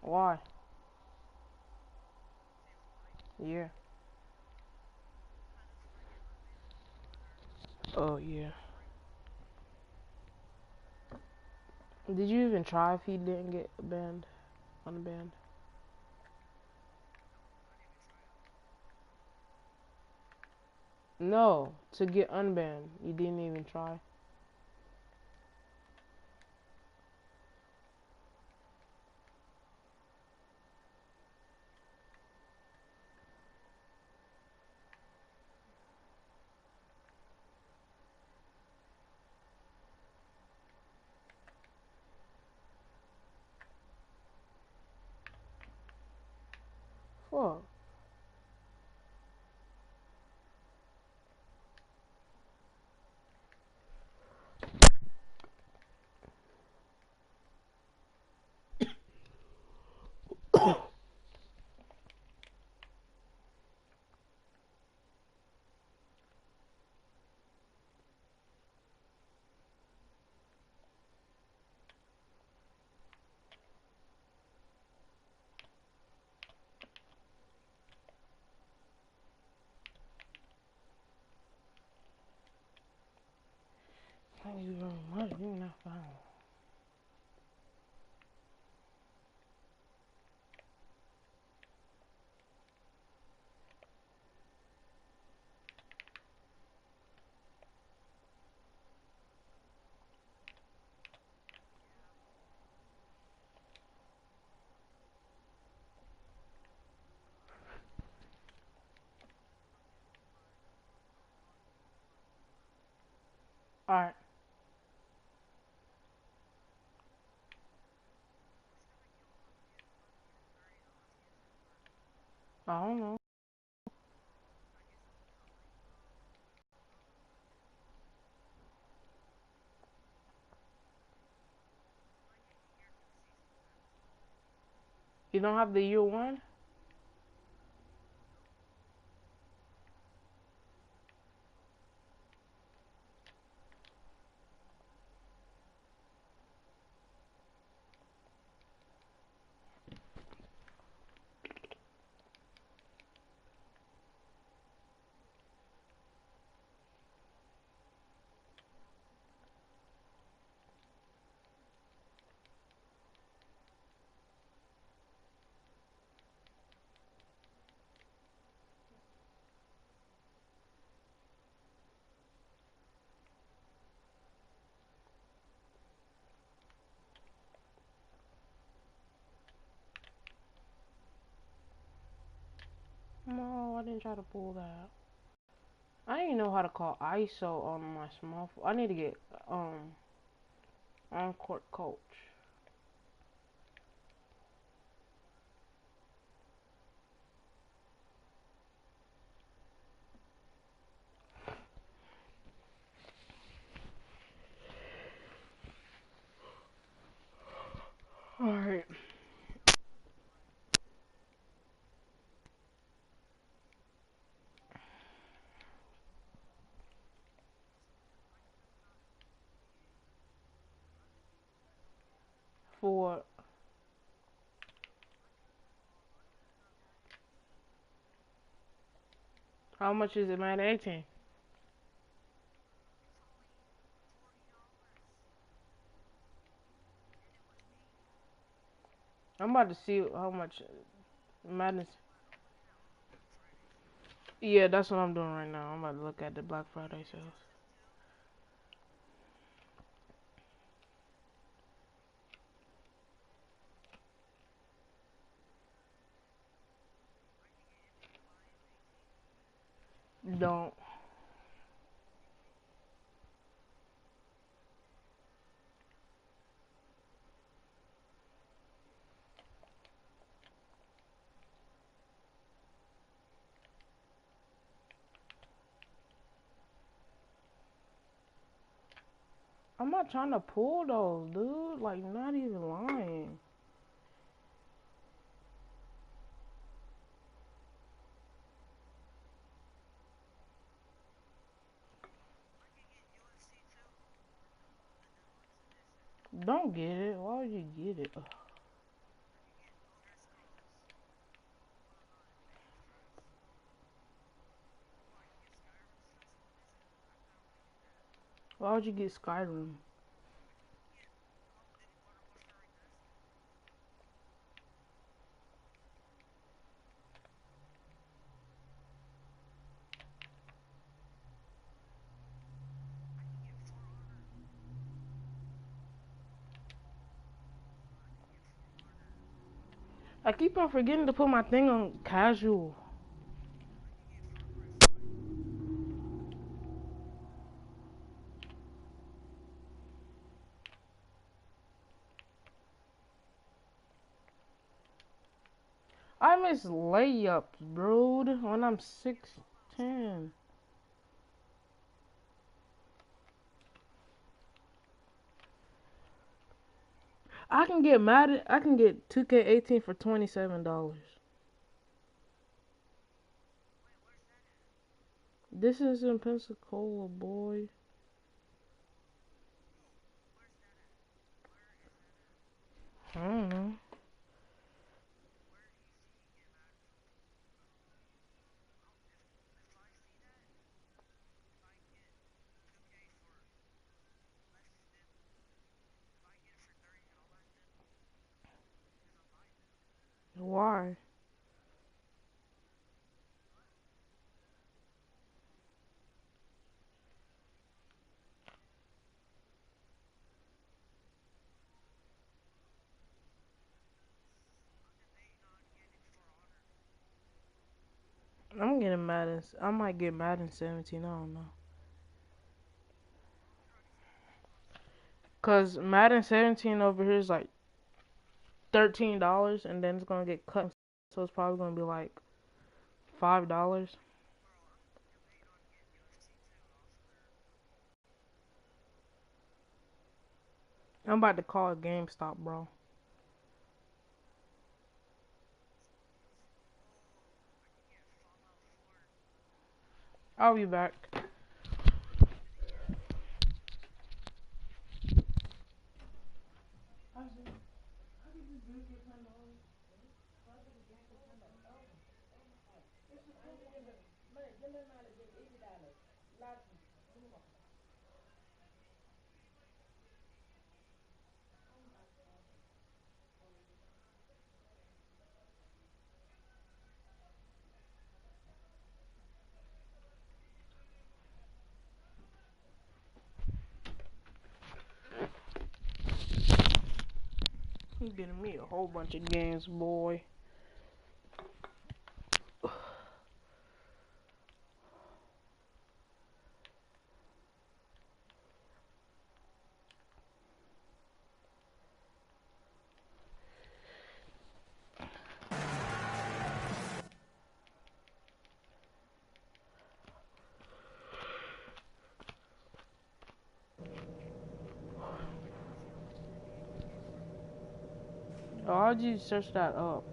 Why? Yeah. Oh yeah. Did you even try if he didn't get banned? Unbanned? No, to get unbanned. You didn't even try. Fuck. Thank you very much. You're not fine. Alright. I don't know. You don't have the year one? No, I didn't try to pull that. I didn't know how to call ISO on my small phone. I need to get on court coach. Alright. For how much is it, man? 18. I'm about to see how much Madness. Yeah, that's what I'm doing right now. I'm about to look at the Black Friday sales. Don't. I'm not trying to pull those, dude. Like, not even lying. Don't get it. Why would you get it? Ugh. Why would you get Skyrim? I keep on forgetting to put my thing on casual. I miss layups, bro. When I'm 6'10". I can get 2K18 for $27. This is in Pensacola, boy. I don't know. Why? I'm getting Madden. I might get Madden 17. I don't know. Cause Madden 17 over here is like $13, and then it's gonna get cut, so it's probably gonna be like $5. I'm about to call GameStop, bro. I'll be back. I'm getting me a whole bunch of games, boy. Oh, how'd you search that up?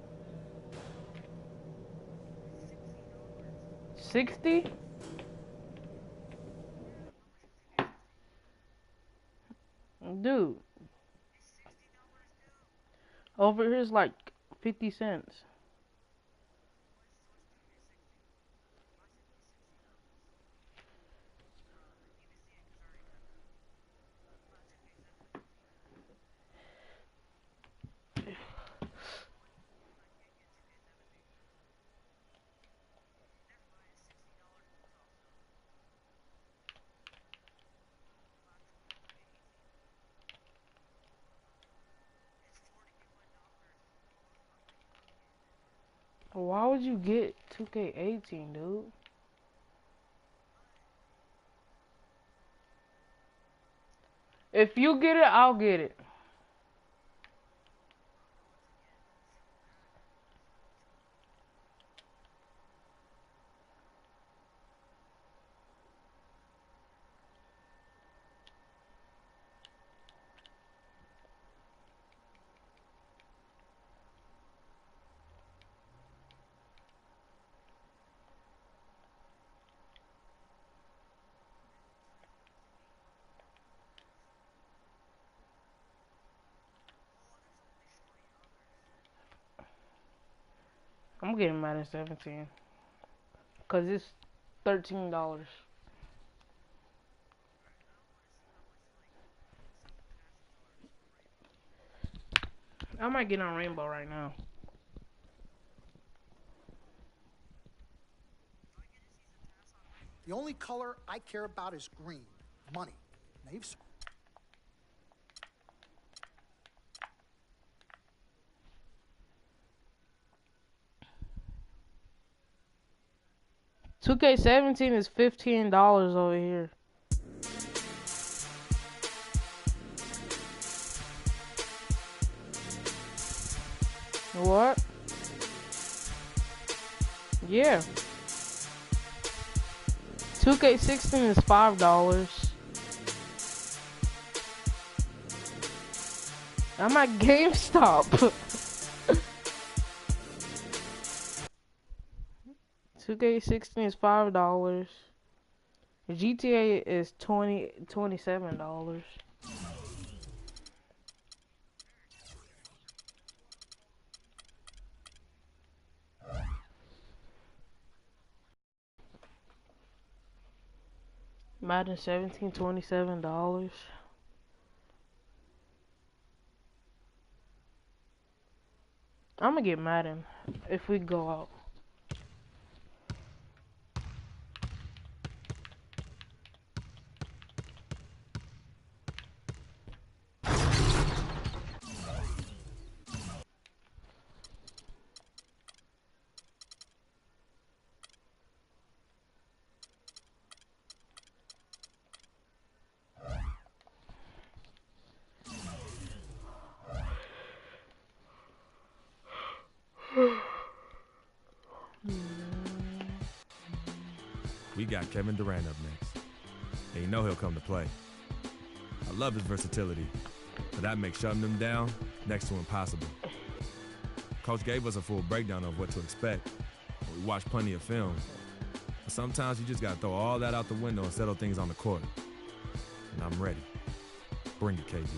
60? Dude, over here's like 50 cents. Why would you get 2K18, dude? If you get it, I'll get it. I'm getting Madden 17. Cause it's $13. I might get on Rainbow right now. The only color I care about is green. Money. Now you've... 2K17 is $15 over here. What? Yeah. 2K16 is $5. I'm at GameStop. 2K16 is $5. GTA is $27. Madden 17, $27. I'm gonna get Madden if we go out. We got Kevin Durant up next. And you know he'll come to play. I love his versatility, but that makes shutting him down next to impossible. Coach gave us a full breakdown of what to expect. We watched plenty of film. But sometimes you just got to throw all that out the window and settle things on the court. And I'm ready. Bring it, KG.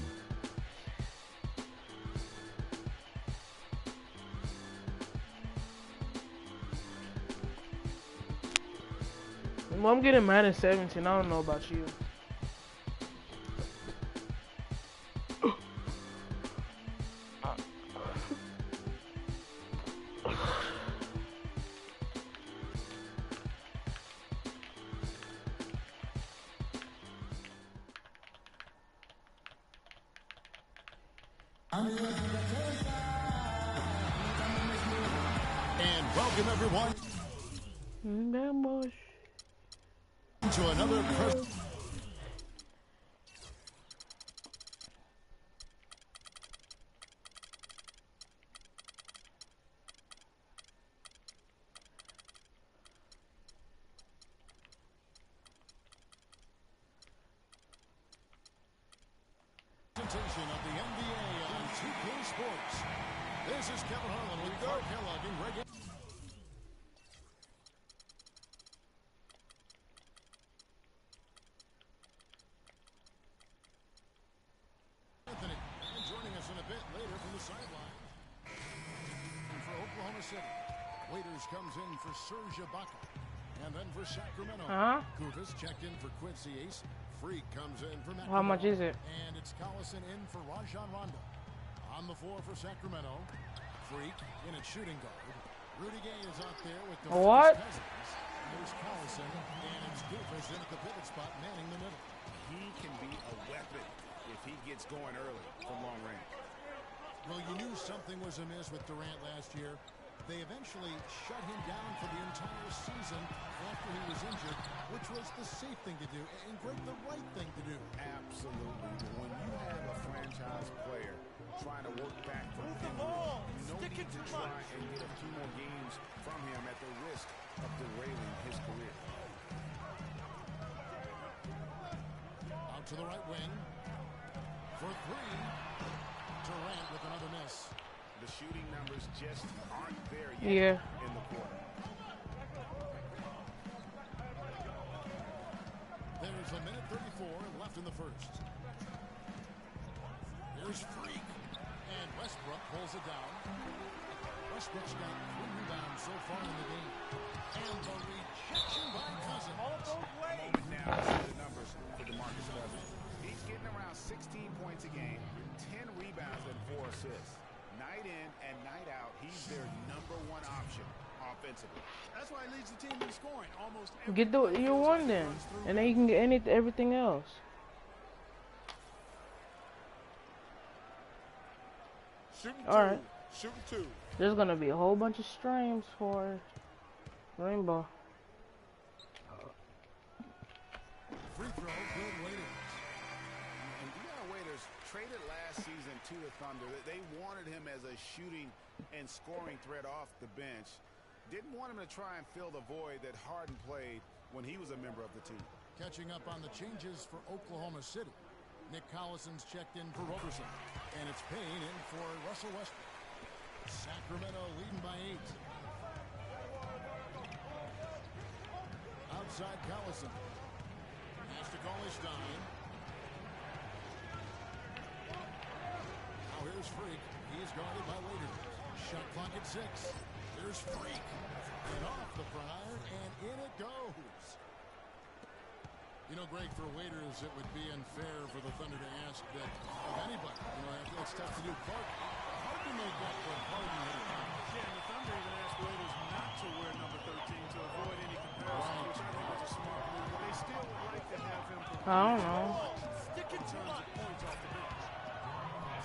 Well, I'm getting Madden 17. I don't know about you. And welcome everyone to another presentation of the NBA on 2K Sports. This is Kevin Harlan with Clark Kellogg and Greg Anthony. And joining us in a bit later from the sideline. And for Oklahoma City, Waiters comes in for Serge Ibaka. And then for Sacramento, Kufis checked in for Quincy Ace. Freak comes in for McNamara. How much is it? And it's Collison in for Rajon Rondo. On the floor for Sacramento, Freak in at shooting guard. Rudy Gay is out there with the What? There's Collison, and it's Kufis in at the pivot spot, manning the middle. He can be a weapon if he gets going early from long range. Well, you knew something was amiss with Durant last year. They eventually shut him down for the entire season after he was injured, which was the safe thing to do and Greg, the right thing to do. Absolutely. When you have a franchise player trying to work back from injury, you know you need to try and get a few more games from him at the risk of derailing his career. Out to the right wing for three. Durant with another miss. The shooting numbers just aren't there yet in the quarter. There's a minute 34 left in the first. Here's Freak. And Westbrook pulls it down. Westbrook's got 3 rebounds so far in the game. And the rejection by Cousins. Moment now to see the numbers for DeMarcus Cousins. He's getting around 16 points a game, 10 rebounds and 4 assists. night in and night out, he's their #1 option offensively. That's why he leads the team in scoring. Almost Get the you one then, and then you can get everything else. All right. Shooting two. There's gonna be a whole bunch of streams for Rainbow. Free throw, good Waiters. And Dion Waiters traded last season to the Thunder. They wanted him as a shooting and scoring threat off the bench. Didn't want him to try and fill the void that Harden played when he was a member of the team. Catching up on the changes for Oklahoma City. Nick Collison's checked in for Roberson. And it's Payne in for Russell Westbrook. Sacramento leading by 8. Outside Collison. Has to call his Stein. Now here's Freak. He is guarded by Waiters. Shot clock at 6. Here's Freak. And off the prior, and in it goes. You know, Greg, for Waiters, it would be unfair for the Thunder to ask that of anybody. You know, it's tough to do. Clark, hard to make that for Harden. Yeah, and the Thunder even asked Waiters not to wear number 13 to avoid any comparison, which I think was a smart move. But they still would like to have him I don't know. sticking tons of points off the bench.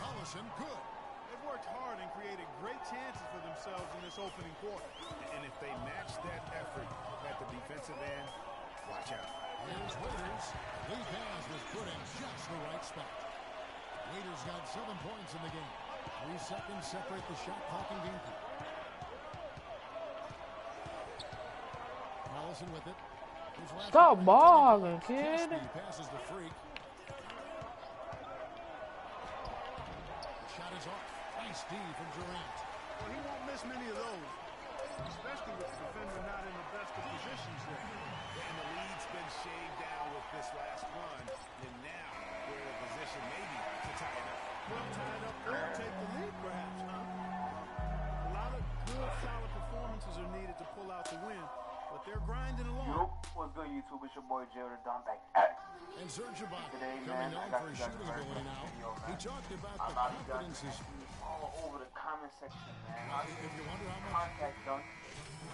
Collison good. They've worked hard and created great chances for themselves in this opening quarter. And if they match that effort at the defensive end, watch out. Here's Waiters. Lee pass was put in just the right spot. Waiters got 7 points in the game. 3 seconds separate the shot clock and game clock. Collison with it. Stop bogging, kid. He passes the Freak. The shot is off. Nice D from Durant. Well, he won't miss many of those, especially with the defender not in the best of positions there. And the lead's been shaved down with this last run, and now we're in a position maybe to tie it up. Well, tied up or take the lead, perhaps, huh? A lot of good, solid performances are needed to pull out the win, but they're grinding along. What's good, YouTube? It's your boy, Jared Throwback. And Serge Ibaka, Today, coming man, known I got for his you guys shooting a very ability good now. video, He man. talked about A the lot of you guys confidence are his... all over the comment section, man. If you wonder how much... Contact done.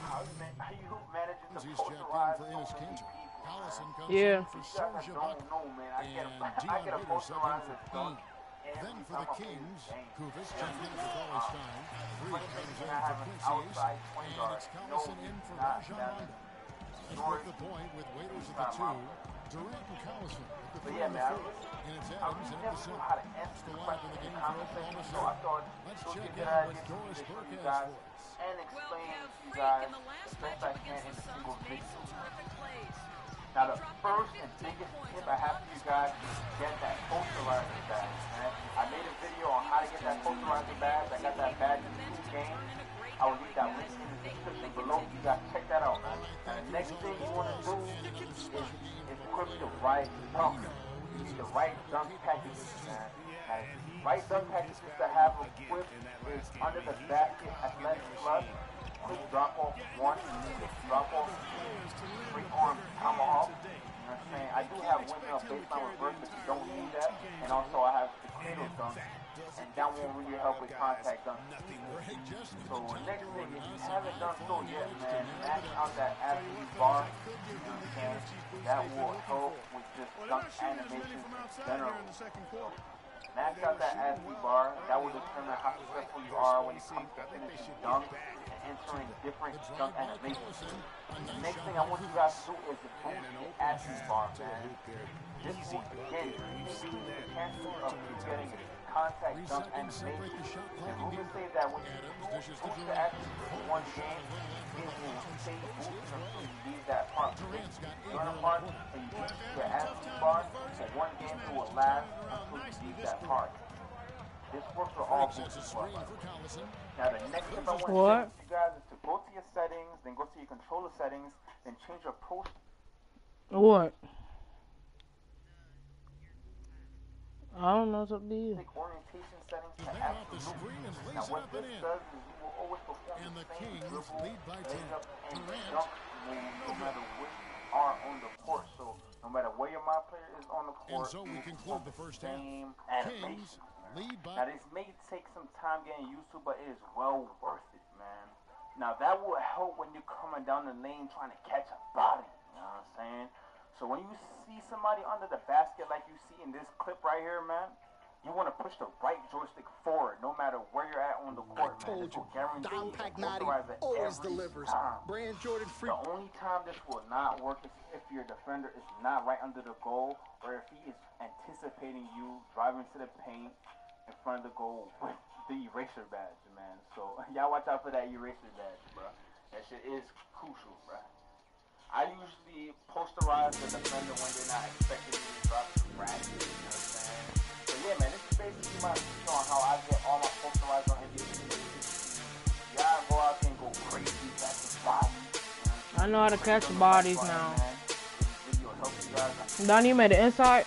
How you managing to He's checked in polarize for so Enes many Kanter. people, Collison man. comes Yeah. in for You guys Serge don't Ibaka. know, man. I get And a Dion polarize Waiters subbed in for done. Payne. Then Every for the time I play Kings, this game. Kuvas checked in for Cauley Stein. Freak comes in I for have an Quincy's. outside point And guard. it's No, Collison in for not Rajon that. Rondo. Let's work the point with Waiters at the 2. Durant and Collison at the 3 But yeah, and the man, 4. And it's I Adams really in at never the knew 7. how to answer Still the live in question the in game the for comment Oklahoma section, so I City. thought Let's it would check be a in good idea with to Doris do Burke this for you has guys for us. and Well, explain Kev, to you Freak guys in the last the best I matchup can against in the a Suns single made video. some terrific plays. Now, the He dropped first and 15 biggest points tip on I have one for you of guys his is get that posterizer badge, man. I made a video on how to get that posterizer badge. I got that badge in 2 games. I will leave that link in the description below. You guys check that out, man. And the next thing you want to do is equip the right dunk. You need the right dunk packages, man. And right dunk packages to have equipped is under the basket athletic plus. Quick drop off 1, drop off 2, free arm tomahawk. You know what I'm saying? I do have windmill baseline reverse, but you don't need that. And also I have potato dunk, and that won't really help with contact dunk. So next thing, if you haven't done so yet, man, max out that athlete bar. You know what I'm saying? That will help with just dunk animations in general. Max out that athlete bar. That will determine how successful you are when it comes to finishing dunks and entering different dunk animations. The next thing I want you guys to do is to boost the athlete bar, man. This will, again, increase the chances of you getting contact dunk animation. And Ruben said that when you boost the athlete in 1 game, it will stay boosted until you leave that park. You run a park and you boost the athlete bar for 1 game, it will last until you leave that park. This works for all boosters. Now the next step I want to share with you guys is to go to your settings, then go to your controller settings, then change your post. What? I don't know what's up to you. Orientation settings to absolute. Now what this does is you will always perform the same dribble, layup, and dunk move no matter where you are on the court. So no matter where your my player is on the court, And so we conclude the first half. same animation. Lead by. Now, this may take some time getting used to, but it is well worth it, man. Now, that will help when you're coming down the lane trying to catch a body. You know what I'm saying? So when you see somebody under the basket like you see in this clip right here, man, you want to push the right joystick forward no matter where you're at on the court, I told you, Dom guarantee Pagnati always delivers. Brand Jordan free. The only time this will not work is if your defender is not right under the goal, or if he is anticipating you driving to the paint in front of the goal with the eraser badge, man. So y'all watch out for that eraser badge, bro. That shit is crucial, bro. I usually posterize the defender when they're not expecting me to drop the practice, you know what I'm saying? So yeah, man, this is basically my teaching on how I get all my posterized on NBA 2K16. Y'all go out there and go crazy, catch bodies. I know how to catch bodies now. Don, you made it inside?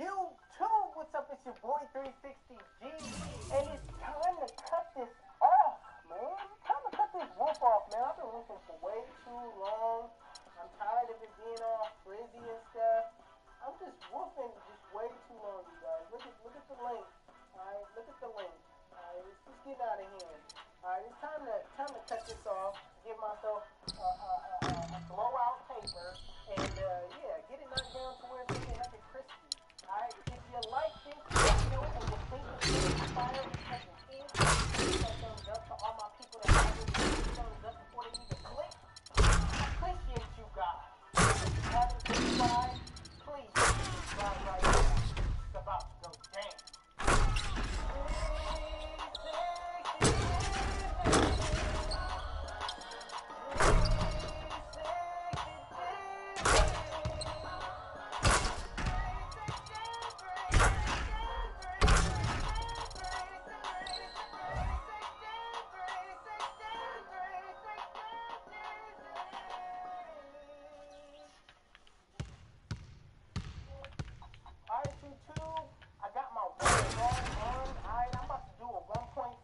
YouTube, what's up? It's your boy 360G, and it's time to cut this off, man. It's time to cut this roof off, man. I've been roofing for way too long. I'm tired of it being all frizzy and stuff. I'm just roofing just way too long, you guys. Look at the length. Alright, look at the length. Alright, it's just getting out of hand. Alright, it's time to cut this off. Give myself a blowout paper, and yeah, get it knocked down to where it's looking like a crispy. Alright, if you like this video and you think it's inspiring because it is, give that thumbs up to all my people that already give thumbs up before they even click. I appreciate you guys. If you haven't subscribed, please subscribe right now. It's about to go down. Alright, YouTube, I got my one going on. Alright, I'm about to do a 1.5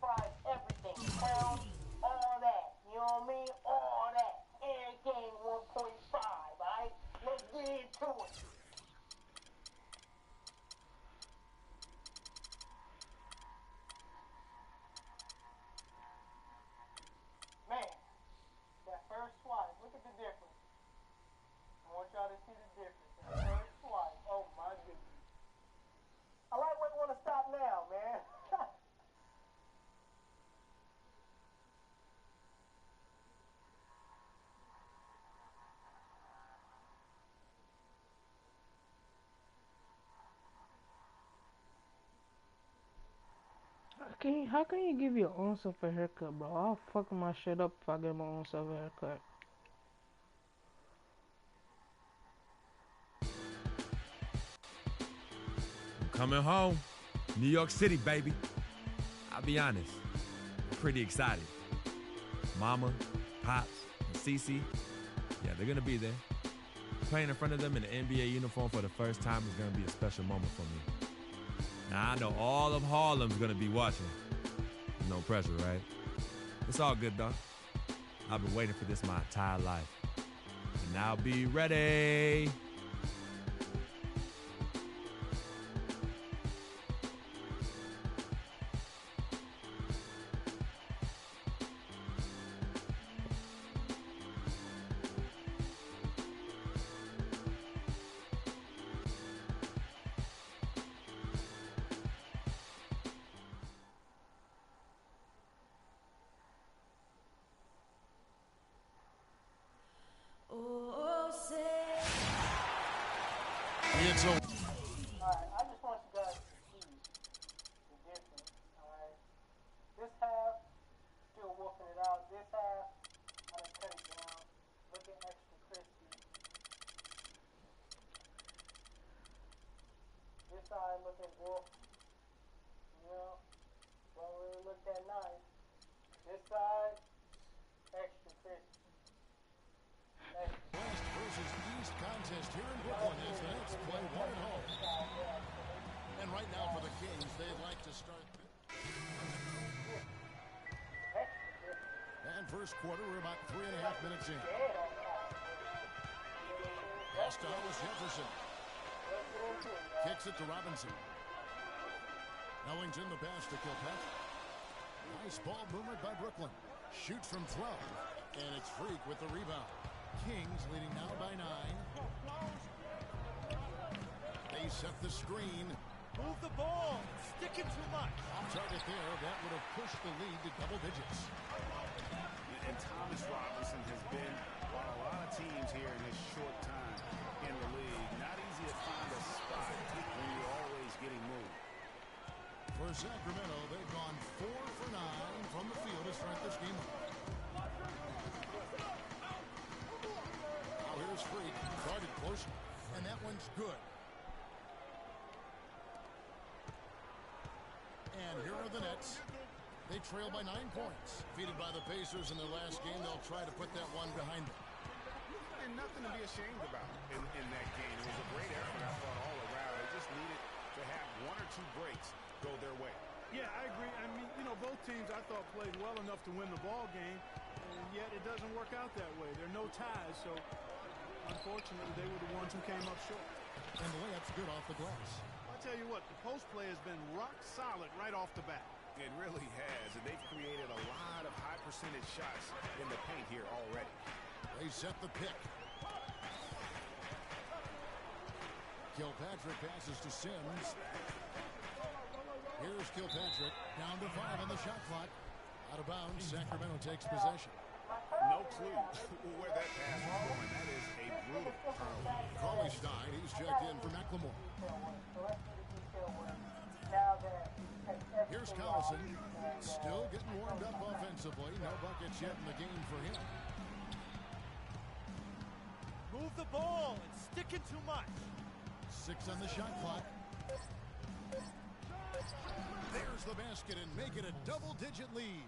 everything. Pound, all that. You know what I mean? All that. Everything 1.5, alright? Let's get into it. Man, that first swipe, look at the difference. I want y'all to see the difference. That first swipe, oh my goodness. I like where you want to stop now, man. How can you give your own self a haircut, bro? I'll fuck my shit up if I give my own self a haircut. I'm coming home. New York City, baby. I'll be honest, I'm pretty excited. Mama, Pops, and Cece, yeah, they're gonna be there. Playing in front of them in an NBA uniform for the first time is gonna be a special moment for me. Now, I know all of Harlem's gonna be watching. No pressure, right? It's all good, though. I've been waiting for this my entire life. And I'll be ready. It's over. Alright, I just want you guys to see the difference, alright? This half, still wolfing it out. This half, I done cut it down. Looking extra crispy. This side looking wolf. You know, don't really look that nice. This side, extra crispy. West versus East contest here in Brooklyn as the Nets play one at home. And right now for the Kings, they'd like to start. And first quarter, we're about 3.5 minutes in. Pass to Hollis Jefferson. Kicks it to Robinson. Ellington the pass to Kilpatrick. Nice ball movement by Brooklyn. Shoots from 12. And it's Freak with the rebound. Kings leading now by 9. They set the screen. Move the ball. Sticking too much. Off target there. That would have pushed the lead to double digits. And Thomas Robinson has been on a lot of teams here in his short time in the league. Not easy to find a spot when you're always getting moved. For Sacramento, they've gone 4 for 9 from the field to start this game off. Now here's Freak. Guarded close. And that one's good. And here are the Nets. They trail by 9 points. Defeated by the Pacers in their last game, they'll try to put that one behind them. And nothing to be ashamed about in that game. It was a great effort, I thought, all around. They just needed to have 1 or 2 breaks go their way. Yeah, I agree. I mean, you know, both teams I thought played well enough to win the ball game, and yet it doesn't work out that way. There are no ties, so unfortunately they were the ones who came up short. And the layup's good off the glass. I'll tell you what, the post play has been rock solid right off the bat. It really has, and they've created a lot of high percentage shots in the paint here already. They set the pick. Kilpatrick passes to Sims. Here's Kilpatrick, down to 5 on the shot clock. Out of bounds, Sacramento takes possession. No clue where that pass is going. That is a brutal turnover. Cauley Stein, he's checked in for McLemore. Here's Collison, still getting warmed up offensively. No buckets yet in the game for him. Move the ball. It's sticking too much. 6 on the shot clock. There's the basket and make it a double-digit lead.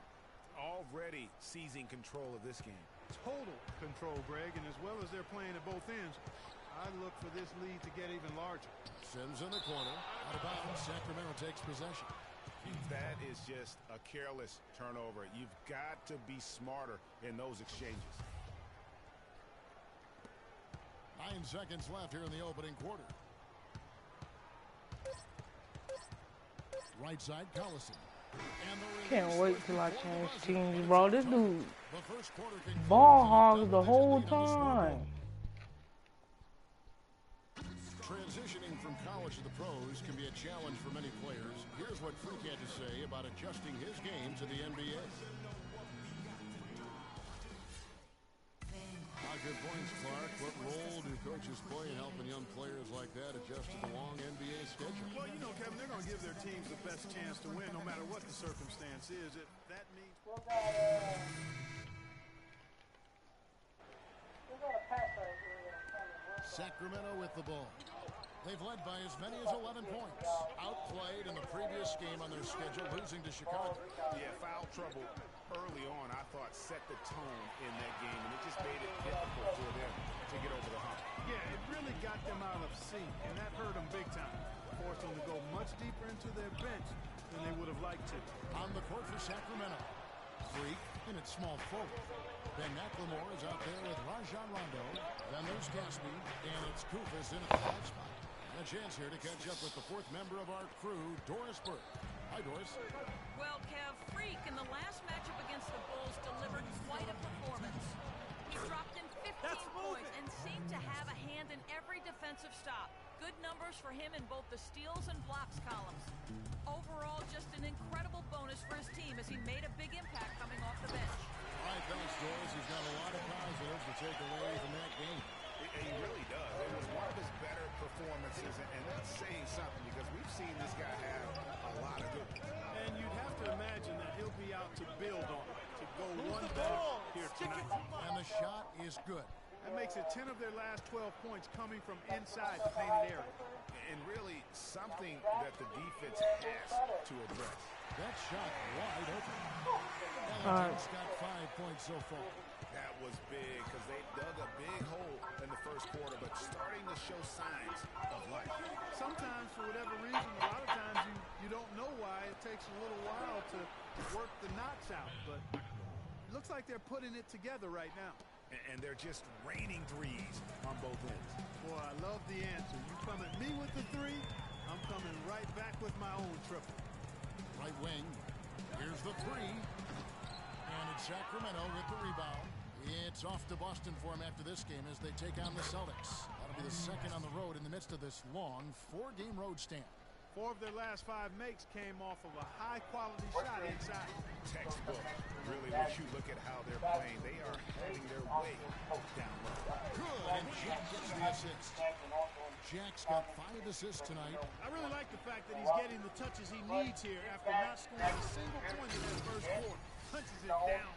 Already seizing control of this game. Total control, Greg, and as well as they're playing at both ends, I look for this lead to get even larger. Sims in the corner. Out of bounds, Sacramento takes possession. That is just a careless turnover. You've got to be smarter in those exchanges. 9 seconds left here in the opening quarter. Right side, Collison. Can't wait till I change teams, bro. This dude ball hogs the whole time. Transitioning from college to the pros can be a challenge for many players. Here's what Freak had to say about adjusting his game to the NBA. Good points, Clark. What role do coaches play in helping young players like that adjust to the long NBA schedule? Well, you know, Kevin, they're going to give their teams the best chance to win no matter what the circumstance is. If that means... Sacramento with the ball. They've led by as many as 11 points. Outplayed in the previous game on their schedule, losing to Chicago. Yeah, foul trouble early on, I thought, set the tone in that game, and it just made it difficult for them to get over the hump. Yeah, it really got them out of sync, and that hurt them big time. Forced them to go much deeper into their bench than they would have liked to. On the court for Sacramento. Freak in its small forward. Ben McLemore is out there with Rajon Rondo. Then there's Gatsby, and it's Kufis in at the 5 spot. A chance here to catch up with the 4th member of our crew, Doris Burke. Hi, Doris. Well, Kev, Freak in the last matchup against the Bulls delivered quite a performance. He dropped in 15 points and seemed to have a hand in every defensive stop. Good numbers for him in both the steals and blocks columns. Overall, just an incredible bonus for his team as he made a big impact coming off the bench. All right, thanks, Doris. He's got a lot of positives to take away from that game. He really does. It was one of his better performances, and that's saying something because we've seen this guy have a lot of good ones. And you'd have to imagine that he'll be out to build on it, to go one better here tonight. And the shot is good. That makes it 10 of their last 12 points coming from inside the painted area. And really something that the defense has to address. That shot wide open. Ellington's got 5 points so far. That was big because they dug a big hole in the first quarter, but starting to show signs of life. Sometimes, for whatever reason, a lot of times you don't know why. It takes a little while to work the knots out, but Looks like they're putting it together right now. And they're just raining threes on both ends. Boy, I love the answer. You come at me with the three, I'm coming right back with my own triple. Right wing. Here's the three. And it's Sacramento with the rebound. It's off to Boston for him after this game as they take on the Celtics. That'll be the second on the road in the midst of this long 4-game road stand. 4 of their last 5 makes came off of a high-quality shot inside. Textbook. Really, when you look at how they're playing, they are having their way down low. Good, and Jack gets the assist. Jack's got 5 assists tonight. I really like the fact that he's getting the touches he needs here after not scoring a single point in that first quarter. Punches it down.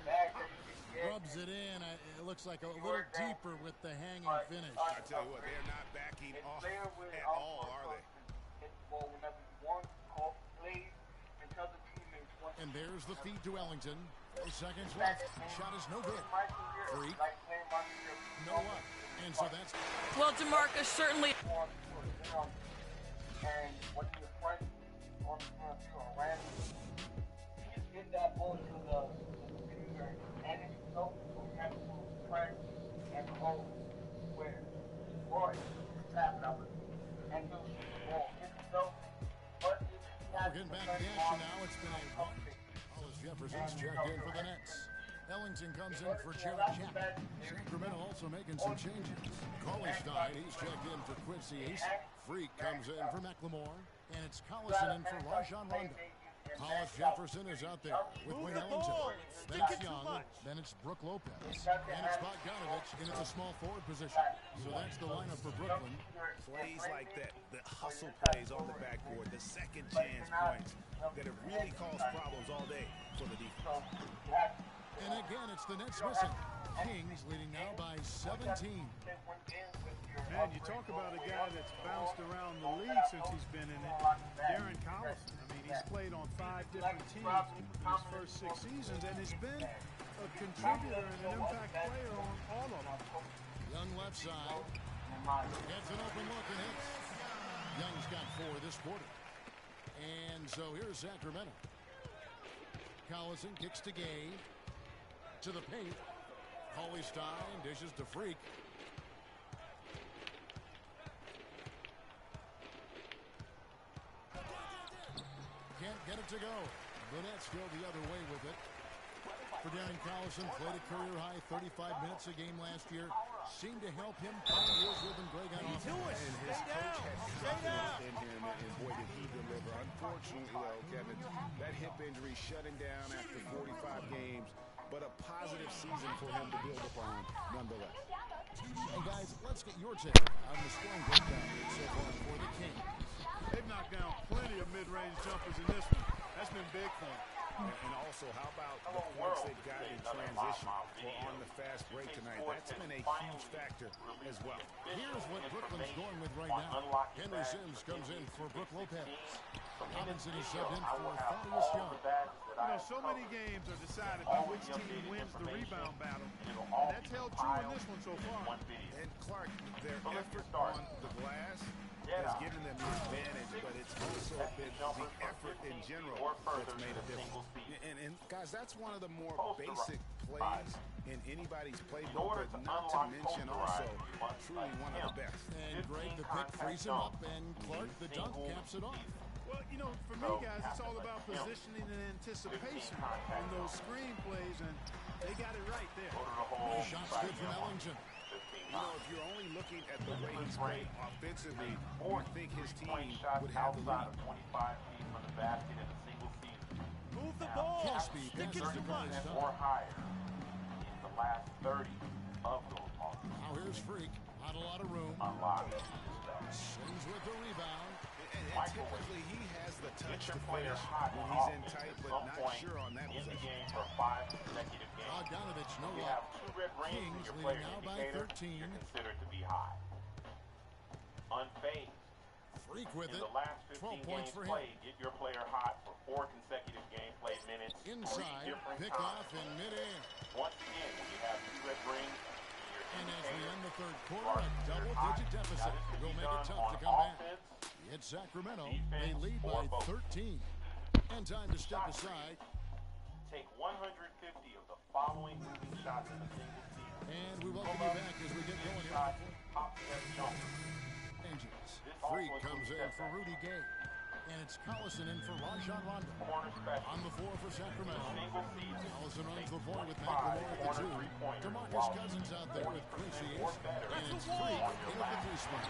Rubs it in. It looks like a little deeper with the hanging finish. I tell you what, they're not backing off at all, are they? And there's the feed to Ellington. 8 seconds left. Shot is no good. Freak. No up. And so that's... Well, DeMarcus certainly... We're getting back to the action now. It's been a run. Hollis Jefferson's checked in for the Nets. Ellington comes in for Jarrett Jack. Sacramento also making some changes. Cauley-Stein, he's checked in for Quincy Ace. Freak comes in for McLemore. And it's Collison in for Rajon Rondo. Hollis Jefferson is out there with Wayne Ellington. Then it's Young. Then it's Brook Lopez. And it's Bogdanovich, and it's a small forward position. So that's the lineup for Brooklyn. Plays like that, the hustle plays on the backboard, the second chance points that have really caused problems all day for the defense. And again, it's the Nets missing. Kings leading now by 17. Man, you talk about a guy that's bounced around the league since he's been in it. Darren Collison. I mean, he's played on 5 different teams in his first 6 seasons, and has been a contributor and an impact player on all of them. Young left side. Gets an open look and hits. Young's got 4 this quarter. And so here's Sacramento. Collison kicks to Gay. To the paint. Cauley-Stein dishes to Freak. Can't get it to go. The Nets go the other way with it. For Darren Collison, played a career-high 35 minutes a game last year. Seemed to help him find his rhythm. Greg on offense. And his coach had confidence in him, and boy, did he deliver. Unfortunately, though, Kevin, that hip injury shut him down after 45 games, but a positive season for him to build upon nonetheless. And guys, let's get your take on the scoring breakdown so far for the Kings. They've knocked down plenty of mid-range jumpers in this one. That's been big for them. And also, how about the points they've got in transition or on the fast break tonight? That's been a huge factor as well. Here's what Brooklyn's going with right now. Henry Sims comes in for Brook Lopez. Robinson is subbed in for Thaddeus Young. You know, so many games are decided by which team wins the rebound battle. And that's held true in this one so far. And Clark, their effort on the glass has given them the advantage, but it's also been the effort in general that's made a difference. And guys, that's one of the more basic plays in anybody's playbook, but not to mention also truly one of the best. And Greg, the pick frees him up, and Clark, the dunk, caps it off. Well, you know, for me, guys, it's all about positioning and anticipation in those screen plays, and they got it right there. Shot's good from Ellington. You know, if you're only looking at the way he's played offensively, you think his team would have the lead. Move the ball. Caspi passes to Cauley-Stein. Now here's Freak. Not a lot of room. Swings with the rebound. And typically he has the touch to finish when he's in tight, but not sure on that possession. Bogdanovich, no luck. Kings leading now by 13. Freak with it. 12 points for him. Get your player hot for 4 consecutive gameplay minutes. Inside, pick off in midair. Once again, when you have 2 red rings, and as we end the third quarter, a double-digit deficit will make it tough to come back. It's Sacramento. They lead by 13. And time to step aside. Take 150 of the following moving shots in a single season. And we welcome you back as we get going here. Freak comes in for Rudy Gay. And it's Collison in for Rajon Rondo. On the floor for Sacramento. Collison runs the point with McLemore at the 2. DeMarcus Cousins out there with Chris Hayes. And it's Freak in at the 3 spot.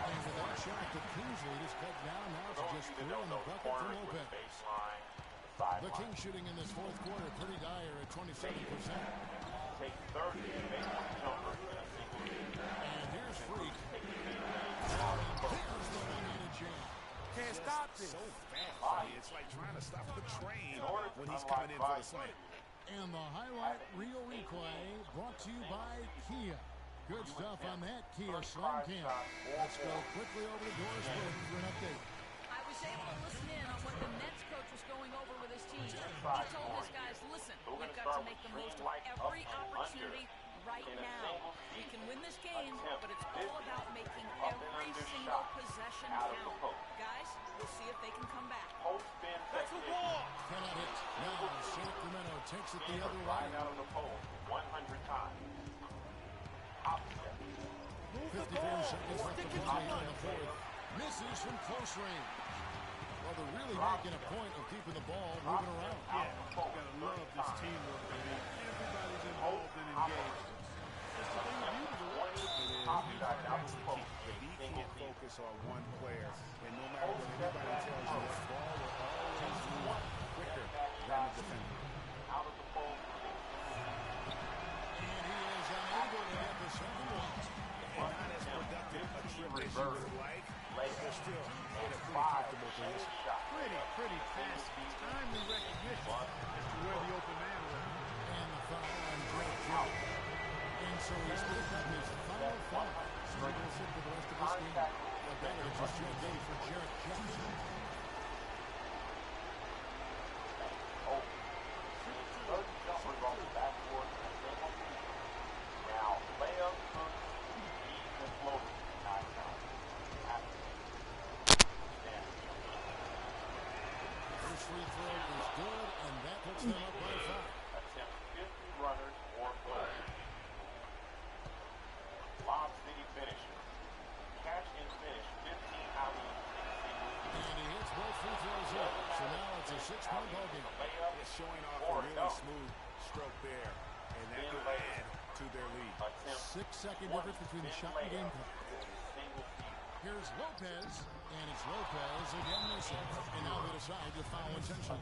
And with that shot, the Kings lead is cut down now to just 3 on the bucket for Lopez. The Kings shooting in this fourth quarter pretty dire at 27%. Take 30 and make one jumper in a single season. And here's Freak. There's the one-handed jam. Can't stop this. So fast. It's like trying to stop the train when he's coming in for the slam. And the highlight reel replay brought to you by Kia. Good stuff on that Kia Slam Cam. Let's go quickly over to Doris Burke for an update. I was able to listen in on what the Nets coach was going over with his team. He told his guys, listen, we've got to make the most of every opportunity right now. We can win this game, but it's all about making every single possession count. Guys, we'll see if they can come back. That's a wall. Cannot hit. Now Sacramento takes it the other way. Out of the pole 100 times. 54 seconds left to play in the fourth. Misses from close range. Well, they're really making a point of keeping the ball moving around. Yeah, you gotta love this teamwork, baby. Everybody's involved and engaged. That's the thing of beauty to watch. It is. The league can't focus on one player, and no matter what anybody tells you, the ball will always move quicker than the defender. Out of the pole. And he is unable to get the second one. And not as productive a trip as you would like, but they're still in a pretty comfortable position. Pretty fast, timely recognition as to where the open man was. And the foul on Drake Jones. And so he's picked up his final foul. So he will sit for the rest of this game. A better just your day for Jarrett Jackson. Now, layup, ease, and floater. First free throw is good, and that puts them up by 5. Attempt 50 runners or goals. Lob City finisher. Catch and finish 15 out of And he hits both free throws in. So now it's a 6-point ball game. It's showing off a really smooth stroke there, and that could add to their lead. 6-second difference between the shot and game clock. Here's Lopez, and it's Lopez again missing. And now they decide to foul intentionally.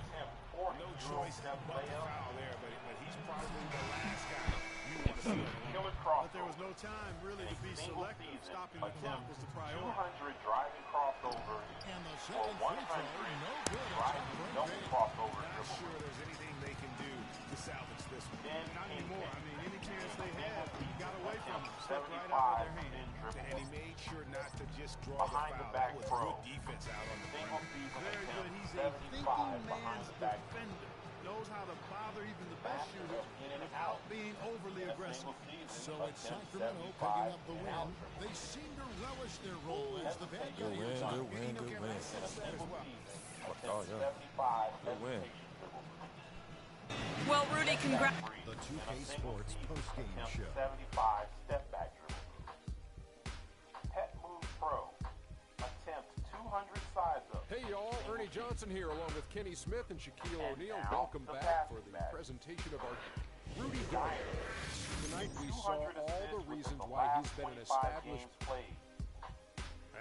No choice but to foul there, but he's probably the last guy you want to see. But there was no time really to be selective. Stopping the clock was the priority. 200 driving crossovers. And the second free throw, no good. Double crossover. Not sure there's anything they can do to salvage this one. Not anymore. I mean, any chance they had, he got away from them. Slipped right out of their hand. And he made sure not to just draw the foul. That was good defense out on the front. Very good. He's a thinking man's defender. Knows how to bother even the best shooter without being overly aggressive. So it's Sacramento picking up the win. They seem to relish their role as the bad guys. Good win. Oh, yeah. Good win. Well, Rudy, congrats. The 2K Sports post-game show. 75 step back dribble. Pet Move Pro. Attempt 200 sides up. Hey y'all, Ernie Johnson here along with Kenny Smith and Shaquille O'Neal. Welcome back for the presentation of our Rudy Gay. Tonight we saw all the reasons why he's been an established.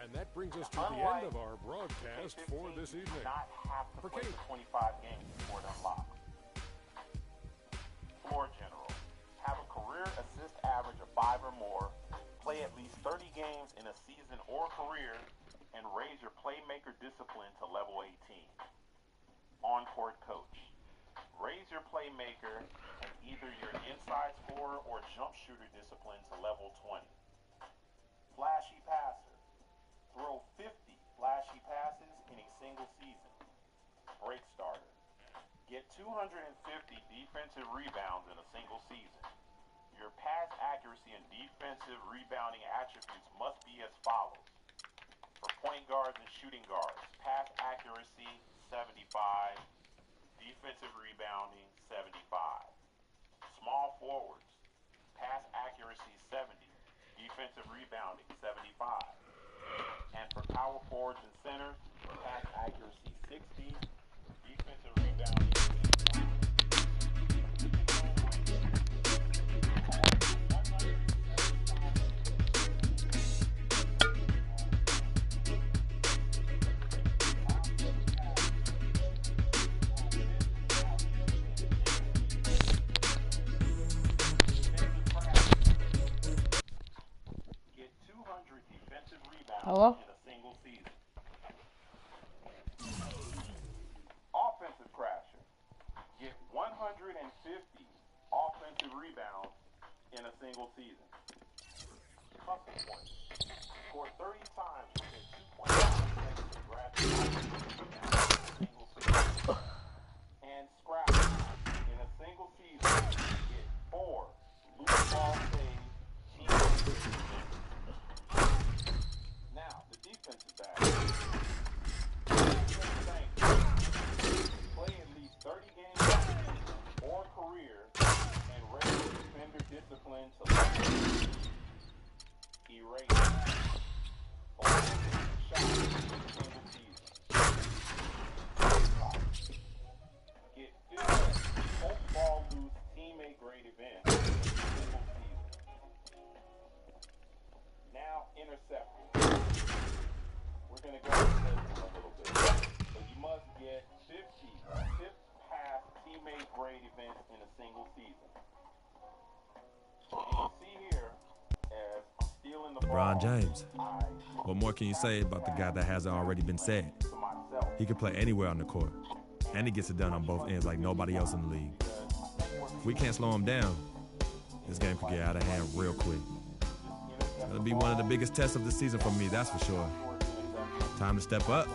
And that brings us to the end of our broadcast for this evening. For Kenny. 25 games before it unlocks. Floor general. Have a career assist average of 5 or more. Play at least 30 games in a season or career. And raise your playmaker discipline to level 18. On-court coach. Raise your playmaker and either your inside scorer or jump shooter discipline to level 20. Flashy passer. Throw 50 flashy passes in a single season. Break starter. Get 250 defensive rebounds in a single season. Your pass accuracy and defensive rebounding attributes must be as follows. For point guards and shooting guards, pass accuracy 75, defensive rebounding 75. small forwards, pass accuracy 70, defensive rebounding 75. And for power forwards and centers, pass accuracy 60, defensive rebounding 85. Hello? In a single season. Offensive crasher. Get 150 offensive rebounds in a single season. Hustle points. Score 30 times within 2.5 seconds to grab the rebound in a single season. And scrap in a single season. Get 4 loose ball saves. Now, the defensive back. Play at least 30 games or career and raise defender discipline to level. Erase. Shot in a single season. Get 50 post ball loose teammate grade events in a single season. Now, intercepting. We're going to go into this a little bit. But you must get 50 tip pass teammate grade events in a single season. And you see here, as I'm stealing the LeBron ball, James. What more can you say about the guy that hasn't already been said? He can play anywhere on the court, and he gets it done on both ends like nobody else in the league. If we can't slow him down, this game could get out of hand real quick. It'll be one of the biggest tests of the season for me, that's for sure. Time to step up.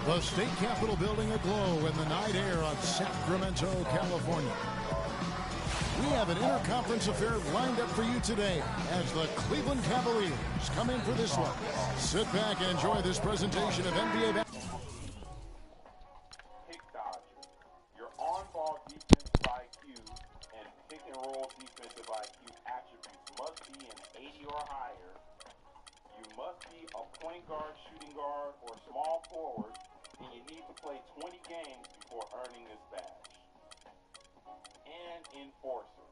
The state capitol building aglow in the night air of Sacramento, California. We have an interconference affair lined up for you today as the Cleveland Cavaliers come in for this one. Sit back and enjoy this presentation of NBA basketball. Pick dodger. Your on-ball defensive IQ and pick and roll defensive IQ attributes must be an 80 or higher. You must be a point guard, shooting guard, or small forward. And you need to play 20 games before earning this badge. And enforcer.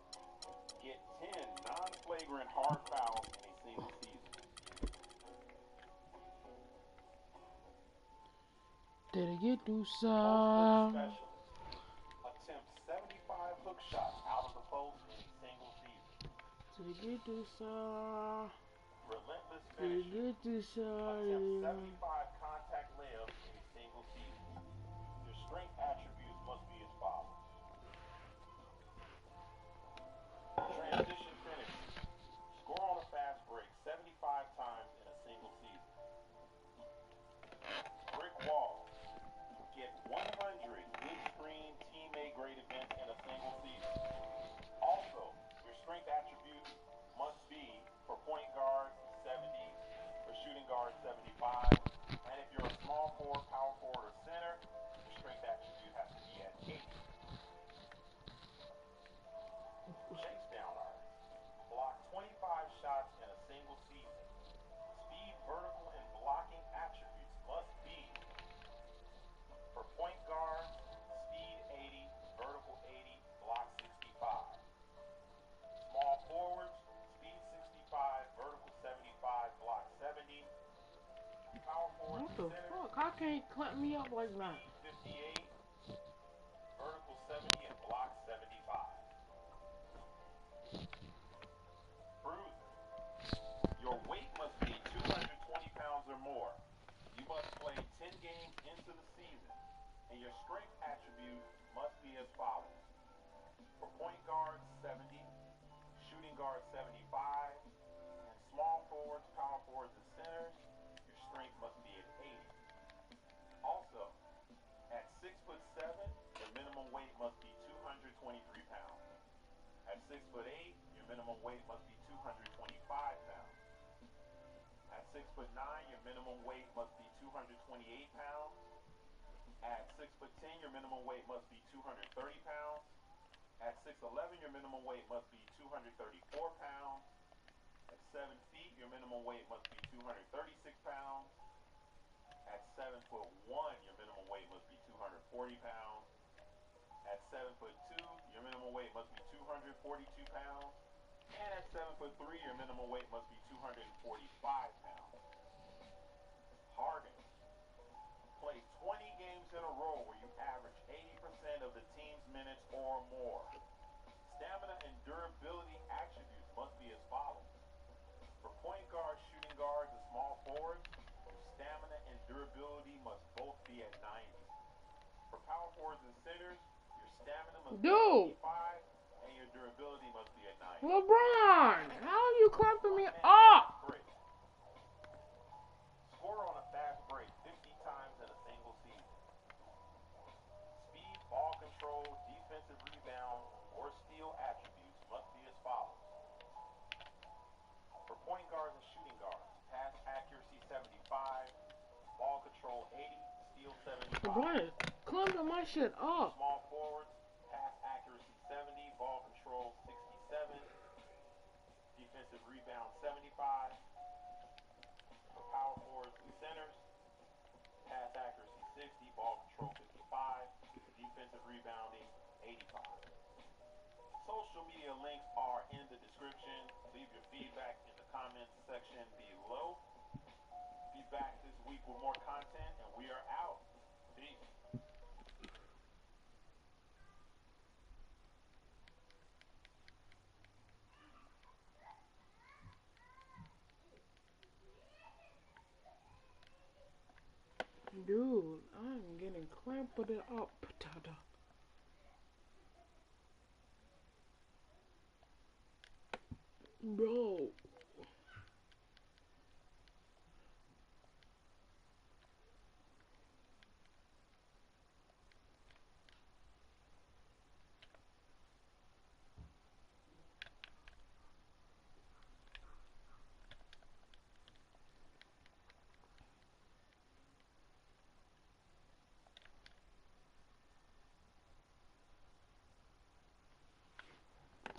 Get 10 non-flagrant hard fouls in a single season. Did it get through some? Attempt 75 hook shots out of the post in a single season. Did it get through some? Relentless Did it finishing. get through some? Attempt 75 contact layups in a single season. Your strength attributes must be as follows. Transition finish. Score on a fast break 75 times in a single season. Brick wall. Get 100 good screen teammate grade events in a single season. Also, your strength attributes must be for point guard 70, for shooting guard 75, and if you're a small forward, power forward, or center, your strength attribute has to be at 80. Chase down arc. Block 25 shots in a single season. Speed, vertical, and blocking attributes must be for point guard, speed 80, vertical 80, block 65. Small forwards, speed 65, vertical 75, block 70. Power forwards, What the fuck? How can't clamp me up like that? 58, vertical 70, and block 75. Bruiser. Your weight must be 220 pounds or more. You must play 10 guards 75, and small forwards, power forwards, and centers, your strength must be at 80. Also, at 6'7", your minimum weight must be 223 pounds. At 6'8", your minimum weight must be 225 pounds. At 6'9", your minimum weight must be 228 pounds. At 6'10", your minimum weight must be 230 pounds. At 6'11", your minimum weight must be 234 pounds. At 7 feet, your minimum weight must be 236 pounds. At 7'1", your minimum weight must be 240 pounds. At 7'2", your minimum weight must be 242 pounds. And at 7'3", your minimum weight must be 245 pounds. Harden. Play 20 games in a row where you average 80% of the team's minutes or more. Stamina and durability attributes must be as follows. For point guards, shooting guards, and small forwards, your stamina and durability must both be at 90. For power forwards and centers, your stamina must be at 85, and your durability must be at 90. LeBron, how are you clapping me up? Score on a fast break 50 times in a single season. Speed, ball control, defensive rebound, or steal attributes must be as follows. For point guards and shooting guards, pass accuracy 75, ball control 80, steal 75. LeBron is clapping my shit up. Small forwards, pass accuracy 70, ball control 67, defensive rebound 75. For power forwards and centers, pass accuracy 60, ball control 55, defensive rebounding 85. Social media links are in the description. Leave your feedback in the comments section below. Be back this week with more content, and we are out. Peace. Dude, I'm getting clamped up. Bro.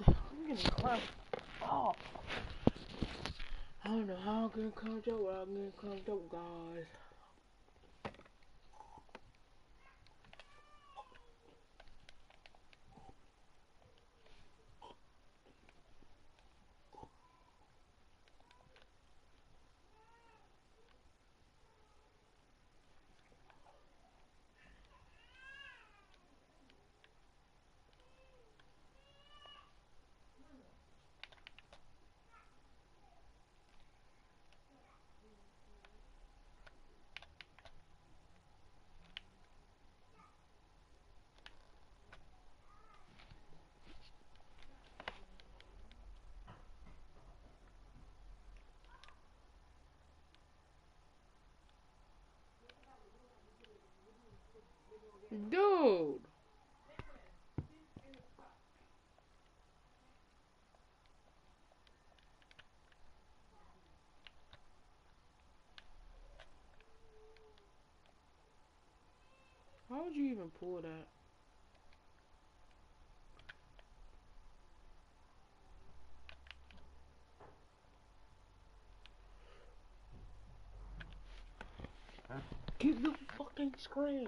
I'm getting clamped up. I don't know how I'm getting clamped up, but I'm getting clamped up, guys. Dude. How would you even pull that? Get the fucking screen.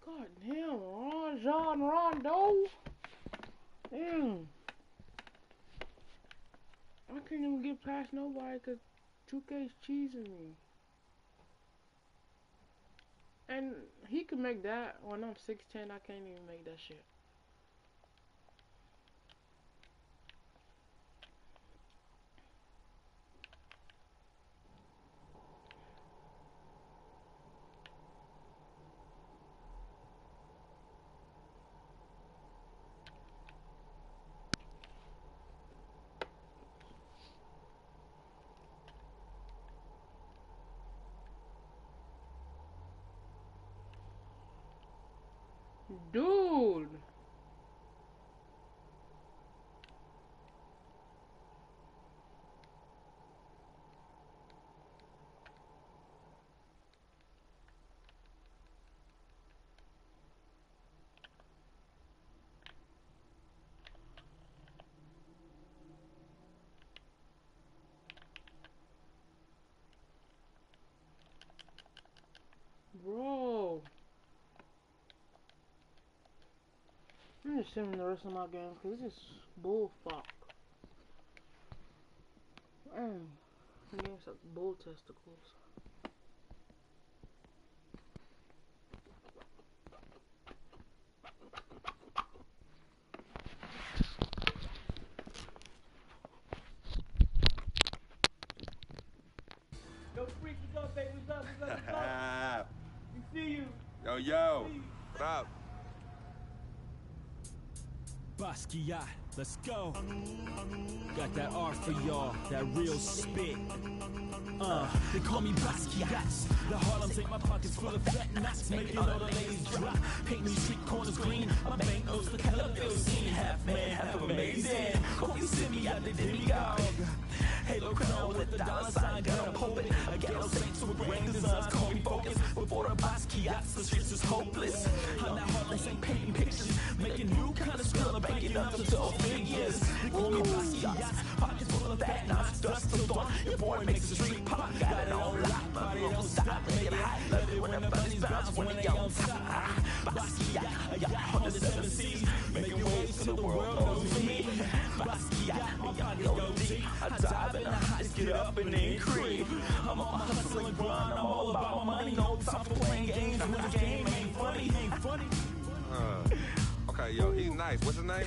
God damn, Ron Rondo. Damn. I can't even get past nobody because 2K's cheesing me. And he can make that. When I'm 6'10", I can't even make that shit. Dude. Bro. I'm just saving the rest of my game because this is bullfuck. Man, the game's like bull testicles. Yo, freak, what's up, baby? What's up? We see you. Yo. What up? Basquiat, let's go. Got that art for y'all, that real spit. They call me Basquiat. The Harlem's ain't my pockets full of fat knots, making all the ladies drop. Painting street corners green, my bank notes the color bill scene. Half man, half amazing. Call me Simi out the demigod. Halo crown with the dollar sign, got a pulpit. A ghetto saint with grand designs, call me focus. Before the Basquiats, the streets is hopeless. I'm that Harlem Saint painting pictures, making new kind of skill, banking up to 12 figures. They call me Basquiats, pockets full of fat knots, dust till dawn. Your boy makes the street pop, got it on lock. Body don't stop, make it hot. Love it when the bunnies bounce, when they on top. Basquiat, I got 107 C's, making waves till the world knows me. Basquiat, my body OD, I dive in the heights, get up and then creep. I'm on my hustle and grind, I'm all about my money. No time for playing games when the game ain't funny. Okay, yo, he's nice. What's his name?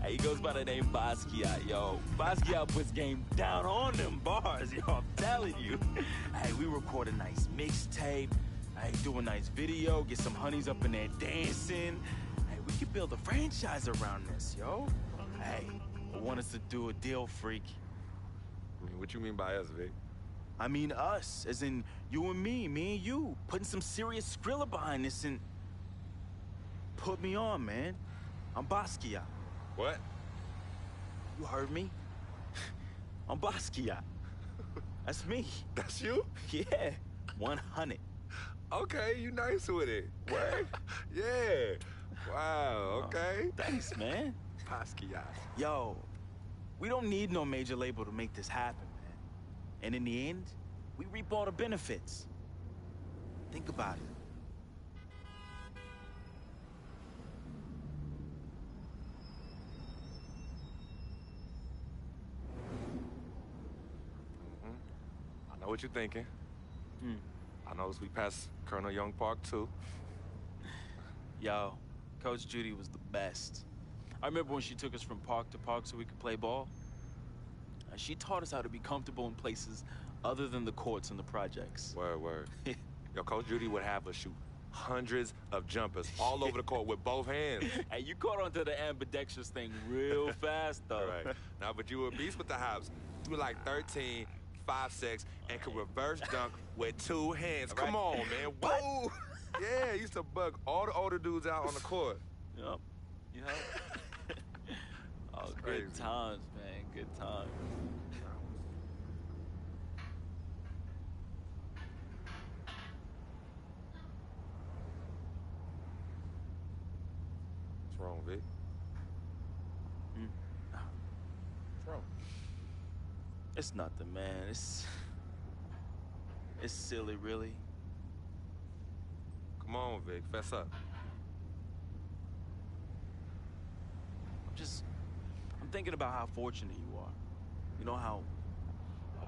He goes by the name Basquiat, yo. Basquiat puts game down on them bars, yo. I'm telling you. Hey, we record a nice mixtape. Hey, do a nice video, get some honeys up in there dancing. Hey, we could build a franchise around this, yo. Hey, I want us to do a deal, freak. I mean, what you mean by us, Vic? I mean us, as in you and me and you, putting some serious Skrilla behind this and... Put me on, man. I'm Basquiat. What? You heard me? I'm Basquiat. That's me. That's you? Yeah, 100. Okay, you nice with it. What? Yeah. Wow, okay. Thanks, man. Basquiat. Yo, we don't need no major label to make this happen, man. And in the end, we reap all the benefits. Think about it. I know what you're thinking. I noticed we passed Colonel Young Park, too. Yo, Coach Judy was the best. I remember when she took us from park to park so we could play ball. She taught us how to be comfortable in places other than the courts and the projects. Word. Yo, Coach Judy would have us shoot hundreds of jumpers all over the court with both hands. Hey, you caught onto the ambidextrous thing real fast, though. All right. Now, but you were a beast with the hops. You were like 13, 5'6", and could reverse dunk with 2 hands. Come on, man. Whoa! Yeah, used to bug all the older dudes out on the court. Yep. Oh, good times, man. Good times. What's wrong, Vic? What's wrong? It's nothing, man. It's silly, really. Come on, Vic. Fess up. I'm thinking about how fortunate you are. You know, how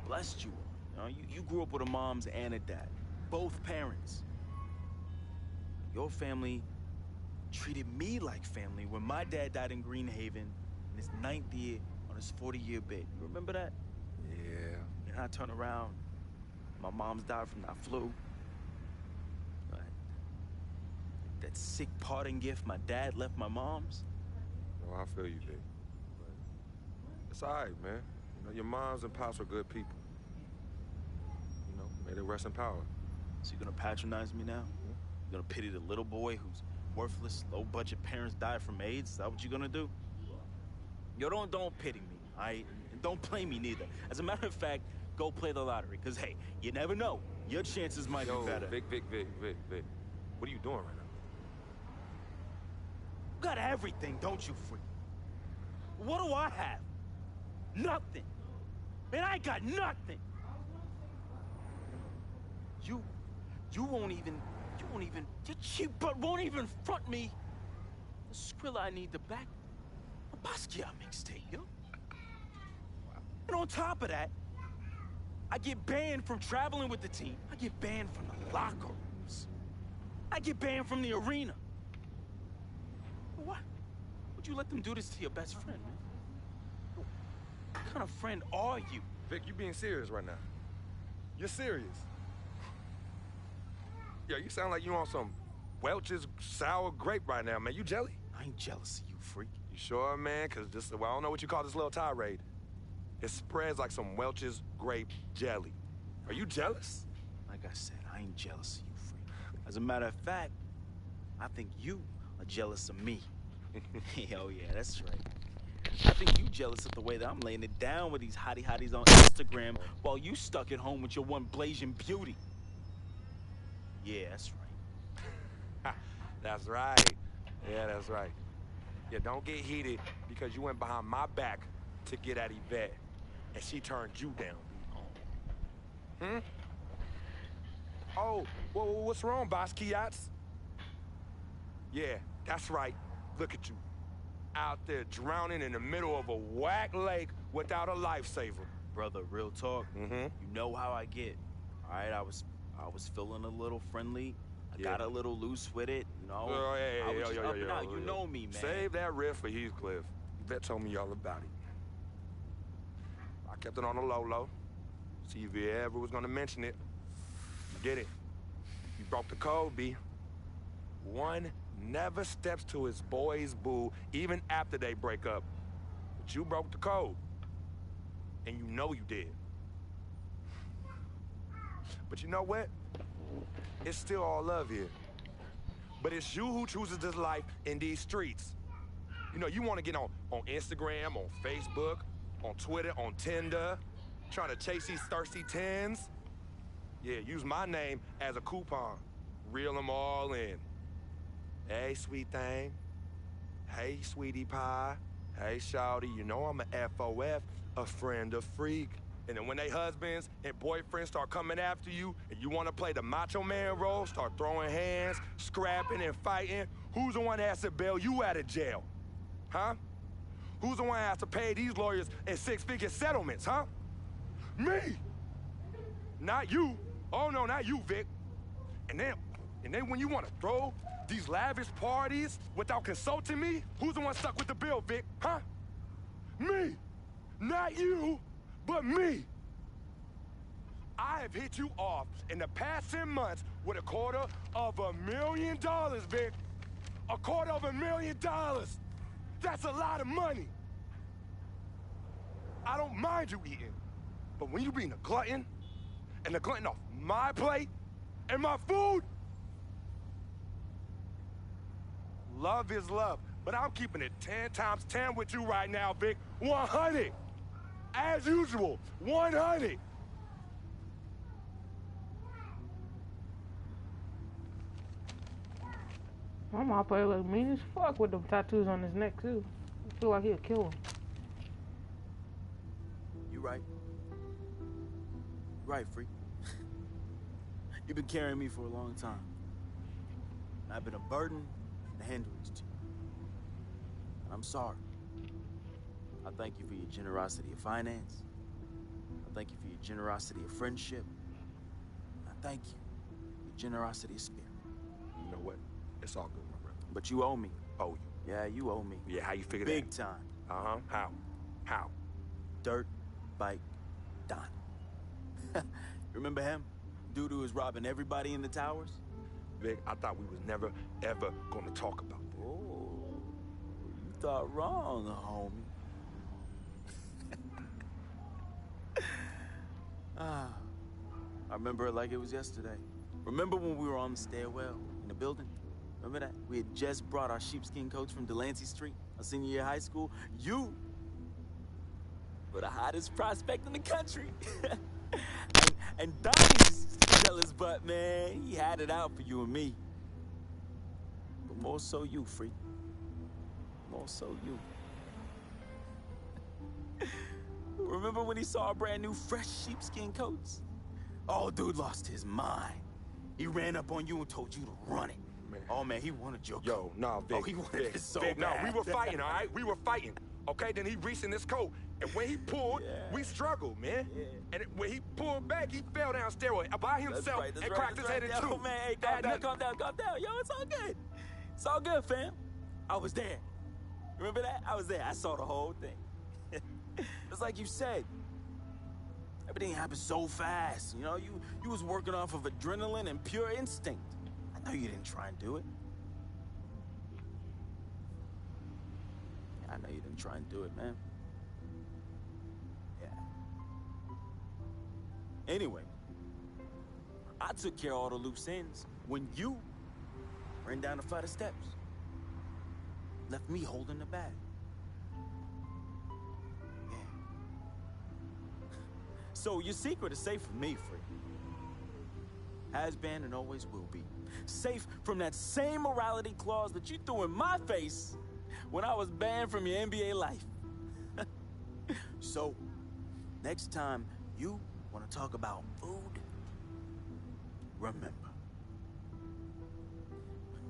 blessed you are. You know, you grew up with a mom's and a dad, both parents. Your family treated me like family when my dad died in Greenhaven in his 9th year on his 40-year bid. You remember that? Yeah. And I turn around, my mom's died from that flu. That sick parting gift my dad left my mom's. Oh, I feel you, Vic. But it's all right, man. You know, your moms and pops are good people. You know, may they rest in power. So you're gonna patronize me now? You're gonna pity the little boy whose worthless, low-budget parents died from AIDS? Is that what you're gonna do? Yo, don't pity me, all right? And don't play me neither. As a matter of fact, go play the lottery, because, hey, you never know. Your chances might be better. Vic. What are you doing right now? You got everything, don't you, freak? What do I have? Nothing. Man, I got nothing. You won't even, your cheap butt won't even front me the Skrilla I need to back a Basquiat mixtape, yo. And on top of that, I get banned from traveling with the team. I get banned from the locker rooms. I get banned from the arena. What? Would you let them do this to your best friend, man? What kind of friend are you? Vic, you being serious right now. You're serious. Yeah, you sound like you on some Welch's sour grape right now, man. You jelly? I ain't jealous of you, freak. You sure, man? Because this, well, I don't know what you call this little tirade. It spreads like some Welch's grape jelly. Are you jealous? Like I said, I ain't jealous of you, freak. As a matter of fact, I think you are jealous of me. Oh, yeah, that's right. I think you jealous of the way that I'm laying it down with these hotties on Instagram while you stuck at home with your one blazing beauty. Yeah, that's right. That's right. Yeah, that's right. Yeah, don't get heated because you went behind my back to get at Yvette, and she turned you down. Oh, well, what's wrong, Basquiat? Yeah, that's right. Look at you. Out there drowning in the middle of a whack lake without a lifesaver. Brother, real talk. You know how I get. All right, I was feeling a little friendly. I got a little loose with it, you know. I was just up and out. You know me, man. Save that riff for Heathcliff. Yvette told me all about it. I kept it on the low. See if you ever was gonna mention it. You did it. You broke the code, B. One never steps to his boy's boo, even after they break up. But you broke the code. And you know you did. But you know what? It's still all love here. But it's you who chooses this life in these streets. You know, you want to get on Instagram, on Facebook, on Twitter, on Tinder, trying to chase these thirsty tens. Yeah, use my name as a coupon. Reel them all in. Hey, sweet thing. Hey, sweetie pie. Hey, shawty, you know I'm a FOF, a friend of freak. And then when they husbands and boyfriends start coming after you and you want to play the macho man role, start throwing hands, scrapping and fighting, who's the one that has to bail you out of jail? Huh? Who's the one that has to pay these lawyers in six-figure settlements, huh? Me! Not you. Oh, no, not you, Vic. And then when you want to throw these lavish parties without consulting me, who's the one stuck with the bill, Vic? Huh? Me! Not you! But me. I have hit you off in the past 10 months with $250,000, Vic. $250,000. That's a lot of money. I don't mind you eating, but when you being a glutton, and the glutton off my plate and my food, love is love. But I'm keeping it 10 times 10 with you right now, Vic. 100. As usual, 100. My mom probably look mean as fuck with them tattoos on his neck too. I feel like he'll kill him. You right. Right, freak. You've been carrying me for a long time. I've been a burden and a hindrance to you. And I'm sorry. I thank you for your generosity of finance. I thank you for your generosity of friendship. I thank you for your generosity of spirit. You know what? It's all good, my brother. But you owe me. Owe you? Yeah, you owe me. Yeah, how you figure Big that? time. Uh-huh. How? How? Dirt Bike Donnie. Remember him? Dude who was robbing everybody in the towers? Vic, I thought we was never, ever gonna talk about that. Oh, you thought wrong, homie. I remember it like it was yesterday. Remember when we were on the stairwell in the building? Remember that? We had just brought our sheepskin coats from Delancey Street, our senior year of high school. You were the hottest prospect in the country. and Donnie's jealous butt, man, he had it out for you and me. But more so you, freak. More so you. Remember when he saw our brand new fresh sheepskin coats? Oh, dude lost his mind. He ran up on you and told you to run it. Man. Oh, man, he wanted your coat. Yo, nah, Vic. Oh, he wanted it so Vic, bad. no, we were fighting, all right? We were fighting. Okay, then he reached in his coat, and when he pulled, we struggled, man. Yeah. And when he pulled back, he fell down stairway by himself and cracked his head in two. Yo, man, hey, calm down. Yo, it's all good. It's all good, fam. I was there. Remember that? I was there. I saw the whole thing. It's like you said. Everything happened so fast. You know, you was working off of adrenaline and pure instinct. I know you didn't try and do it. I know you didn't try and do it, man. Yeah. Anyway, I took care of all the loose ends when you ran down the flight of steps. Left me holding the bag. Yeah. So your secret is safe from me, Free. Has been and always will be. Safe from that same morality clause that you threw in my face when I was banned from your NBA life. So, next time you want to talk about food, remember.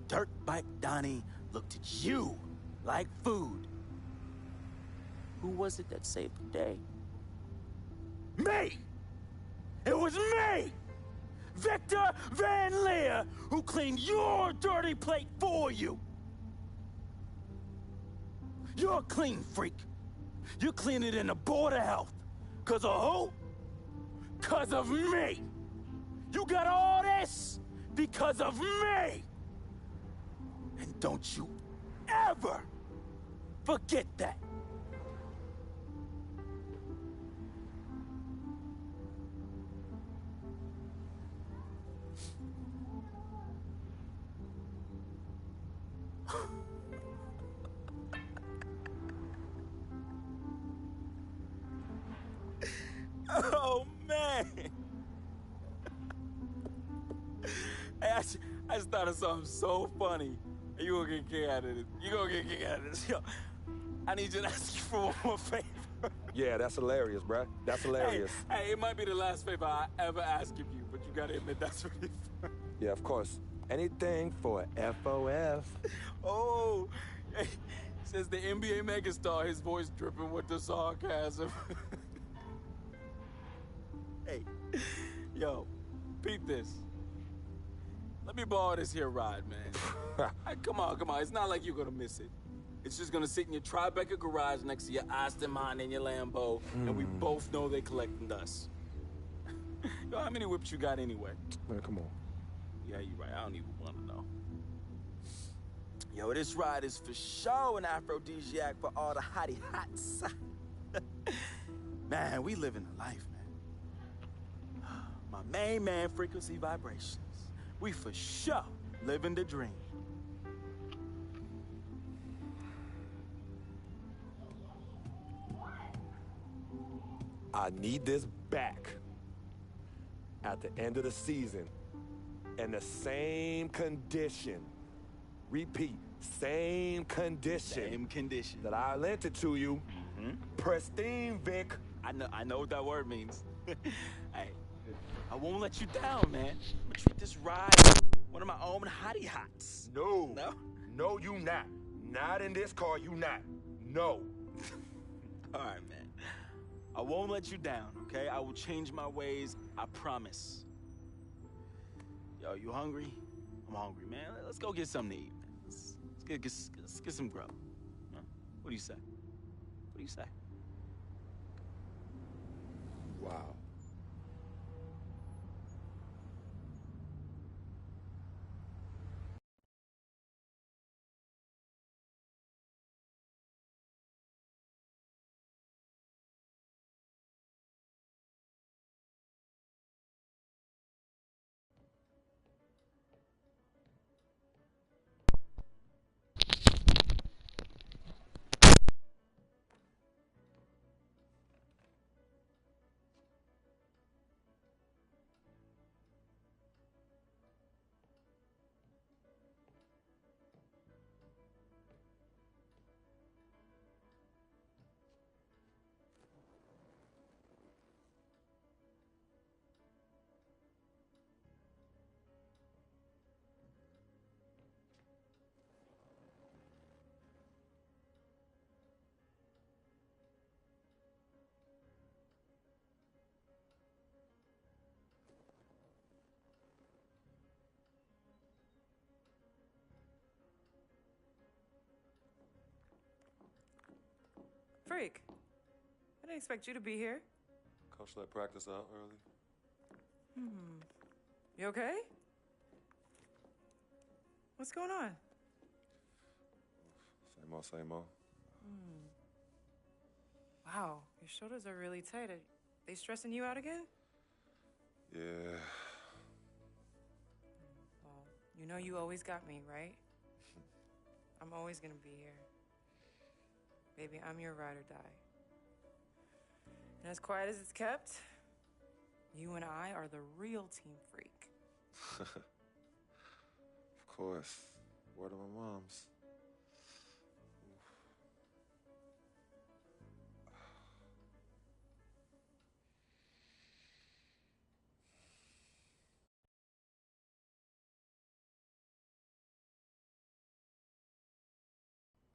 Dirt Bike Donnie looked at you like food. Who was it that saved the day? Me! It was me! Victor Van Leer, who cleaned your dirty plate for you. You're a clean freak. You clean it in the Board of Health. 'Cause of who? 'Cause of me. You got all this because of me. And don't you ever forget that. Oh, man. Hey, I just thought of something so funny. You gonna get a kick out of this. You gonna get a kick out of this. Yo, I need you to ask you for one more favor. Yeah, that's hilarious, bruh. That's hilarious. Hey, it might be the last favor I ever ask of you, but you gotta admit that's really fun. Yeah, of course. Anything for FOF. Oh, hey, says the NBA megastar, his voice dripping with the sarcasm. Hey, yo, peep this. Let me borrow this here ride, man. Hey, come on. It's not like you're gonna miss it. It's just gonna sit in your Tribeca garage next to your Aston Martin and your Lambo, and we both know they collecting dust. Yo, how many whips you got anyway? Man, come on. Yeah, you're right. I don't even want to know. Yo, this ride is for sure an aphrodisiac for all the hottie hots. Man, we living the life, man. My main man, Frequency Vibrations. We for sure living the dream. I need this back at the end of the season in the same condition. Repeat, same condition. Same condition. That I lent it to you. Pristine, Vic. I know what that word means. Hey, I won't let you down, man. I'm gonna treat this ride one of my own hottie hots. No, you not. Not in this car, you not. No. All right, man. I won't let you down, okay? I will change my ways, I promise. Yo, you hungry? I'm hungry, man. Let's go get something to eat, man. Let's get some grub. Huh? What do you say? What do you say? Wow. Freak, I didn't expect you to be here. Coach let practice out early. You okay? What's going on? Same old, same old. Wow, your shoulders are really tight. Are they stressing you out again? Yeah. Well, you know you always got me, right? I'm always gonna be here. Baby, I'm your ride or die. And as quiet as it's kept, you and I are the real Team Freak. Of course. Word of my mom's.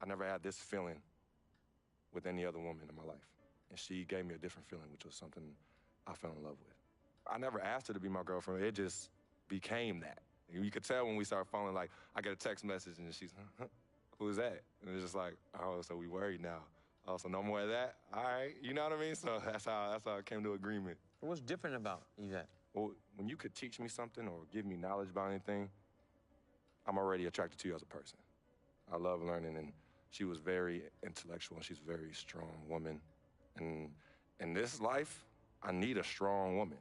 I never had this feeling with any other woman in my life. And she gave me a different feeling, which was something I fell in love with. I never asked her to be my girlfriend. It just became that. You could tell when we started falling, like, I get a text message and she's, who's that? And it's just like, oh, so we worried now. Oh, so no more of that? All right, you know what I mean? So that's how I came to agreement. What's different about Yvette? Well, when you could teach me something or give me knowledge about anything, I'm already attracted to you as a person. I love learning, and she was very intellectual, and she's a very strong woman. And in this life, I need a strong woman.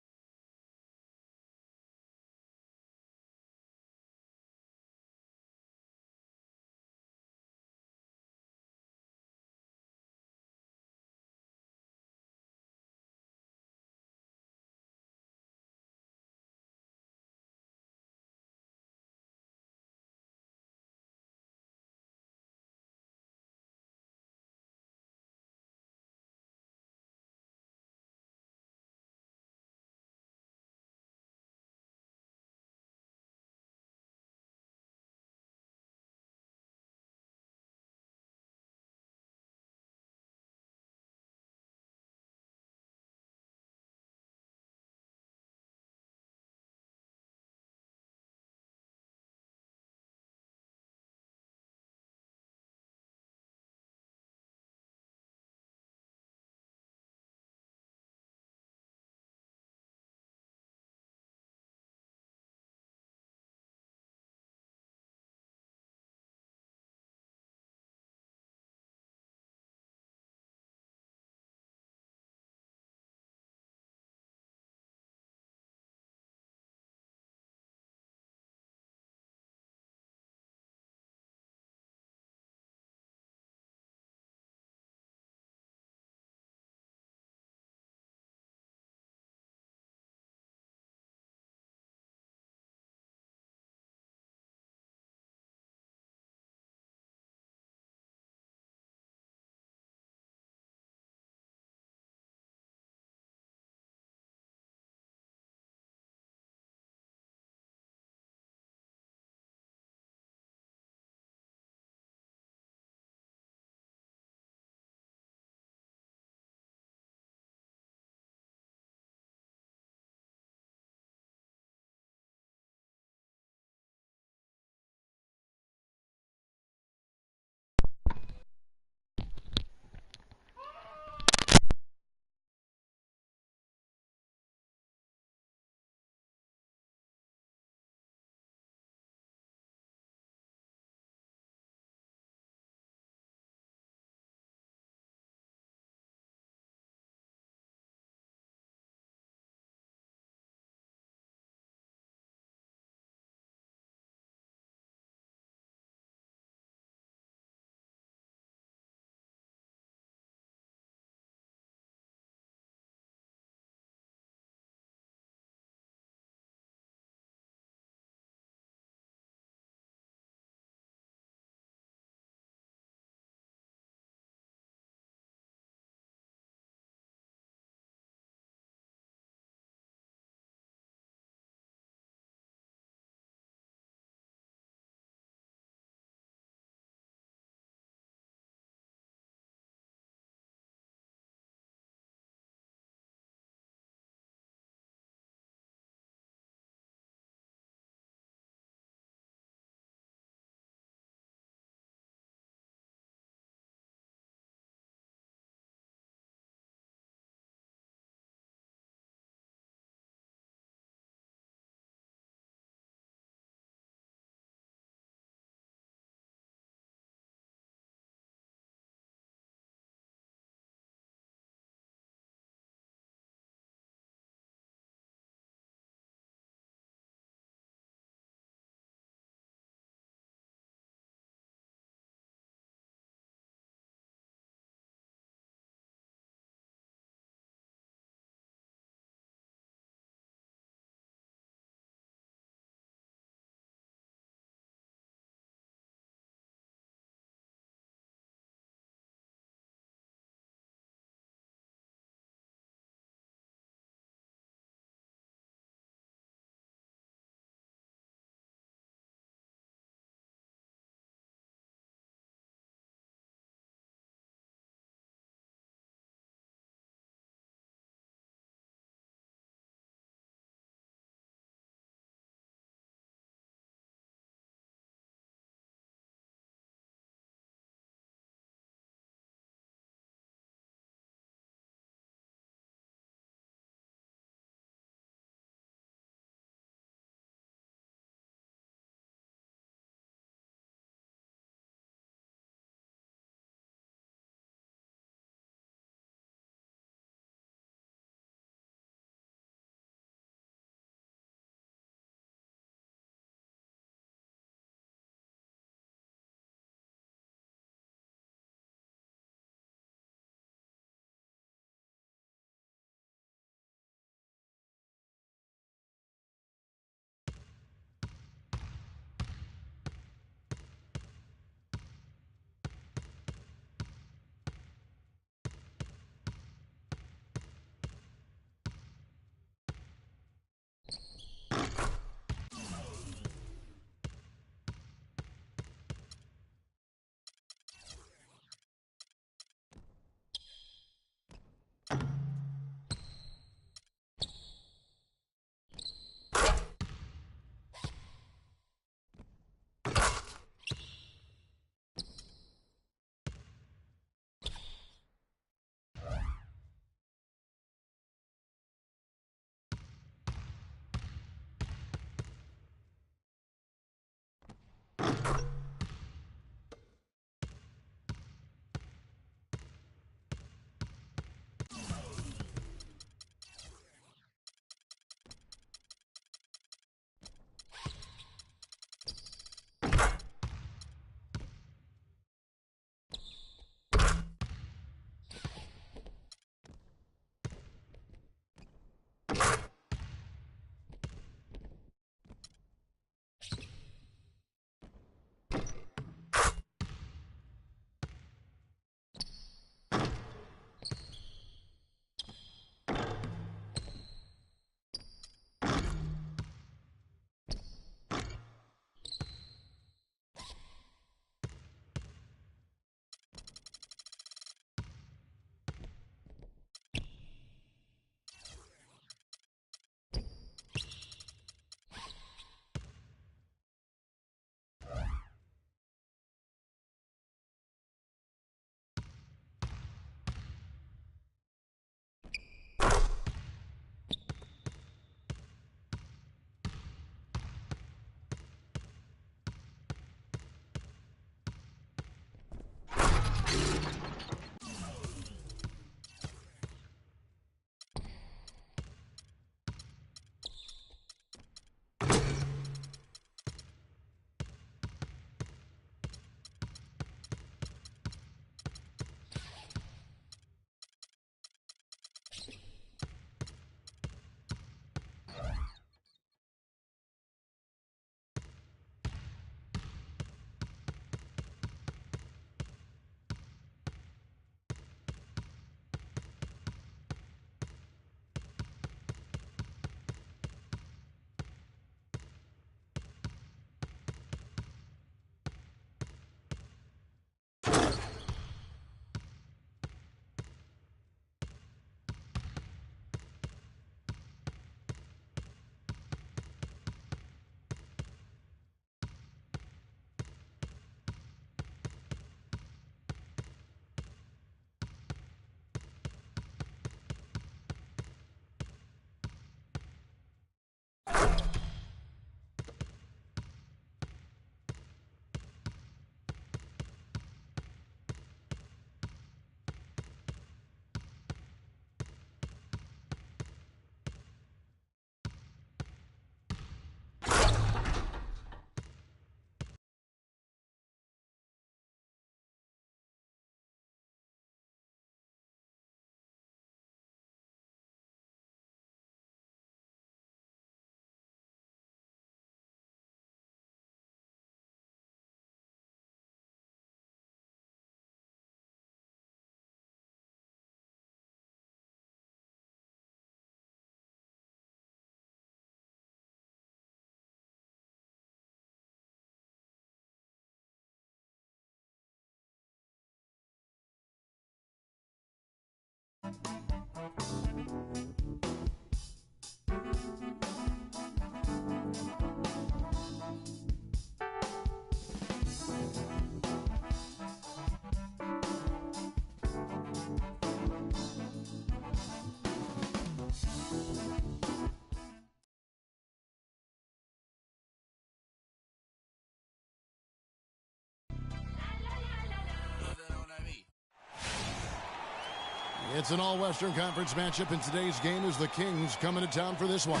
It's an all-Western Conference matchup, and today's game is the Kings coming to town for this one.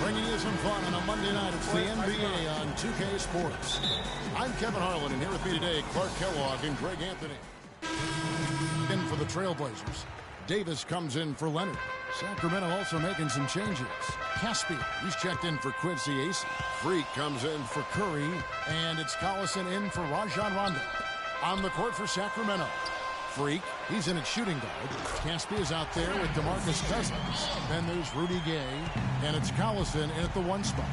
Bringing you some fun on a Monday night. It's the NBA on 2K Sports. I'm Kevin Harlan, and here with me today, Clark Kellogg and Greg Anthony. In for the Trailblazers. Davis comes in for Leonard. Sacramento also making some changes. Caspi, he's checked in for Quincy Ace. Freak comes in for Curry, and it's Collison in for Rajon Rondo. On the court for Sacramento. Freak, he's in at shooting guard. Caspi is out there with DeMarcus Cousins. Then there's Rudy Gay, and it's Collison in at the 1 spot.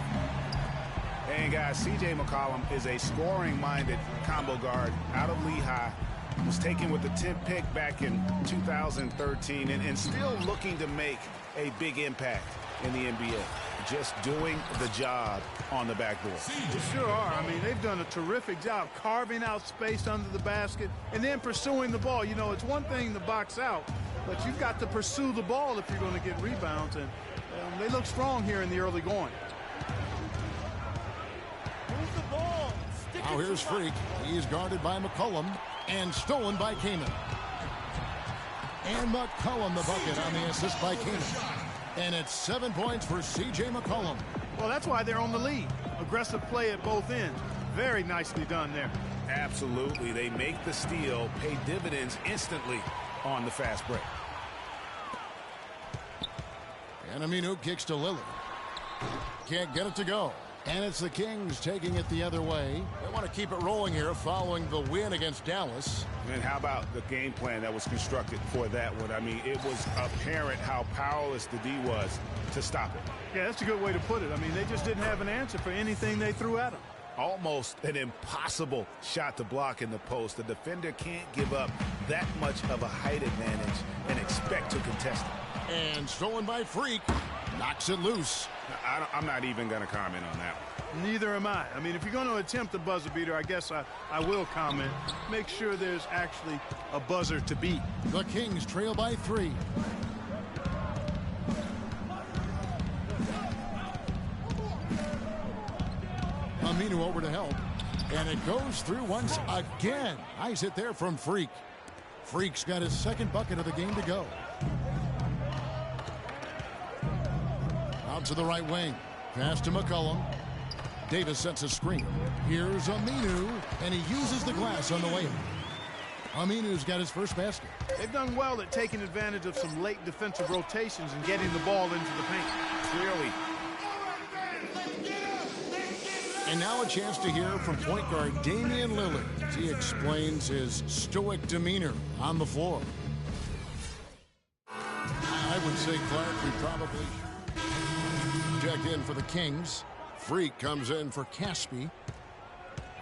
And guys, C.J. McCollum is a scoring-minded combo guard out of Lehigh. Was taken with the 10th pick back in 2013 and still looking to make a big impact in the NBA. Just doing the job on the backboard. They sure are. I mean, they've done a terrific job carving out space under the basket and then pursuing the ball. You know, it's one thing to box out, but you've got to pursue the ball if you're going to get rebounds, and they look strong here in the early going. Move the ball. Now here's Freak. He's guarded by McCollum and stolen by Kaman. And McCollum the bucket on the assist by Kaman. And it's 7 points for C.J. McCollum. Well, that's why they're on the lead. Aggressive play at both ends. Very nicely done there. Absolutely. They make the steal, pay dividends instantly on the fast break. And Aminu kicks to Lillard. Can't get it to go. And it's the Kings taking it the other way. They want to keep it rolling here following the win against Dallas. And how about the game plan that was constructed for that one? I mean, it was apparent how powerless the D was to stop it. Yeah, that's a good way to put it. I mean, they just didn't have an answer for anything they threw at them. Almost an impossible shot to block in the post. The defender can't give up that much of a height advantage and expect to contest it. And stolen by Freak. Knocks it loose. I'm not even going to comment on that one. Neither am I. I mean, if you're going to attempt a buzzer beater, I guess I will comment. Make sure there's actually a buzzer to beat. The Kings trail by 3. Aminu over to help. And it goes through once again. Nice hit there from Freak. Freak's got his second bucket of the game to go. Out to the right wing. Pass to McCollum. Davis sets a screen. Here's Aminu, and he uses the glass on the way. Aminu's got his first basket. They've done well at taking advantage of some late defensive rotations and getting the ball into the paint. Clearly. And now a chance to hear from point guard Damian Lillard as he explains his stoic demeanor on the floor. I would say, Clark, we probably checked in for the Kings. Freak comes in for Caspi.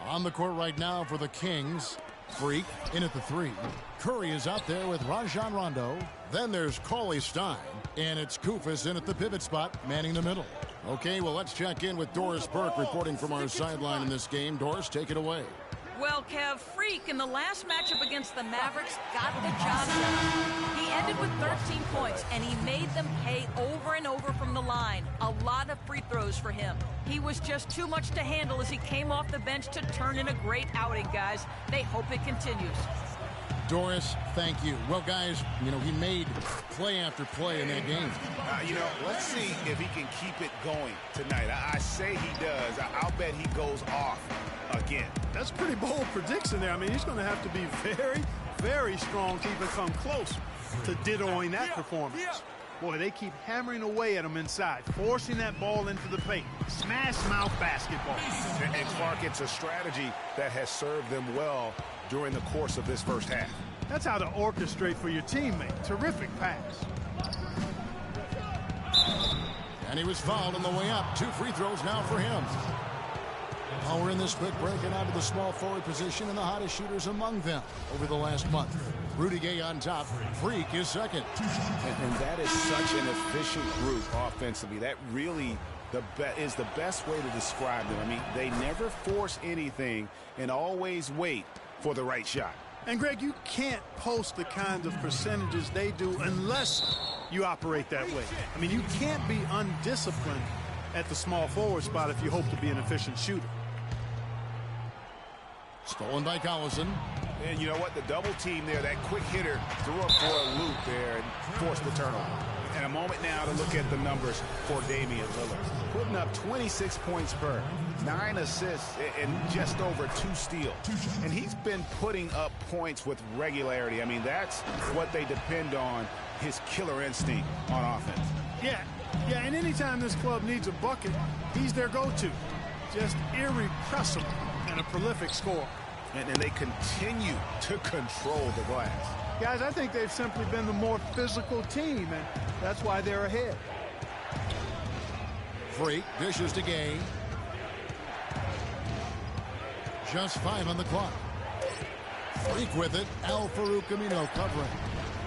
On the court right now for the Kings. Freak in at the 3. Curry is out there with Rajon Rondo. Then there's Cauley Stein. And it's Koufos in at the pivot spot, manning the middle. Okay, well, let's check in with Doris Burke reporting from our sideline in this game. Doris, take it away. Well, Kev, Freak in the last matchup against the Mavericks got the job done. He ended with 13 points, and he made them pay over and over from the line. A lot of free throws for him. He was just too much to handle as he came off the bench to turn in a great outing, guys. They hope it continues. Doris, thank you. Well, guys, you know, he made play after play in that game. Let's see if he can keep it going tonight. I say he does. I'll bet he goes off again. That's a pretty bold prediction there. I mean, he's going to have to be very, very strong to even come close to dittoing that performance. Boy, they keep hammering away at him inside, forcing that ball into the paint. Smash mouth basketball. And Clark, it's a strategy that has served them well during the course of this first half. That's how to orchestrate for your teammate. Terrific pass. And he was fouled on the way up. 2 free throws now for him. While we're in this quick break and onto the small forward position and the hottest shooters among them over the last month. Rudy Gay on top. Freak is second. And that is such an efficient group offensively. That really is the best way to describe them. I mean, they never force anything and always wait for the right shot. And, Greg, you can't post the kind of percentages they do unless you operate that way. I mean, you can't be undisciplined at the small forward spot if you hope to be an efficient shooter. Stolen by Collison. And you know what? The double team there, that quick hitter threw up for a loop there and forced the turnover. And a moment now to look at the numbers for Damian Lillard. Putting up 26 points per, 9 assists, and just over 2 steals. And he's been putting up points with regularity. I mean, that's what they depend on, his killer instinct on offense. Yeah, and anytime this club needs a bucket, he's their go-to. Just irrepressible and a prolific scorer. And they continue to control the glass. Guys, I think they've simply been the more physical team, and that's why they're ahead. Freak dishes to Gay. Just 5 on the clock. Freak with it. Al Farouk Amino covering.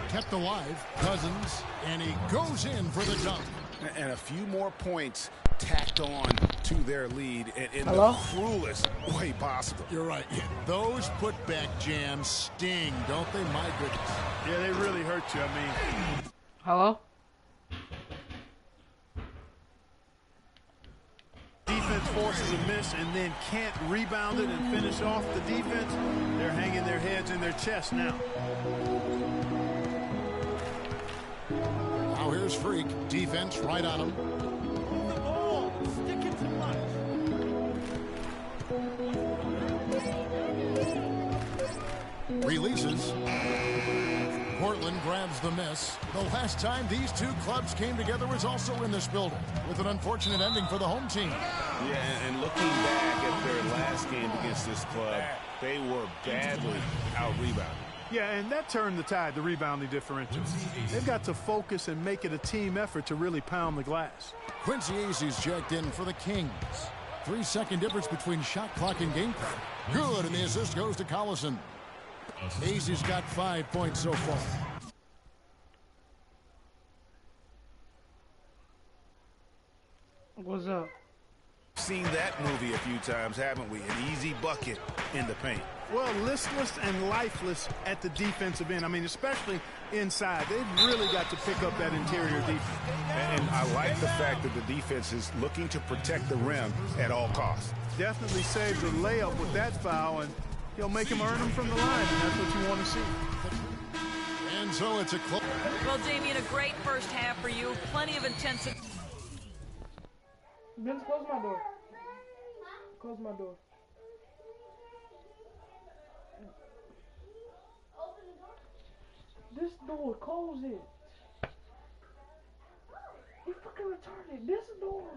Kept alive. Cousins. And he goes in for the dunk. And a few more points tacked on to their lead in Hello? the cruelest way possible. You're right. Yeah, those putback jams sting, don't they? My goodness. Yeah, they really hurt you. I mean. Hello? Defense forces a miss and then can't rebound it and finish off the defense. They're hanging their heads in their chest now. Now here's Freak. Defense right on him. The ball. Stick it too much. Releases. Portland grabs the miss. The last time these two clubs came together was also in this building, with an unfortunate ending for the home team. Yeah, and looking back at their last game against this club, they were badly out-rebounded. Yeah, and that turned the tide, the rebounding differential. They've got to focus and make it a team effort to really pound the glass. Quincy Azy's checked in for the Kings. 3-second difference between shot clock and game clock. Good, and the assist goes to Collison. Azy's got 5 points so far. What's up? Seen that movie a few times, haven't we? An easy bucket in the paint. Well, listless and lifeless at the defensive end. I mean, especially inside. They've really got to pick up that interior defense. And I like the fact that the defense is looking to protect the rim at all costs. Definitely saves a layup with that foul, and he'll make him earn them from the line, and that's what you want to see. And so it's a close. Well, Damian, a great first half for you. Plenty of intensity. Vince, close my door. Close my door. This door, close it. You fucking retarded. This door.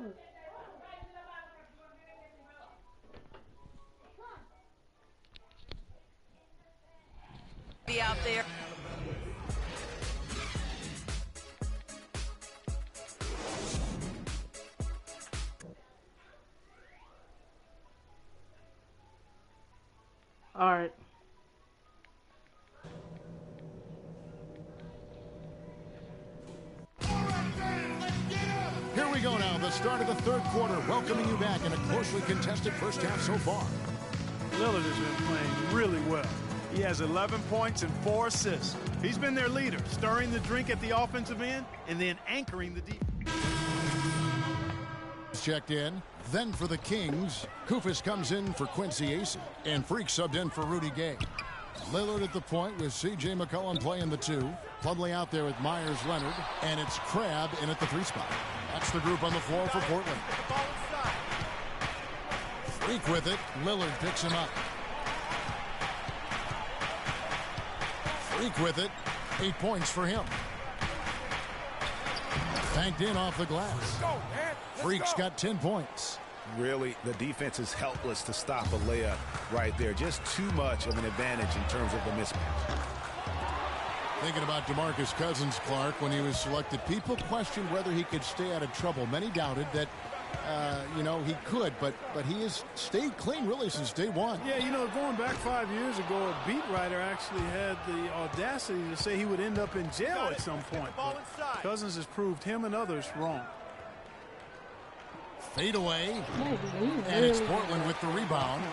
Be out there. All right. Here we go now, the start of the third quarter, welcoming you back in a closely contested first half so far. Lillard has been playing really well. He has 11 points and 4 assists. He's been their leader, stirring the drink at the offensive end and then anchoring the defense. Checked in. Then for the Kings, Kufis comes in for Quincy Acy, and Freak subbed in for Rudy Gay. Lillard at the point with C.J. McCollum playing the 2. Plumlee out there with Myers Leonard, and it's Crabbe in at the 3 spot. That's the group on the floor for Portland. Freak with it. Lillard picks him up. Freak with it. 8 points for him. Banked in off the glass. Freak's got 10 points. Really, the defense is helpless to stop a layup right there. Just too much of an advantage in terms of the mismatch. Thinking about DeMarcus Cousins, Clark, when he was selected, people questioned whether he could stay out of trouble. Many doubted that You know, he could, but he has stayed clean really since day one. Yeah, you know, going back 5 years ago, a beat writer actually had the audacity to say he would end up in jail at some point. But Cousins has proved him and others wrong. Fade away, and it's Portland with the rebound.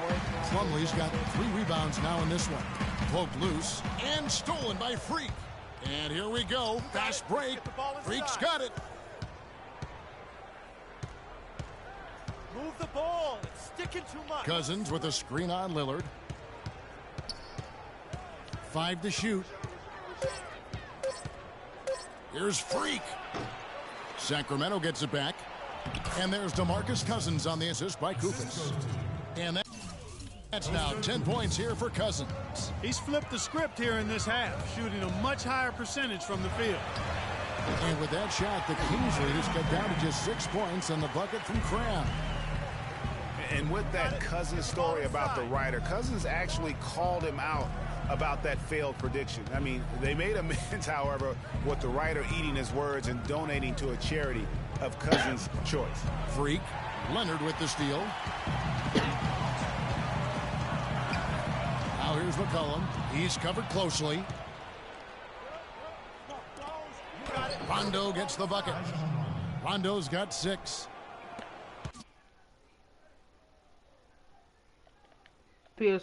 Plumlee's got 3 rebounds now in this one. Poked loose and stolen by Freak. And here we go, fast break. Freak's got it. Move the ball. It's sticking too much. Cousins with a screen on Lillard. 5 to shoot. Here's Freak. Sacramento gets it back. And there's DeMarcus Cousins on the assist by Koufos. And that's now 10 points here for Cousins. He's flipped the script here in this half, shooting a much higher percentage from the field. And with that shot, the Kings lead has cut down to just 6 points on the bucket from Cram. And with that Cousins story about the writer, Cousins actually called him out about that failed prediction. I mean, they made amends, however, with the writer eating his words and donating to a charity of Cousins' choice. Freak, Leonard with the steal. Now here's McCollum. He's covered closely. Rondo gets the bucket. Rondo's got 6.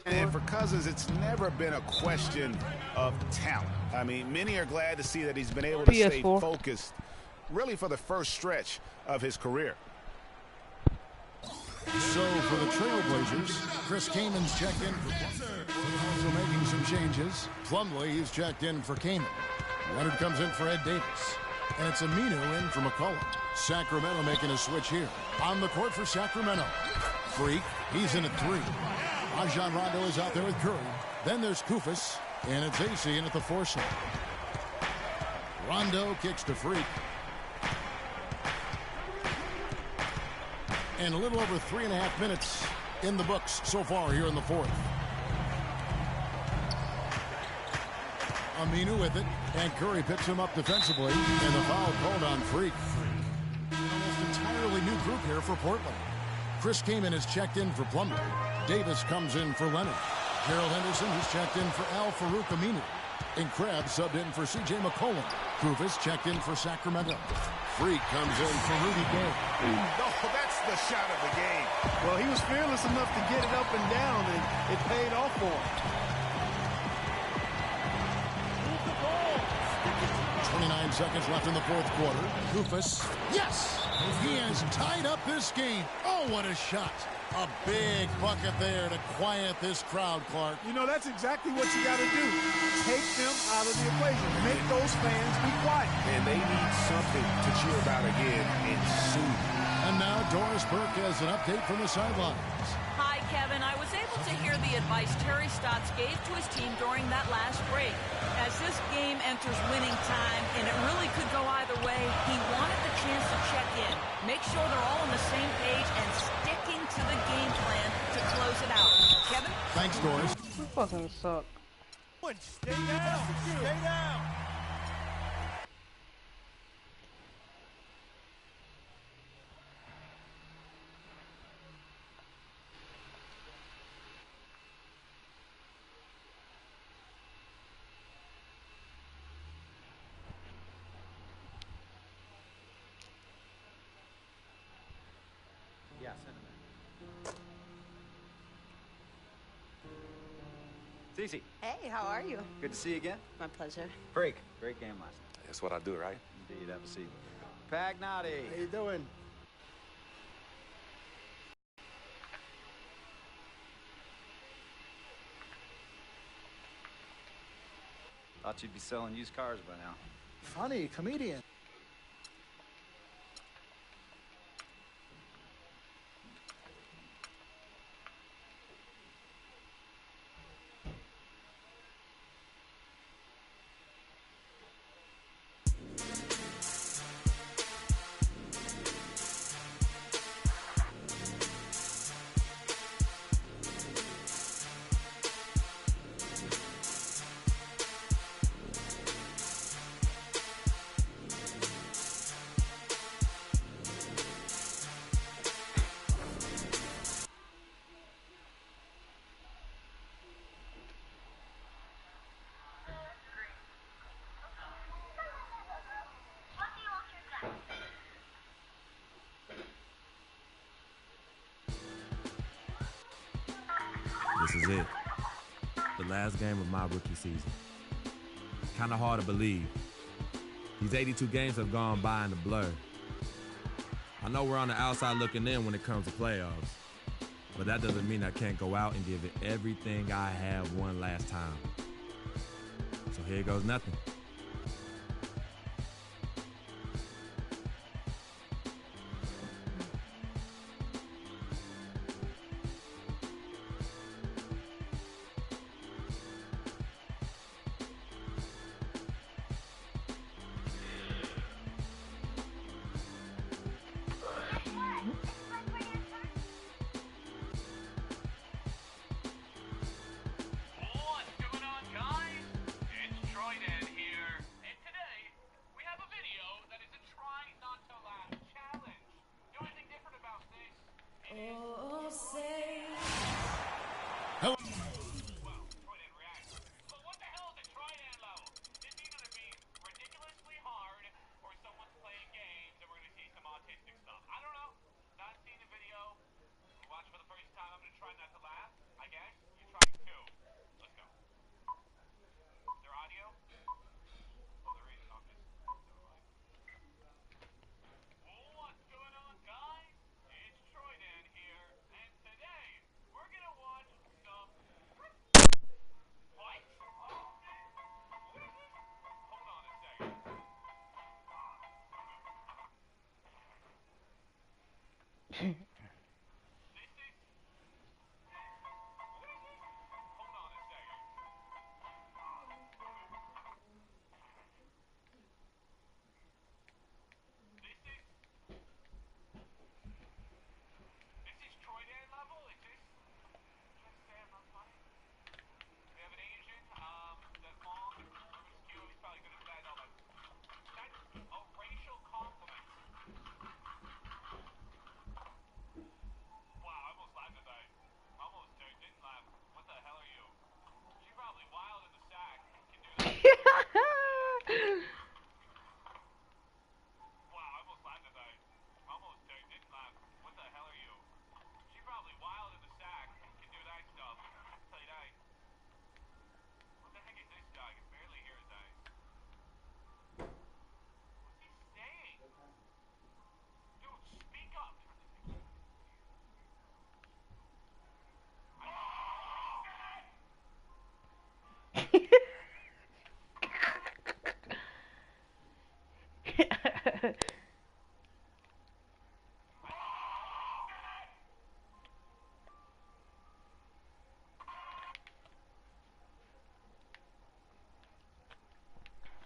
And for Cousins, it's never been a question of talent. I mean, many are glad to see that he's been able to stay focused really for the first stretch of his career. So for the Trailblazers, Chris Kamen's checked in for also making some changes. Plumlee is checked in for Kaman. Leonard comes in for Ed Davis. And it's Aminu in for McCollum. Sacramento making a switch here. On the court for Sacramento. Freak, he's in at 3. Rajon Rondo is out there with Curry. Then there's Koufos, and it's AC in at the 4 slot. Rondo kicks to Freak. And a little over 3.5 minutes in the books so far here in the 4th. Aminu with it, and Curry picks him up defensively, and the foul called on Freak. Almost entirely new group here for Portland. Chris Kaman is checked in for Plumlee. Davis comes in for Leonard. Gerald Henderson is checked in for Al Farouk Aminu. And Krabs subbed in for C.J. McCollum. Koufos checked in for Sacramento. Freak comes in for Rudy Gay. Oh, that's the shot of the game. Well, he was fearless enough to get it up and down, and it paid off for him. 29 seconds left in the 4th quarter. Koufos, yes! He has tied up this game. Oh, what a shot. A big bucket there to quiet this crowd, Clark. You know, that's exactly what you got to do. Take them out of the equation. Make those fans be quiet. And they need something to cheer about again, and soon. And now Doris Burke has an update from the sidelines. Hi, Kevin. I was able to hear the advice Terry Stotts gave to his team during that last break. As this game enters winning time, and it really could go either way, he wanted the chance to check in, make sure they're all on the same page, and sticking to the game plan to close it out. Kevin? Thanks, Doris. You fucking suck. Stay down. Stay down. Yeah, send him in. Cece. Hey, how are you? Good to see you again. My pleasure. Freak. Great game last night. That's what I do, right? Indeed, have a seat. Pagnotti. How you doing? Thought you'd be selling used cars by now. Funny, comedian. This is it. The last game of my rookie season. Kind of hard to believe. These 82 games have gone by in a blur. I know we're on the outside looking in when it comes to playoffs, but that doesn't mean I can't go out and give it everything I have one last time. So here goes nothing.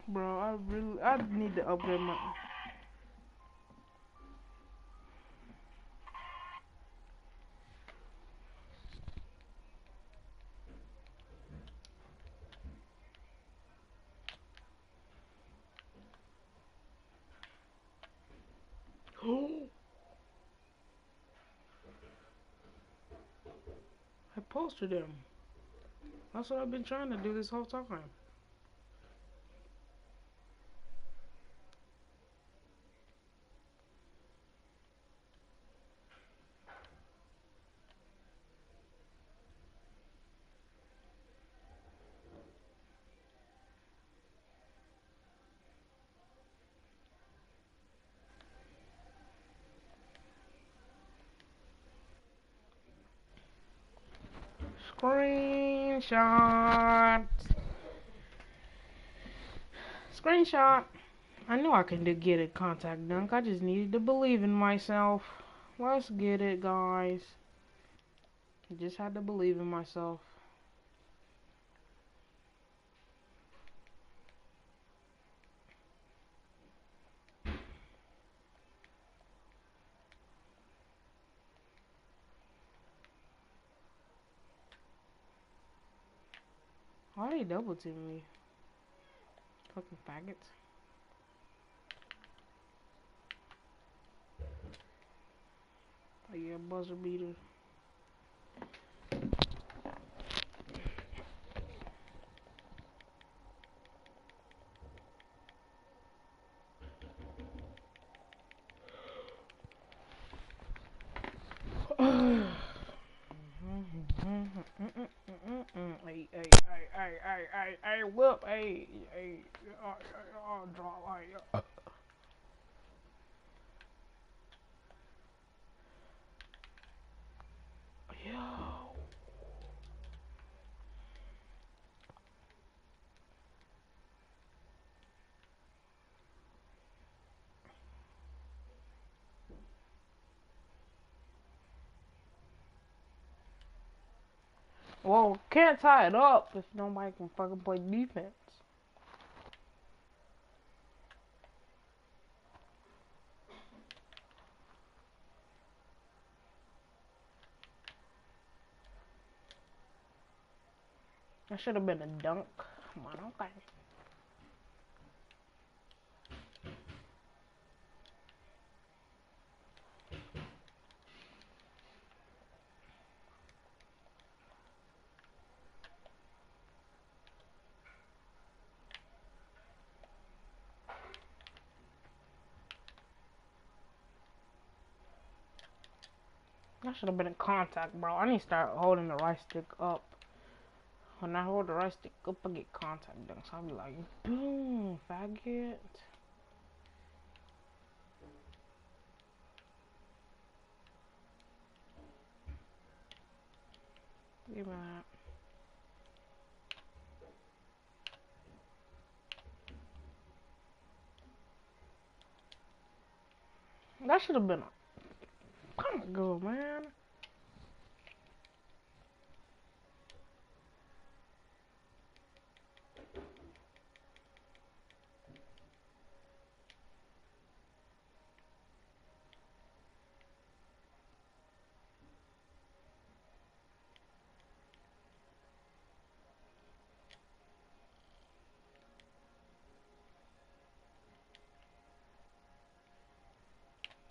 Bro, I need to upgrade my. I posted them. That's what I've been trying to do this whole time. Screenshot. Screenshot. I knew I could get it contact dunk. I just needed to believe in myself. Let's get it, guys. I just had to believe in myself. Why are they double teaming me? Fucking faggots. Oh yeah, buzzer beater. Hey, whoop, hey, draw, yo. Well, can't tie it up if nobody can fucking play defense. That should have been a dunk. Come on, okay. That should have been a contact, bro. I need to start holding the right stick up. When I hold the right stick up, I get contact dunks. I'll be like, boom, faggot. Give me that. That should have been a... Come on, go, man.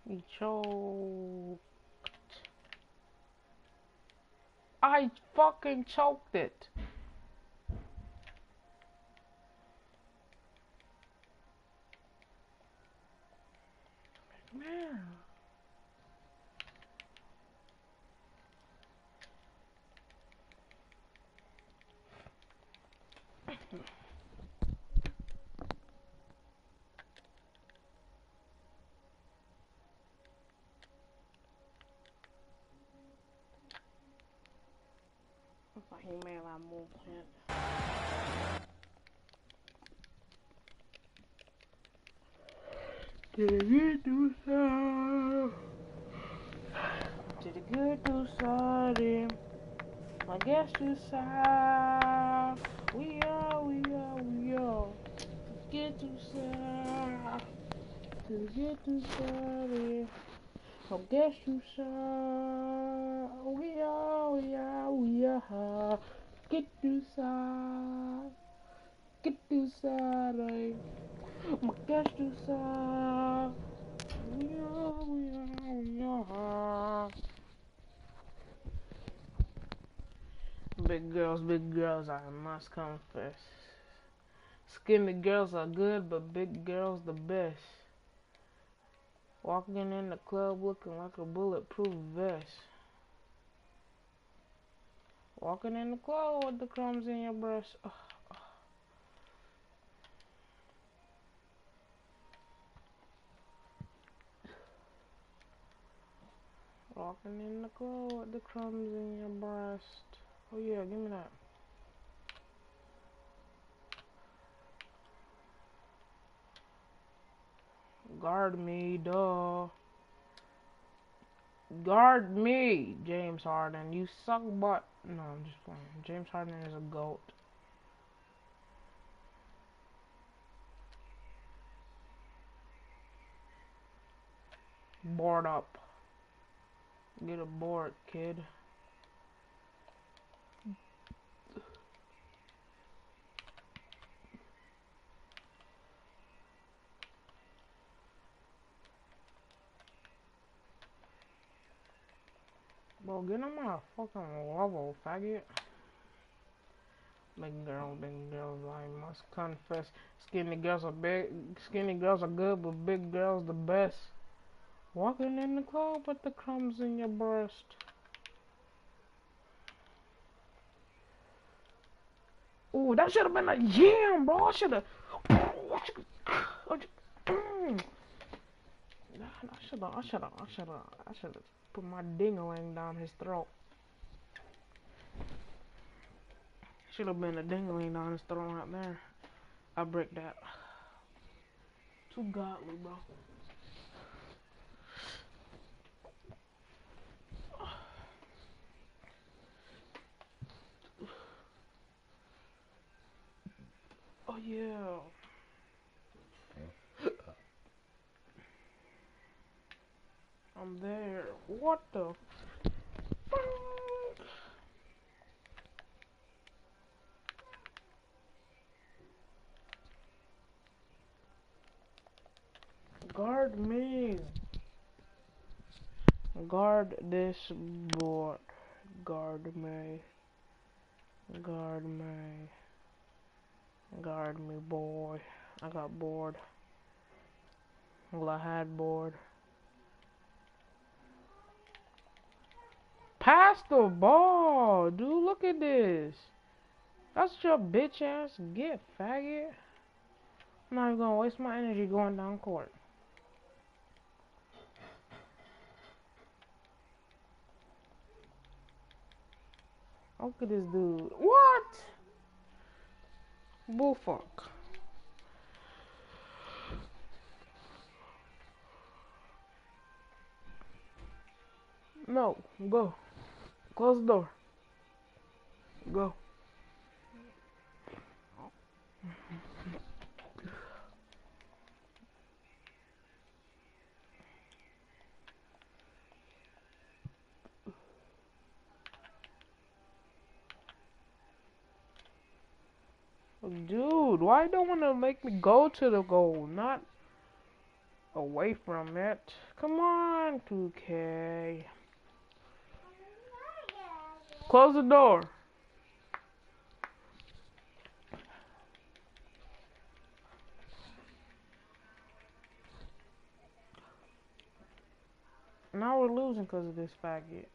He choked. I fucking choked it. Man. Looks like he made a lot of movement. Did it get too sad? Did it get too sad? I guess you sad. We are. Get too sad. Did it get too sad? I guess you sad. We are. Get too sad. Get too sad. I guess you sad. We are. Big girls, I must confess. Skinny girls are good, but big girls the best. Walking in the club looking like a bulletproof vest. Walking in the club with the crumbs in your breast. Walking in the club with the crumbs in your breast. Oh yeah, give me that. Guard me, duh. Guard me, James Harden. You suck butt. No, I'm just playing. James Harden is a GOAT. Board up. Get a board, kid. Bro, get on my fucking level, faggot. Big girls, I must confess. Skinny girls are good, but big girls the best. Walking in the club with the crumbs in your breast. Ooh, that should have been a jam, bro. I should have. I should have put my dingling down his throat. Should have been a dingling down his throat right there. I break that. Too godly, bro. Oh yeah. I'm there. What the fuck? Guard me. Guard this board. Guard me. Guard me. Guard me, boy. I got bored. Well, I had bored. Pass the ball, dude. Look at this. That's your bitch ass get, faggot. I'm not even gonna waste my energy going down court. Look at this dude. What? Bullfuck. No, go. Close the door. Go. Dude, why don't want to make me go to the goal, not away from it? Come on, 2K. Close the door. Now we're losing because of this faggot.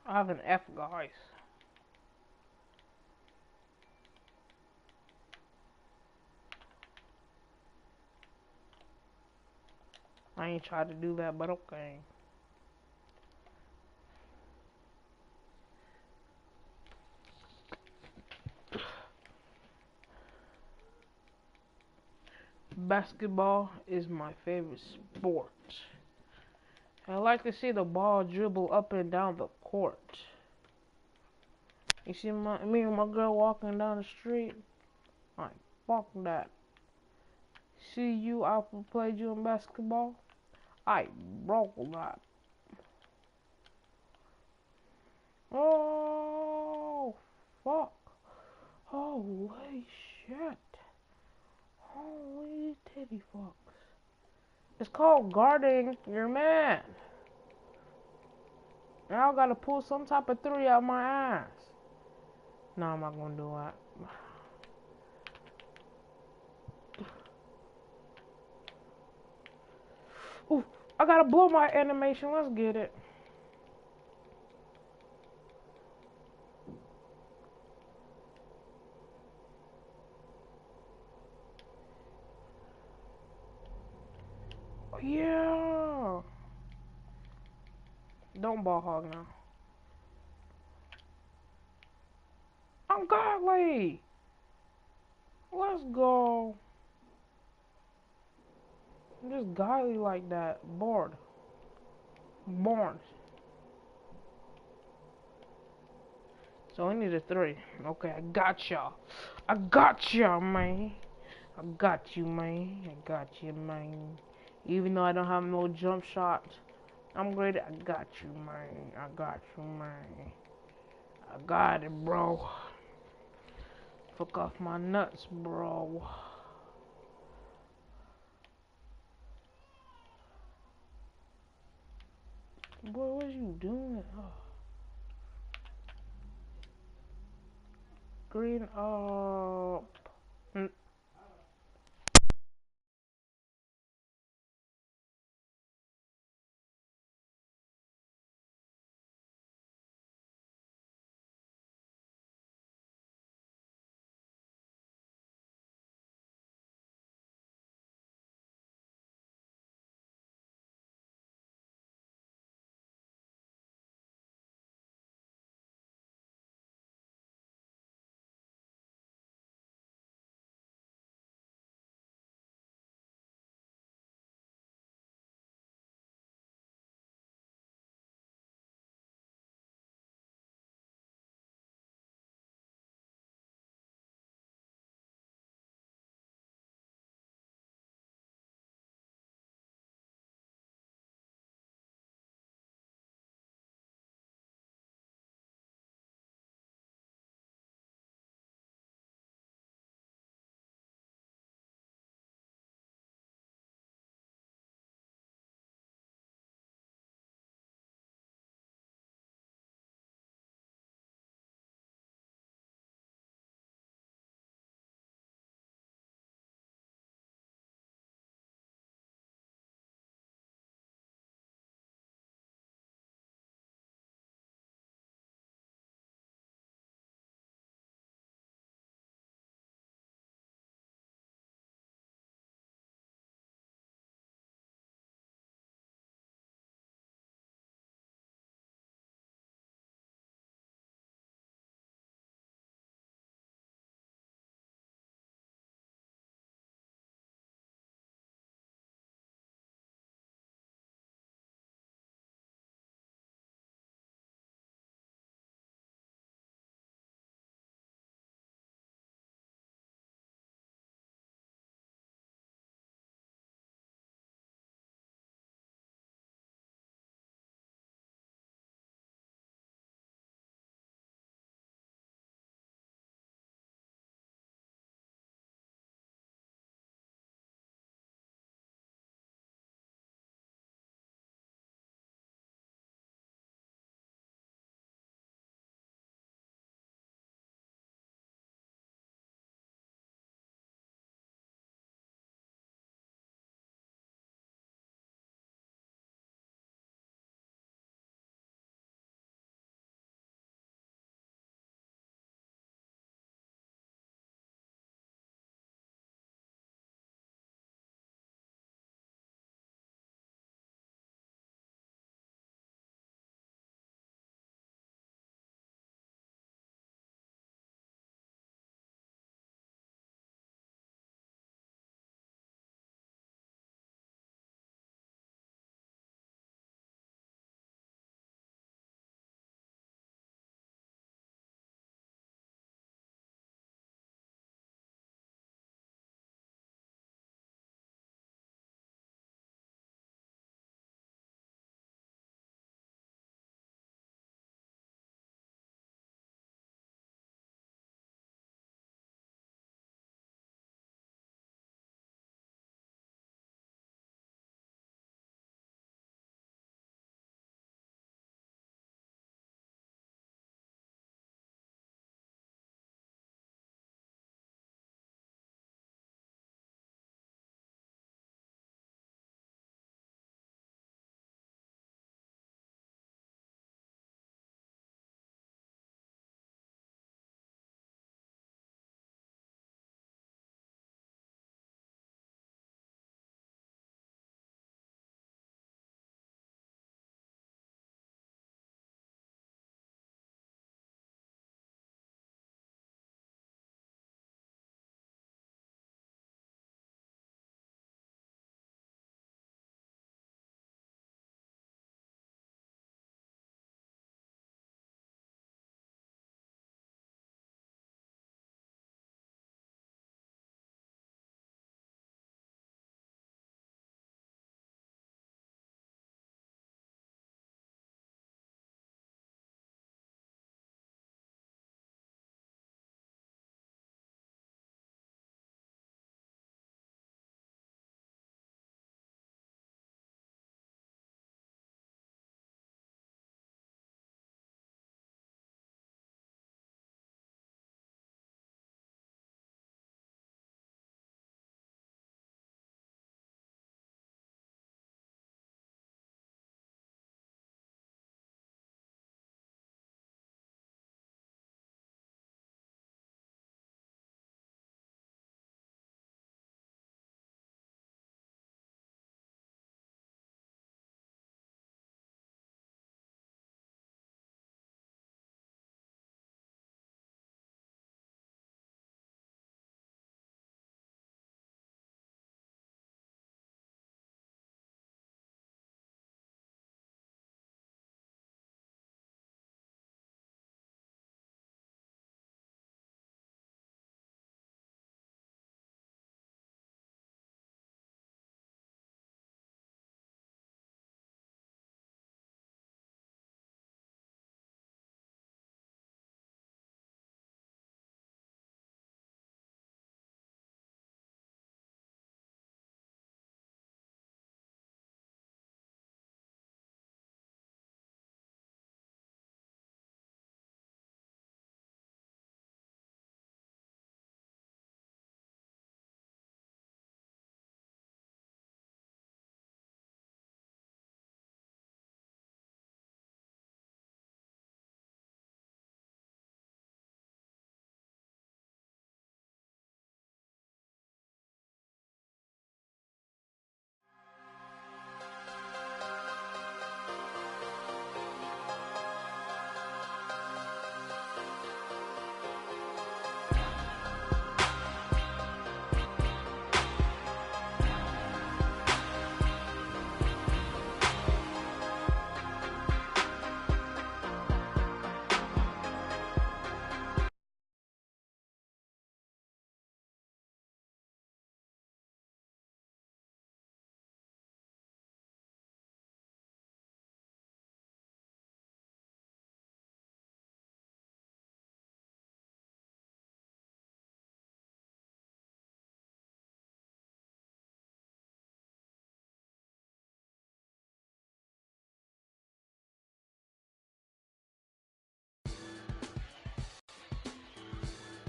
I have an F, guys. I ain't tried to do that, but okay. Basketball is my favorite sport. I like to see the ball dribble up and down the court. You see me and my girl walking down the street? Like, fuck that. See you, I played you in basketball? I broke that. Oh, fuck. Holy shit. Holy titty fucks. It's called guarding your man. Now I gotta pull some type of 3 out my ass. No, I'm not gonna do that. Ooh, I gotta blow my animation. Let's get it. Yeah. Don't ball hog now. I'm godly. Let's go. I'm just godly like that. Bored. Born. So I need a 3. Okay, I got y'all. I got y'all, man. I got you, man. I got you, man. Even though I don't have no jump shots, I'm great. I got you, man. I got you, man. I got it, bro. Fuck off my nuts, bro. Boy, what you doing? Oh. Green up.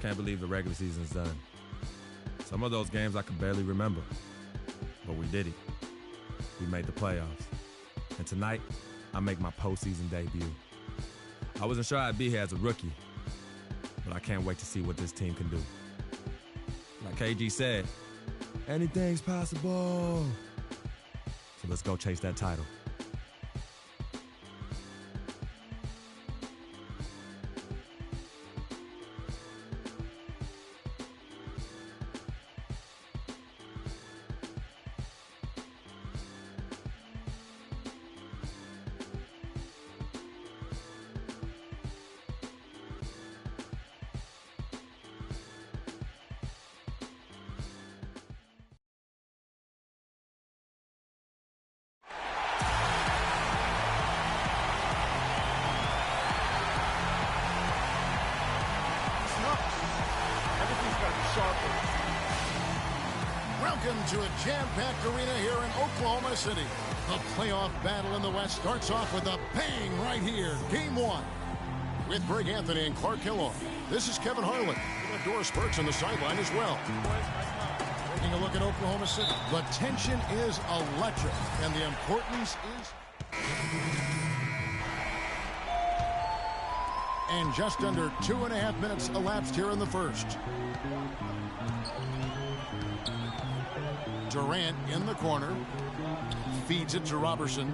Can't believe the regular season's done. Some of those games I can barely remember, but we did it. We made the playoffs. And tonight, I make my postseason debut. I wasn't sure I'd be here as a rookie, but I can't wait to see what this team can do. Like KG said, anything's possible. So let's go chase that title. Welcome to a jam-packed arena here in Oklahoma City. The playoff battle in the West starts off with a bang right here. Game 1. With Greg Anthony and Clark Kellogg. This is Kevin Harlan. We got Doris Burks on the sideline as well. Taking a look at Oklahoma City. The tension is electric, and the importance is... And just under 2.5 minutes elapsed here in the first. Durant in the corner. Feeds it to Robertson.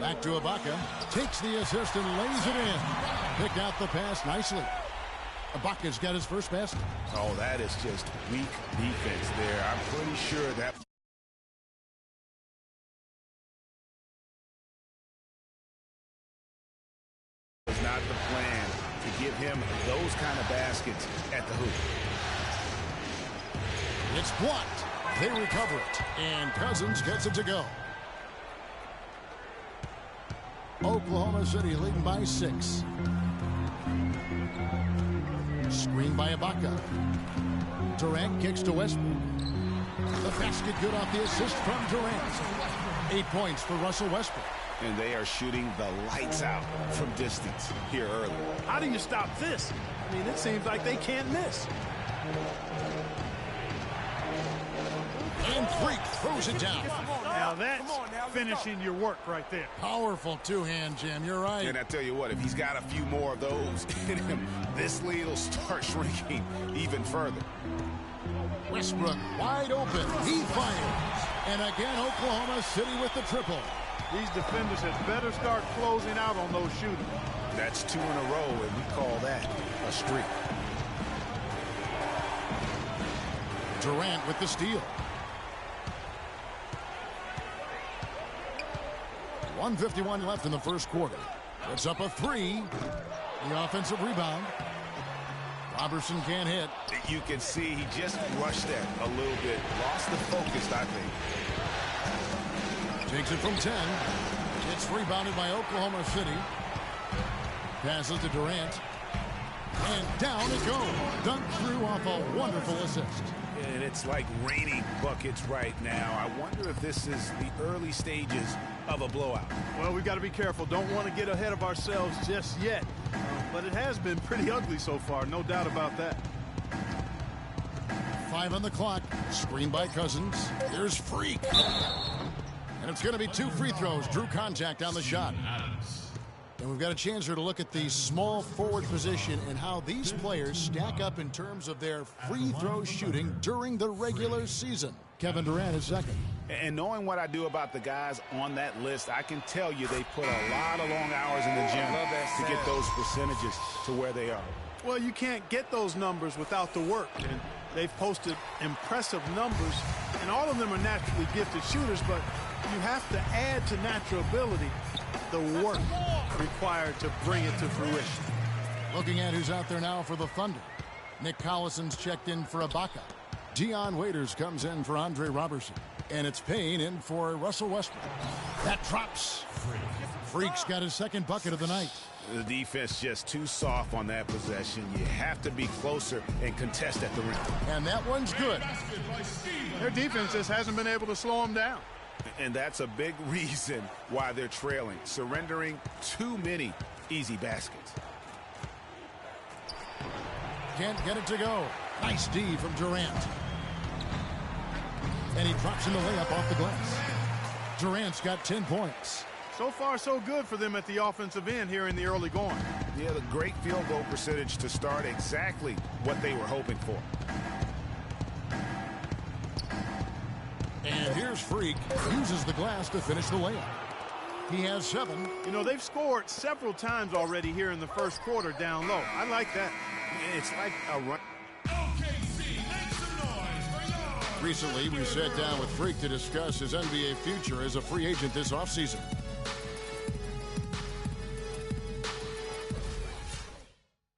Back to Ibaka. Takes the assist and lays it in. Picked out the pass nicely. Ibaka's got his first basket. Oh, that is just weak defense there. I'm pretty sure that... was not the plan to give him those kind of baskets at the hoop. It's blocked. They recover it, and Cousins gets it to go. Oklahoma City leading by 6. Screen by Ibaka. Durant kicks to Westbrook. The basket good off the assist from Durant. 8 points for Russell Westbrook. And they are shooting the lights out from distance here early. How do you stop this? I mean, it seems like they can't miss. And Freak throws it down. Now that's finishing your work right there. Powerful two-hand jam. You're right. And I tell you what, if he's got a few more of those in him, this lead will start shrinking even further. Westbrook wide open. He fires. And again, Oklahoma City with the triple. These defenders had better start closing out on those shooters. That's 2 in a row, and we call that a streak. Durant with the steal. 1:51 left in the first quarter. It's up a 3. The offensive rebound. Robertson can't hit. You can see he just rushed that a little bit. Lost the focus, I think. Takes it from 10. It's rebounded by Oklahoma City. Passes to Durant. And down it goes. Dunked through off a wonderful assist. And it's like raining buckets right now. I wonder if this is the early stages of a blowout. Well, we've got to be careful. Don't want to get ahead of ourselves just yet. But it has been pretty ugly so far, no doubt about that. 5 on the clock. Screen by Cousins. Here's Freak. And it's going to be 2 free throws. Drew contact on the shot. And we've got a chance here to look at the small forward position and how these players stack up in terms of their free throw shooting during the regular season. Kevin Durant is second. And knowing what I do about the guys on that list, I can tell you they put a lot of long hours in the gym to get those percentages to where they are. Well, you can't get those numbers without the work. And they've posted impressive numbers, and all of them are naturally gifted shooters, but you have to add to natural ability the work required to bring it to fruition. Looking at who's out there now for the Thunder. Nick Collison's checked in for Ibaka. Dion Waiters comes in for Andre Robertson. And it's Payne in for Russell Westbrook. That drops. Freak's got his second bucket of the night. The defense just too soft on that possession. You have to be closer and contest at the rim. And that one's good. Their defense just hasn't been able to slow them down. And that's a big reason why they're trailing, surrendering too many easy baskets. can't get it to go. Nice D from Durant. And he drops in the layup off the glass. Durant's got 10 points. So far, so good for them at the offensive end here in the early going. Yeah, the great field goal percentage to start, exactly what they were hoping for. And here's Freak. Uses the glass to finish the layup. He has 7. You know, they've scored several times already here in the first quarter down low. I like that. It's like a run. Recently, we sat down with Freak to discuss his NBA future as a free agent this offseason.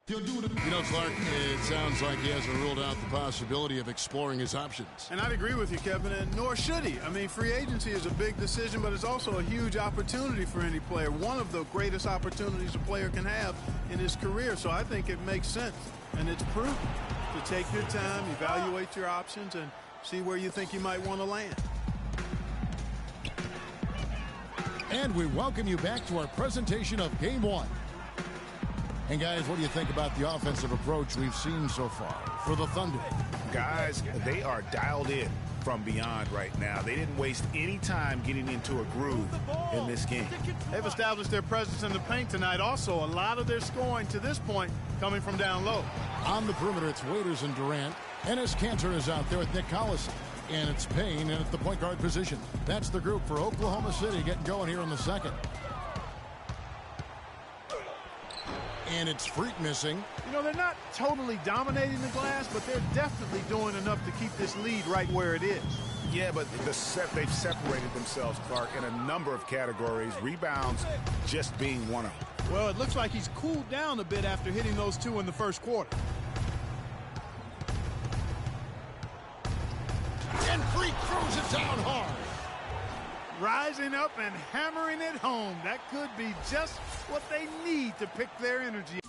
You know, Clark, it sounds like he hasn't ruled out the possibility of exploring his options. And I'd agree with you, Kevin, and nor should he. I mean, free agency is a big decision, but it's also a huge opportunity for any player. One of the greatest opportunities a player can have in his career. So I think it makes sense, and it's prudent to take your time, evaluate your options, and see where you think you might want to land. And we welcome you back to our presentation of Game 1. And guys, what do you think about the offensive approach we've seen so far for the Thunder? Guys, they are dialed in from beyond right now. They didn't waste any time getting into a groove in this game. They've established their presence in the paint tonight. Also, a lot of their scoring to this point coming from down low. On the perimeter, it's Waiters and Durant. Enes Kanter is out there with Nick Collison. And it's Payne in at the point guard position. That's the group for Oklahoma City getting going here in the second. And it's Freak missing. You know, they're not totally dominating the glass, but they're definitely doing enough to keep this lead right where it is. Yeah, but they've separated themselves, Clark, in a number of categories, rebounds just being one of them. Well, it looks like he's cooled down a bit after hitting those 2 in the first quarter. And Freak throws it down hard. Rising up and hammering it home. That could be just what they need to pick their energy.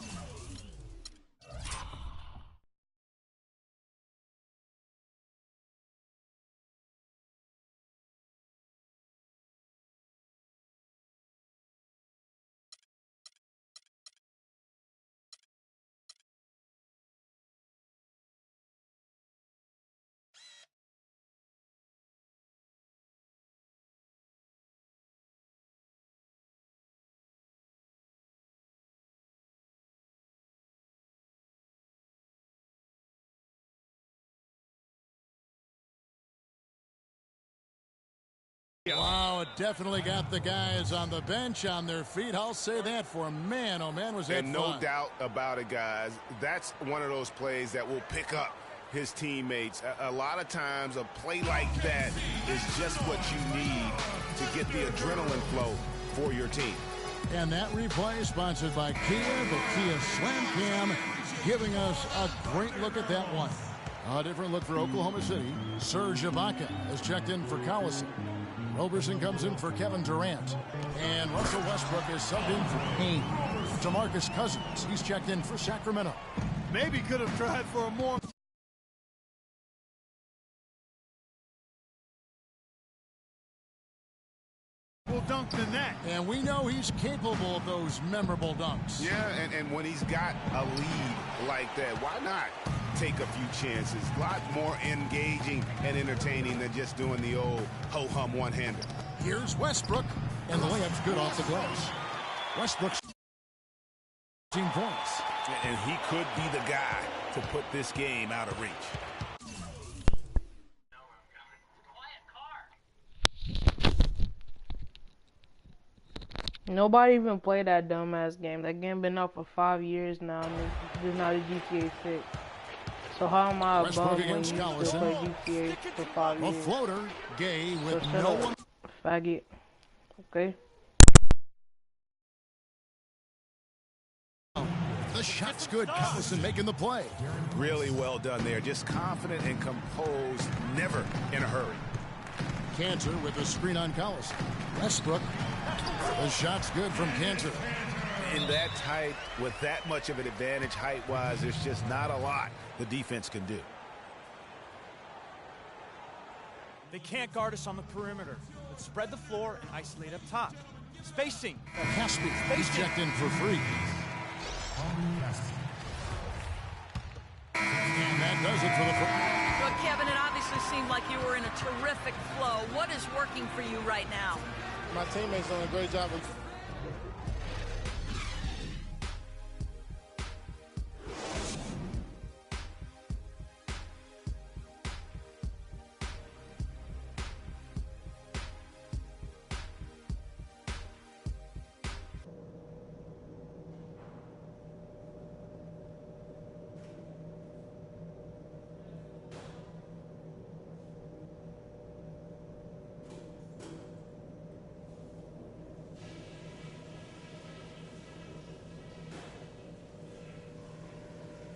Wow, it definitely got the guys on the bench on their feet. I'll say that for man, oh man, was that fun. And no doubt about it, guys. That's one of those plays that will pick up his teammates. A lot of times a play like that is just what you need to get the adrenaline flow for your team. And that replay sponsored by Kia, the Kia Slam Cam, giving us a great look at that one. A different look for Oklahoma City. Serge Ibaka has checked in for Collison. Roberson comes in for Kevin Durant. And Russell Westbrook is subbed in for Payne. DeMarcus Cousins, he's checked in for Sacramento. Maybe could have tried for a more dunk than that. And we know he's capable of those memorable dunks. Yeah, and when he's got a lead like that, why not take a few chances? A lot more engaging and entertaining than just doing the old ho-hum one-hander. Here's Westbrook, and the layup's good off the glass. Westbrook's 15 points. And he could be the guy to put this game out of reach. Nobody even played that dumbass game. That game been out for 5 years now, and this is not a GTA 6. So how am I above when you still play GTA for 5 years? A floater, Gay with no one. Faggot. Okay. The shot's good. Collison making the play. Really well done there. Just confident and composed, never in a hurry. Kanter with a screen on Collison. Westbrook. The shot's good from Kanter. In that height, with that much of an advantage height-wise, there's just not a lot the defense can do. They can't guard us on the perimeter. Let's spread the floor and isolate up top. Spacing. Caspi, he's checked in for free. does it for the first. Well, Kevin, it obviously seemed like you were in a terrific flow. What is working for you right now? My teammates doing a great job of.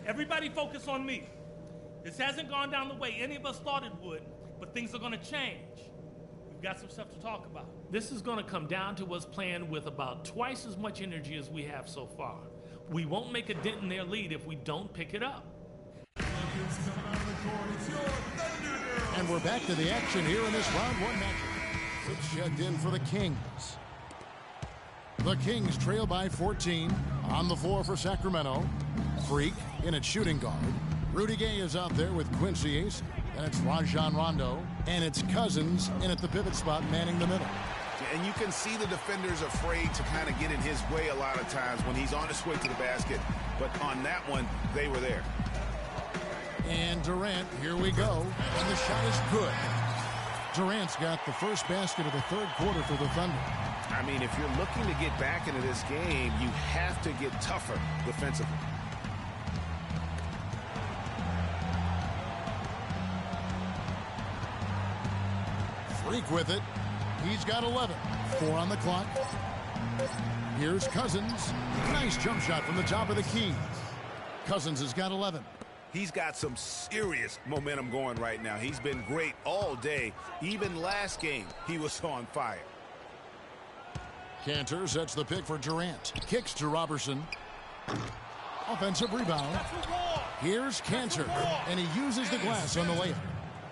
Everybody focus on me. This hasn't gone down the way any of us thought it would, but things are gonna change. We've got some stuff to talk about. This is gonna come down to us playing with about twice as much energy as we have so far. We won't make a dent in their lead if we don't pick it up. And we're back to the action here in this round one matchup. It's checked in for the Kings. The Kings trail by 14. On the floor for Sacramento. Freak in at shooting guard. Rudy Gay is out there with Quincy Ace. And it's Rajon Rondo. And it's Cousins in at the pivot spot manning the middle. And you can see the defenders afraid to kind of get in his way a lot of times when he's on his way to the basket. But on that one, they were there. And Durant, here we go. And the shot is good. Durant's got the first basket of the third quarter for the Thunder. I mean, if you're looking to get back into this game, you have to get tougher defensively. Freak with it. He's got 11. 4 on the clock. Here's Cousins. Nice jump shot from the top of the key. Cousins has got 11. He's got some serious momentum going right now. He's been great all day. Even last game, he was on fire. Cantor sets the pick for Durant. Kicks to Robertson. Offensive rebound. Here's Cantor. And he uses the glass on the layup.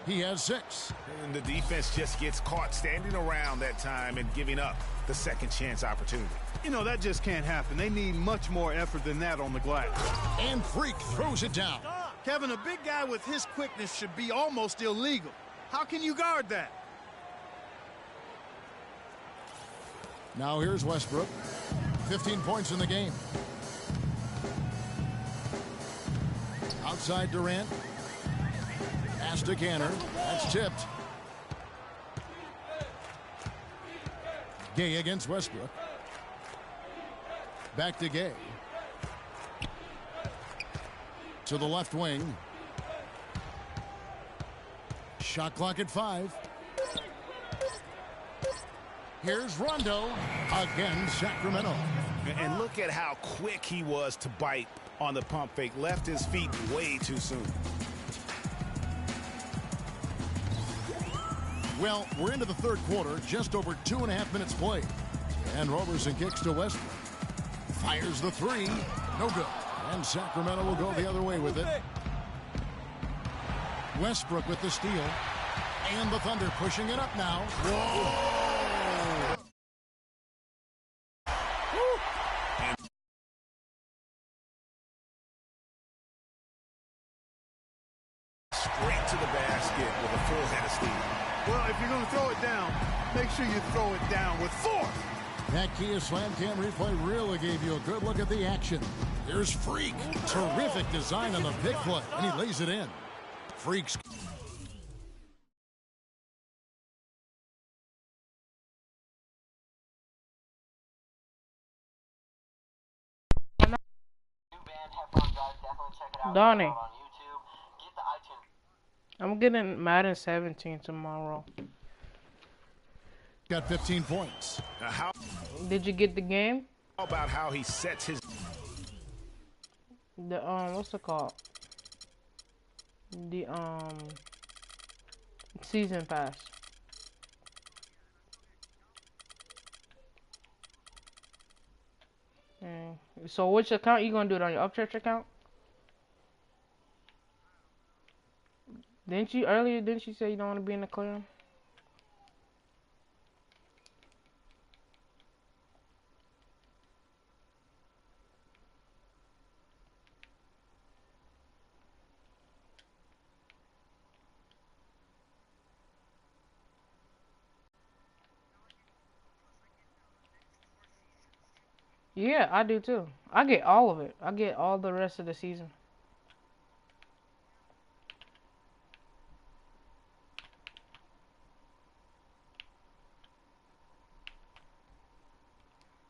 He has 6. And the defense just gets caught standing around that time and giving up the second chance opportunity. You know, that just can't happen. They need much more effort than that on the glass. And Freak throws it down. Kevin, a big guy with his quickness should be almost illegal. How can you guard that? Now here's Westbrook. 15 points in the game. Outside Durant. Pass to Cantor. That's tipped. Gay against Westbrook. Back to Gay. To the left wing. Shot clock at 5. Here's Rondo. Again, Sacramento. And look at how quick he was to bite on the pump fake. Left his feet way too soon. Well, we're into the third quarter, just over 2.5 minutes played. And Robertson kicks to Westbrook. Fires the 3. No good. And Sacramento will go the other way with it. Westbrook with the steal. And the Thunder pushing it up now. Whoa! Straight to the basket with a full head of steam. Well, if you're going to throw it down, make sure you throw it down with force. That Kia Slam Cam replay really gave you a good look at the action. Here's Freak. Terrific design on the pick play, and he lays it in. Freak's. Donnie, I'm getting Madden 17 tomorrow. Got 15 points. Now how Did you get the game? about how he sets his... The what's it called? The season pass. So which account you gonna do it on, your Upchurch account? Didn't you say you don't want to be in the clear? Yeah, I do too. I get all of it. I get all the rest of the season.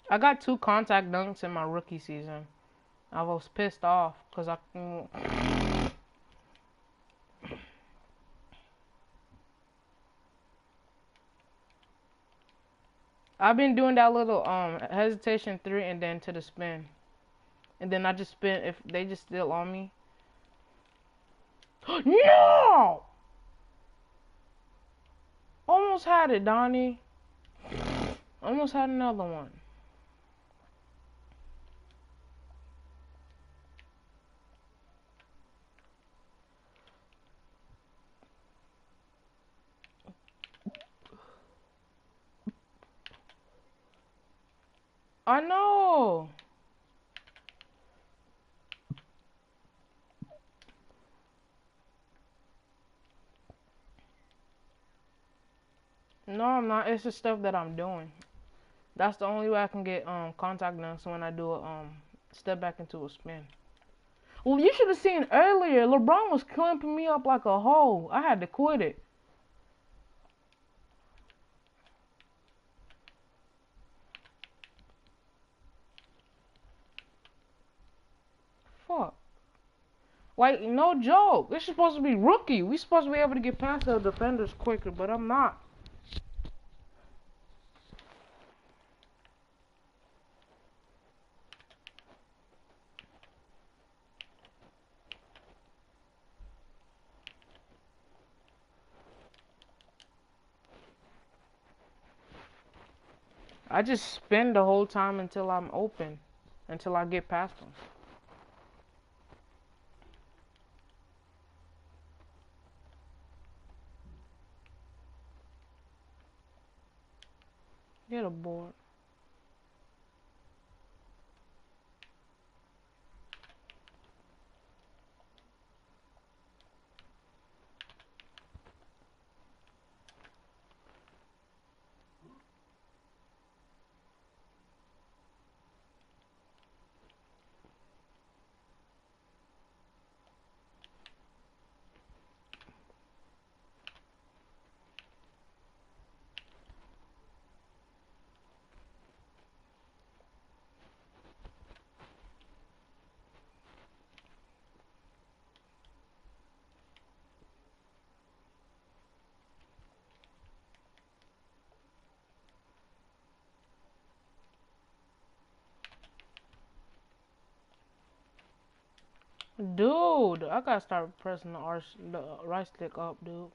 I got 2 contact dunks in my rookie season. I was pissed off because I've been doing that little hesitation 3 and then to the spin. And then I just spin if they just still on me. No! Almost had it, Donnie. Almost had another one. I know. No, I'm not. It's the stuff that I'm doing. That's the only way I can get contact dunks when I do a step back into a spin. Well, you should have seen earlier. LeBron was clamping me up like a hoe. I had to quit it. Fuck. Like, no joke. This is supposed to be rookie. We supposed to be able to get past the defenders quicker, but I'm not. I just spin the whole time until I'm open. Until I get past them. Get a board. Dude, I gotta start pressing the right stick up, dude.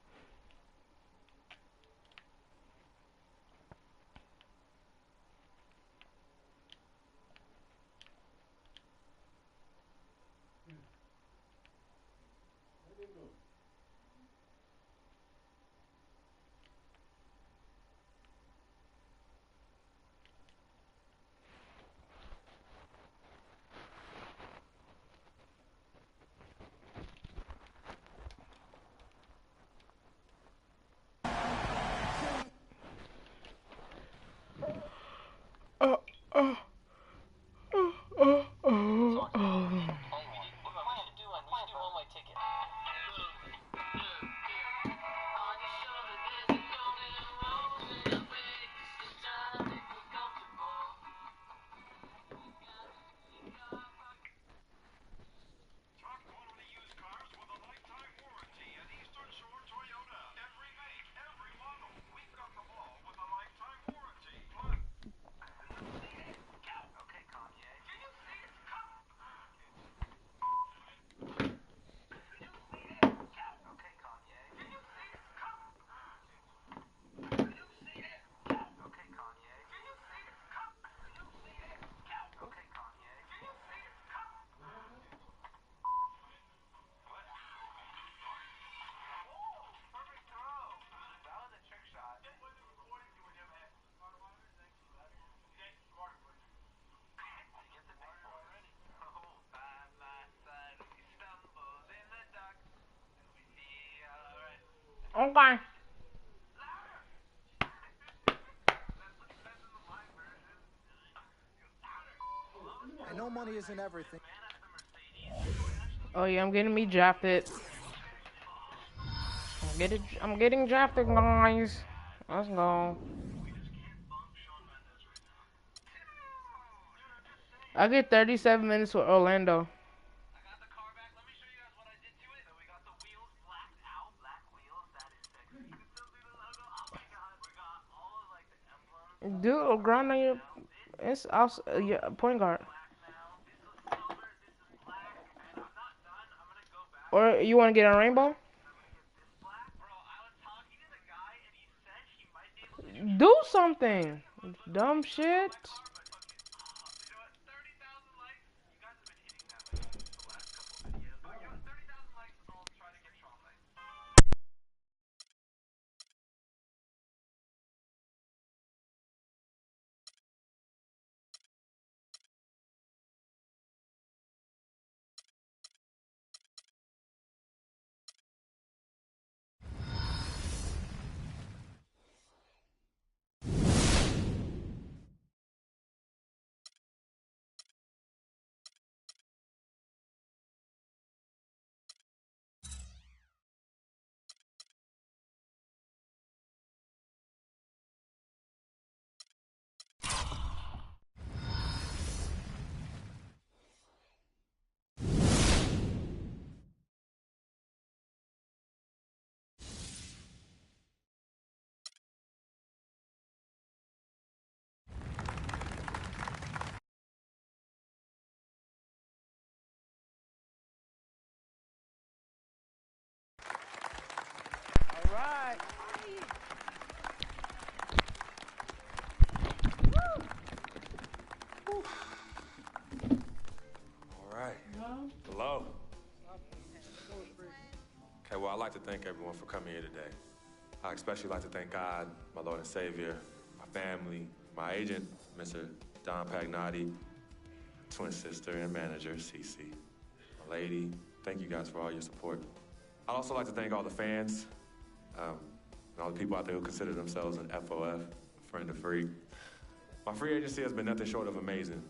Okay. know money isn't everything. Oh yeah, I'm getting me drafted. I'm getting drafted, guys. Let's go. I get 37 minutes with Orlando. Dude, grind on your. It's also your point guard. Or you want to get a rainbow? Do something. Dumb shit. All right. All right. Hello. Okay, well, I'd like to thank everyone for coming here today. I especially like to thank God, my Lord and Savior, my family, my agent, Mr. Don Pagnotti, twin sister and manager, Cece, my lady. Thank you guys for all your support. I'd also like to thank all the fans, and all the people out there who consider themselves an FOF, friend of Freak. My free agency has been nothing short of amazing.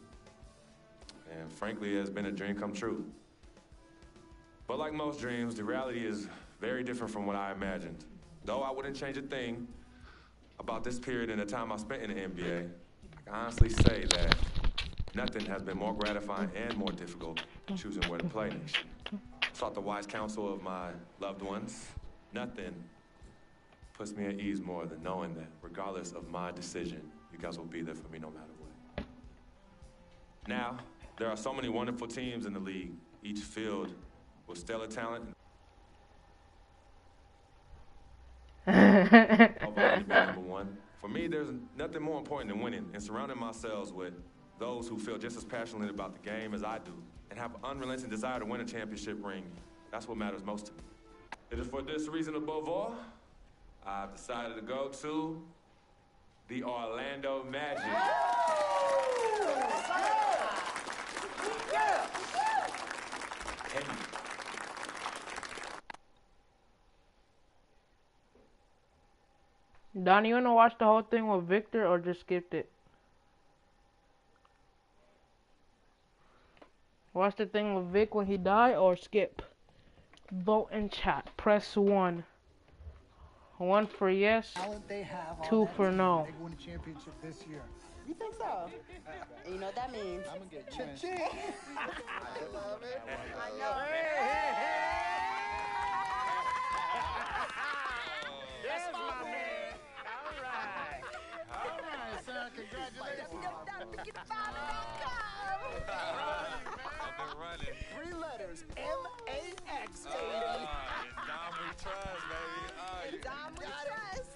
And frankly, it has been a dream come true. But like most dreams, the reality is very different from what I imagined. Though I wouldn't change a thing about this period and the time I spent in the NBA, I can honestly say that nothing has been more gratifying and more difficult than choosing where to play next year. Sought the wise counsel of my loved ones. Nothing puts me at ease more than knowing that regardless of my decision, you guys will be there for me no matter what. Now, there are so many wonderful teams in the league, each filled with stellar talent. Nobody be number one. For me, there's nothing more important than winning and surrounding myself with those who feel just as passionately about the game as I do and have an unrelenting desire to win a championship ring. That's what matters most to me. It is for this reason above all, I've decided to go to the Orlando Magic. Donnie, you wanna watch the whole thing with Victor or just skipped it? Watch the thing with Vic when he died or skip? Vote in chat. Press 1. 1 for yes, 2 for no. They won the championship this year. You think so? You know what that means? I'm gonna get cha-ching. I love it. I know. Yes, my man. All right. All right, son. Congratulations. I've been running. 3 letters. M-A-X, baby. Dom we trust, baby. Dom we trust.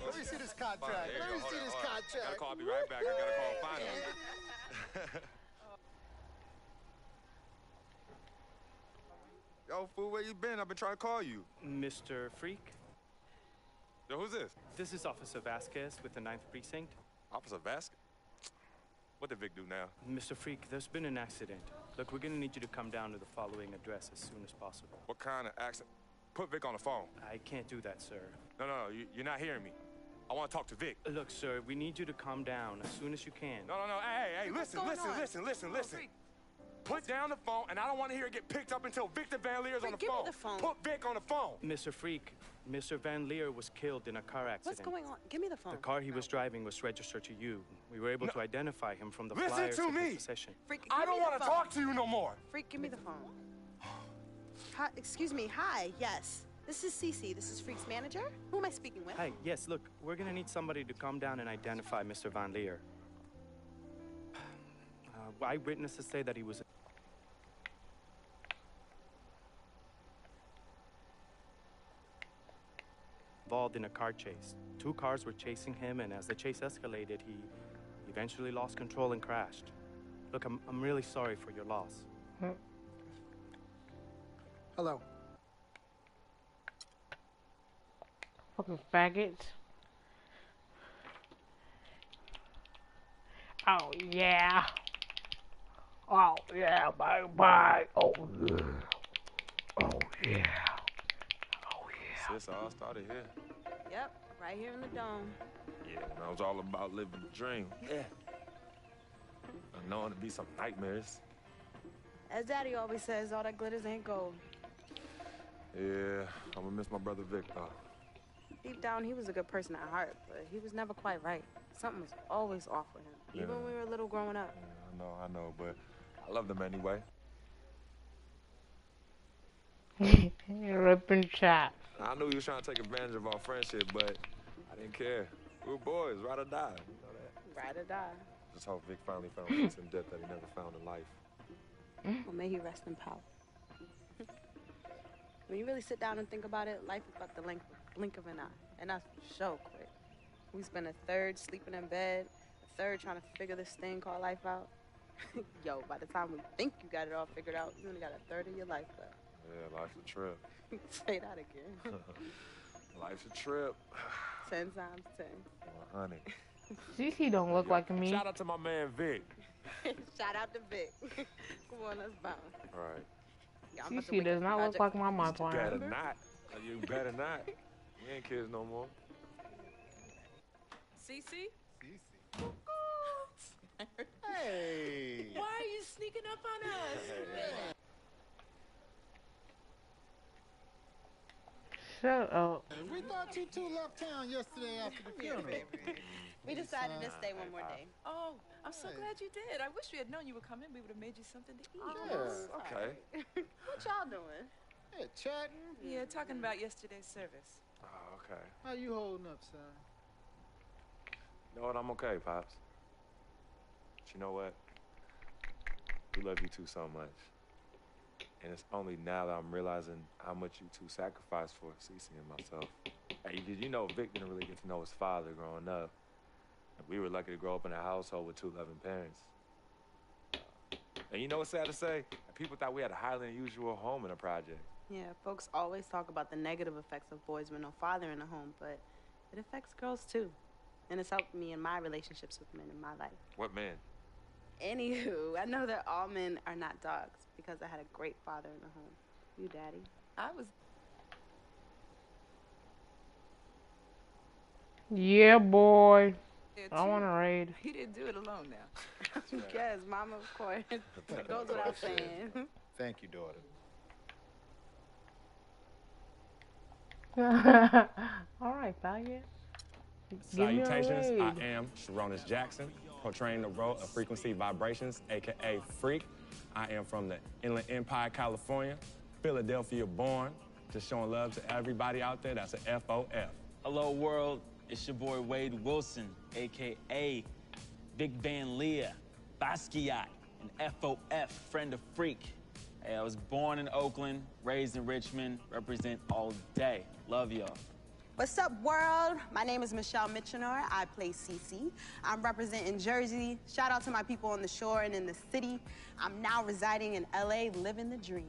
Let me see this contract. Let me see this contract. I gotta call. I'll be right back. I gotta call finally. Yo, fool, where you been? I've been trying to call you. Mr. Freak? Yo, who's this? This is Officer Vasquez with the 9th Precinct. Officer Vasquez? What did Vic do now? Mr. Freak, there's been an accident. Look, we're gonna need you to come down to the following address as soon as possible. What kind of accident? Put Vic on the phone. I can't do that, sir. No, you're not hearing me. I want to talk to Vic. Look, sir, we need you to calm down as soon as you can. No. Hey, listen. Put down the phone, and I don't want to hear it get picked up until Victor Van Leer's on the phone. Give me the phone. Put Vic on the phone. Mr. Freak, Mr. Van Leer was killed in a car accident. What's going on? Give me the phone. The car he was driving was registered to you. We were able to identify him from the Listen flyers to in me. his possession. Freak, I don't want to talk to you no more. Freak, give me the phone. Hi, excuse me. Hi. Yes. This is Cece. This is Freak's manager. Who am I speaking with? Hi, yes, look, we're gonna need somebody to come down and identify Mr. Van Leer. Eyewitnesses say that he was involved in a car chase. 2 cars were chasing him, and as the chase escalated, he eventually lost control and crashed. Look, I'm really sorry for your loss. Hello. Fucking faggots. Oh yeah. Oh yeah, bye. Oh yeah. Oh yeah. Sis, all started here. Yep, right here in the dome. Yeah, and I was all about living the dream. Yeah. I know it'll be some nightmares. As Daddy always says, all that glitters ain't gold. Yeah, I'm gonna miss my brother Vic, though. Deep down, he was a good person at heart, but he was never quite right. Something was always off with him, even when we were little growing up. Yeah, I know, but I loved him anyway. Ripping chat. I knew he was trying to take advantage of our friendship, but I didn't care. We were boys, ride or die. You know that? Ride or die. Just hope Vic finally found peace in death that he never found in life. Well, may he rest in power. When you really sit down and think about it, life is about the blink of an eye. And that's so quick. We spend a third sleeping in bed, a third trying to figure this thing called life out. Yo, by the time we think you got it all figured out, you only got a third of your life left. Yeah, life's a trip. Say that again. Life's a trip. 10 times 10. Well, honey. Cece don't look like me. Shout out to my man Vic. Shout out to Vic. Come on, let's bounce. All right. Yeah, I'm about to Cece does not look like my mom. You better not. You better not. We ain't kids no more. Cece? Hey. Why are you sneaking up on us? Shut up. We thought you two left town yesterday after the funeral. We decided to stay one more day. Oh, I'm so glad you did. I wish we had known you were coming. We would have made you something to eat. Yes. Okay. What y'all doing? Hey, chatting. Yeah, talking about yesterday's service. Oh, okay. How you holding up, son? You know what? I'm okay, Pops. But you know what? We love you two so much. And it's only now that I'm realizing how much you two sacrificed for Cece and myself. Hey, did you know Vic didn't really get to know his father growing up? And we were lucky to grow up in a household with 2 loving parents. And you know what's sad to say? People thought we had a highly unusual home in a project. Yeah, folks always talk about the negative effects of boys with no father in the home, but it affects girls too. And it's helped me in my relationships with men in my life. What man? Anywho, I know that all men are not dogs because I had a great father in the home. You, Daddy. I was... Yeah, boy. I want to raid. He didn't do it alone now. Yes, Mama, of course. It goes without saying. Thank you, daughter. All right, faggot. Salutations, I am Sharonis Jackson, portraying the role of Frequency Vibrations, aka Freak. I am from the Inland Empire, California, Philadelphia born, just showing love to everybody out there. That's a FOF. Hello, world. It's your boy Wade Wilson, aka Big Van Leer, Basquiat, and FOF, friend of Freak. Hey, I was born in Oakland, raised in Richmond, represent all day. Love y'all. What's up, world? My name is Michelle Mitchenor. I play Cece. I'm representing Jersey. Shout out to my people on the shore and in the city. I'm now residing in LA, living the dream.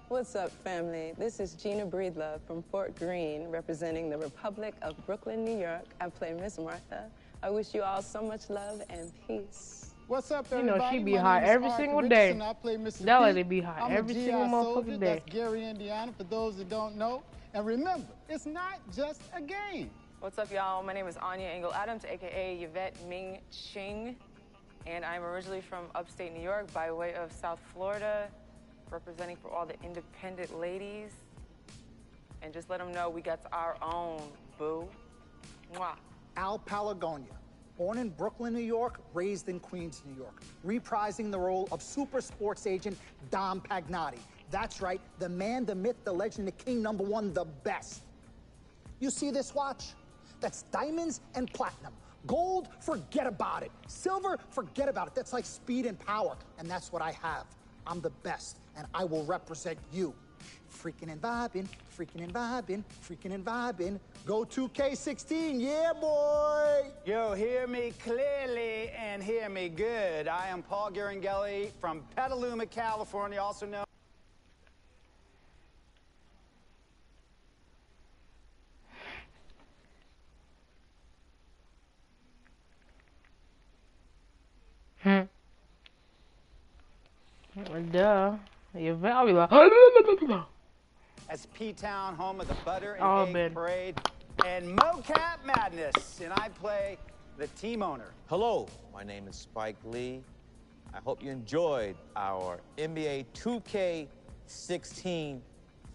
What's up, family? This is Gina Breedlove from Fort Greene, representing the Republic of Brooklyn, New York. I play Miss Martha. I wish you all so much love and peace. What's up, You everybody? know, she be My hot name is every Arthur single Richardson. day. I play Mr. That P. lady be hot I'm every a GI single soldier. motherfucking day. That's Gary, Indiana, for those that don't know. And remember, it's not just a game. What's up, y'all? My name is Anya Engel Adams, aka Yvette Ming Ching, and I'm originally from upstate New York by way of South Florida, representing for all the independent ladies. And just let them know we got our own, boo. Mwah. Al Palagonia, born in Brooklyn, New York, raised in Queens, New York, reprising the role of super sports agent Dom Pagnotti. That's right, the man, the myth, the legend, the king, #1, the best. You see this watch? That's diamonds and platinum. Gold, forget about it. Silver, forget about it. That's like speed and power, and that's what I have. I'm the best, and I will represent you. Freaking and vibing, freaking and vibing, freaking and vibing. Go 2K16, yeah, boy! Yo, hear me clearly and hear me good. I am Paul Garanghelli from Petaluma, California, also known. Duh. You're very like. As P-Town, home of the Butter and Oh, Egg man. Parade and MoCap Madness, and I play the team owner. Hello, my name is Spike Lee. I hope you enjoyed our NBA 2K16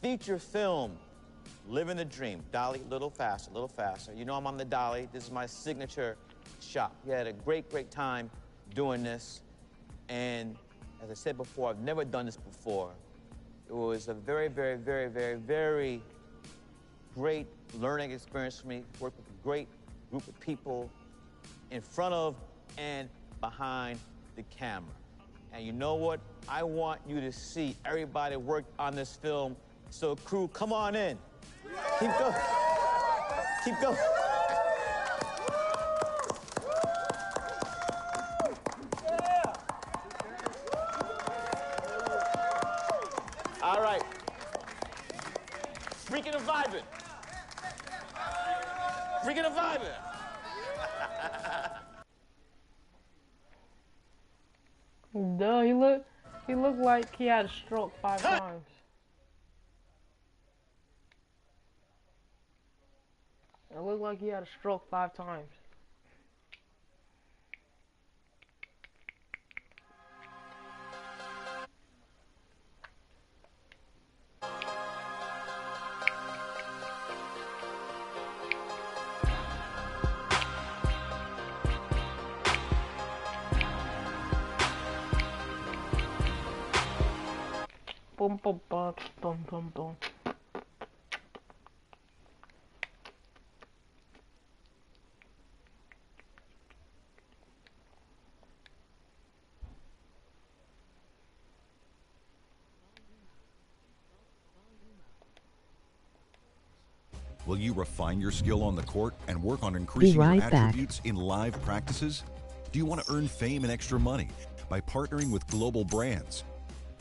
feature film, Living the Dream. Dolly, a little faster, a little faster. You know I'm on the dolly. This is my signature shot. We had a great, great time doing this. And as I said before, I've never done this before. It was a very, very, very, very, very great learning experience for me. Worked with a great group of people in front of and behind the camera. And you know what? I want you to see everybody worked on this film. So crew, come on in. Keep going. Keep going. All right. Freaking and vibing. Freaking and vibing. Duh, he looked like he had a stroke 5 times. It looked like he had a stroke 5 times. Boom, boom, boom, boom, boom, boom. Will you refine your skill on the court and work on increasing your right back. attributes in live practices? Do you want to earn fame and extra money by partnering with global brands?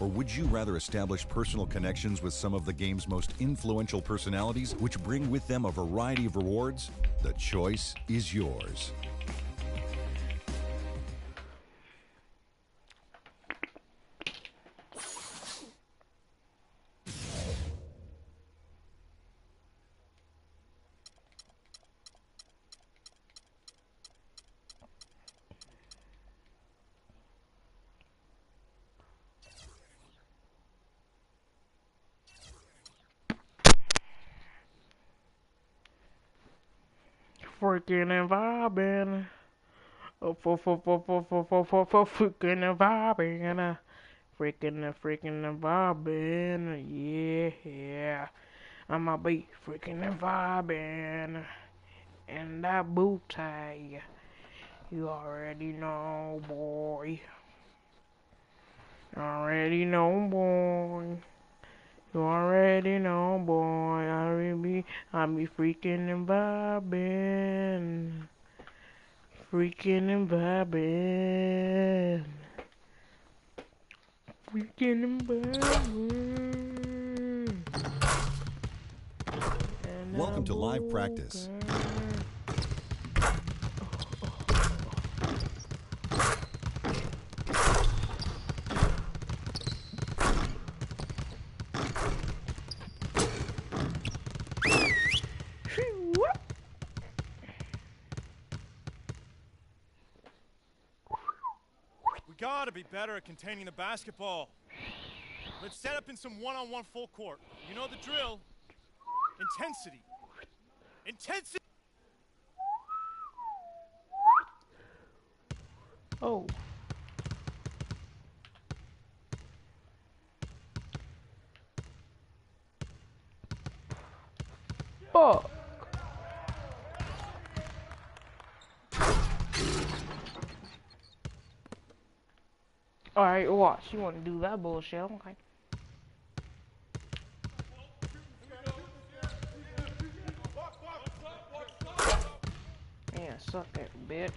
Or would you rather establish personal connections with some of the game's most influential personalities, which bring with them a variety of rewards? The choice is yours. Freaking and vibing. Oh, freaking and vibing. Freaking and vibing. Yeah. I'ma be freaking and vibing. And that boot tie. You already know, boy. Already know, boy. You already know, boy. I be freaking and vibing. Freaking and vibing. Freaking and vibing. Welcome to live practice. to be better at containing the basketball. Let's set up in some one-on-one full court. You know the drill. Intensity. Intensity! Oh. Fuck. Alright, watch. You want to do that bullshit. Okay. Yeah, suck that bitch.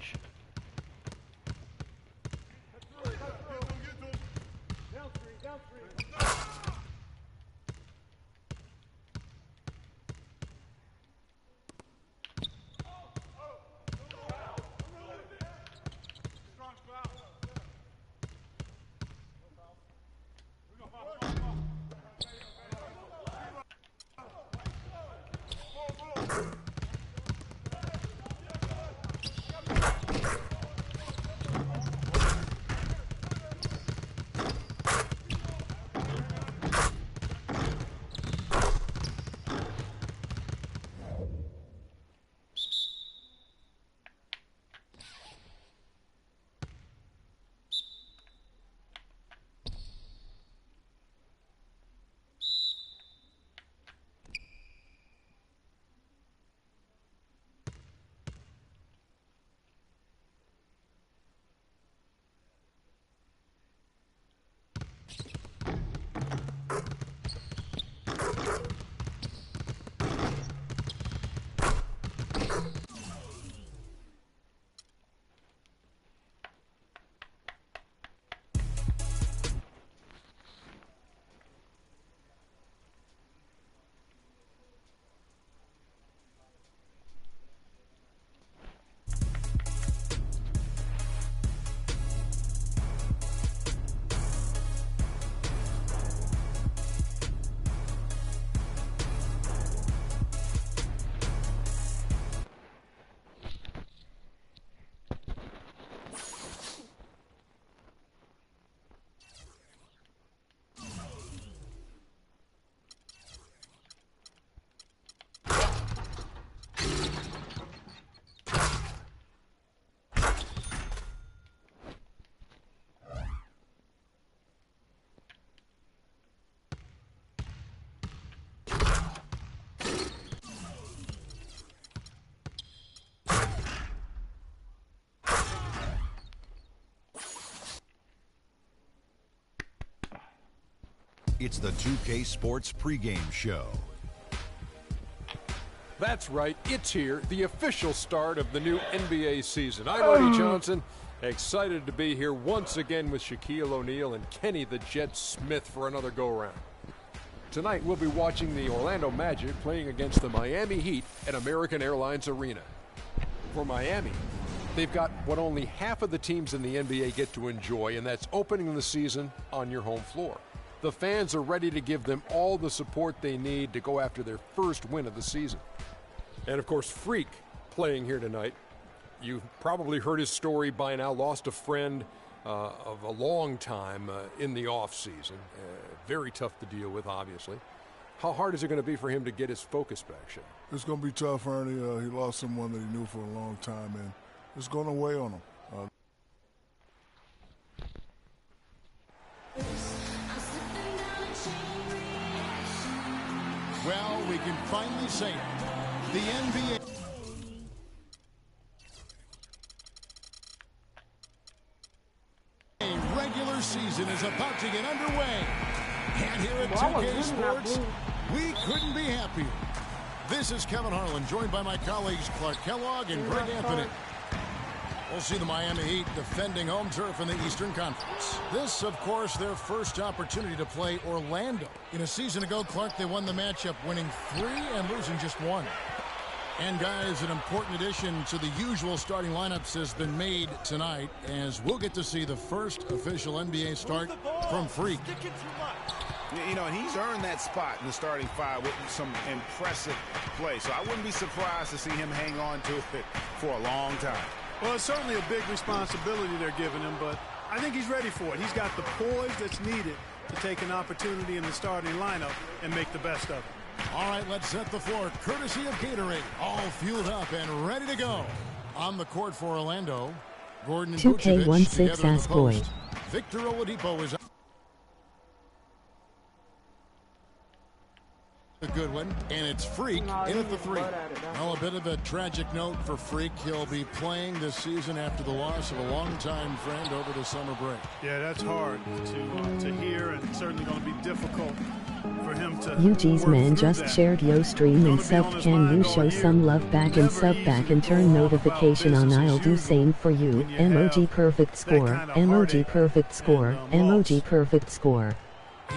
It's the 2K Sports pregame show. That's right, it's here, the official start of the new NBA season. I'm Eddie Johnson, excited to be here once again with Shaquille O'Neal and Kenny the Jet Smith for another go-round. Tonight we'll be watching the Orlando Magic playing against the Miami Heat at American Airlines Arena. For Miami, they've got what only half of the teams in the NBA get to enjoy, and that's opening the season on your home floor. The fans are ready to give them all the support they need to go after their first win of the season. And of course, Freak playing here tonight. You've probably heard his story by now. Lost a friend of a long time in the off-season. Very tough to deal with, obviously. How hard is it going to be for him to get his focus back, Shane? It's going to be tough, Ernie. He lost someone that he knew for a long time, and it's going to weigh on him. Well, we can finally say it. The NBA. A regular season is about to get underway. And here at 2K Sports, we couldn't be happier. This is Kevin Harlan, joined by my colleagues Clark Kellogg and Greg Anthony. We'll see the Miami Heat defending home turf in the Eastern Conference. This, of course, their first opportunity to play Orlando. In a season ago, Clark, they won the matchup, winning 3 and losing just 1. And, guys, an important addition to the usual starting lineups has been made tonight, as we'll get to see the first official NBA start from Freak. You know, he's earned that spot in the starting five with some impressive play. So I wouldn't be surprised to see him hang on to it for a long time. Well, it's certainly a big responsibility they're giving him, but I think he's ready for it. He's got the poise that's needed to take an opportunity in the starting lineup and make the best of it. All right, let's set the floor. Courtesy of Gatorade. All fueled up and ready to go. On the court for Orlando, Gordon and Vucevic 2K16 together in the ass boy. post. Victor Oladipo is a good one, and it's Freak in at the three. Well, a bit of a tragic note for Freak. He'll be playing this season after the loss of a longtime friend over the summer break. Yeah, that's hard to hear, and certainly going to be difficult for him to UG's man just that. shared yo stream and subbed. Can you show some love back and sub back and turn notification on? I'll do same for you. Emoji perfect score. Emoji perfect score. Emoji perfect score.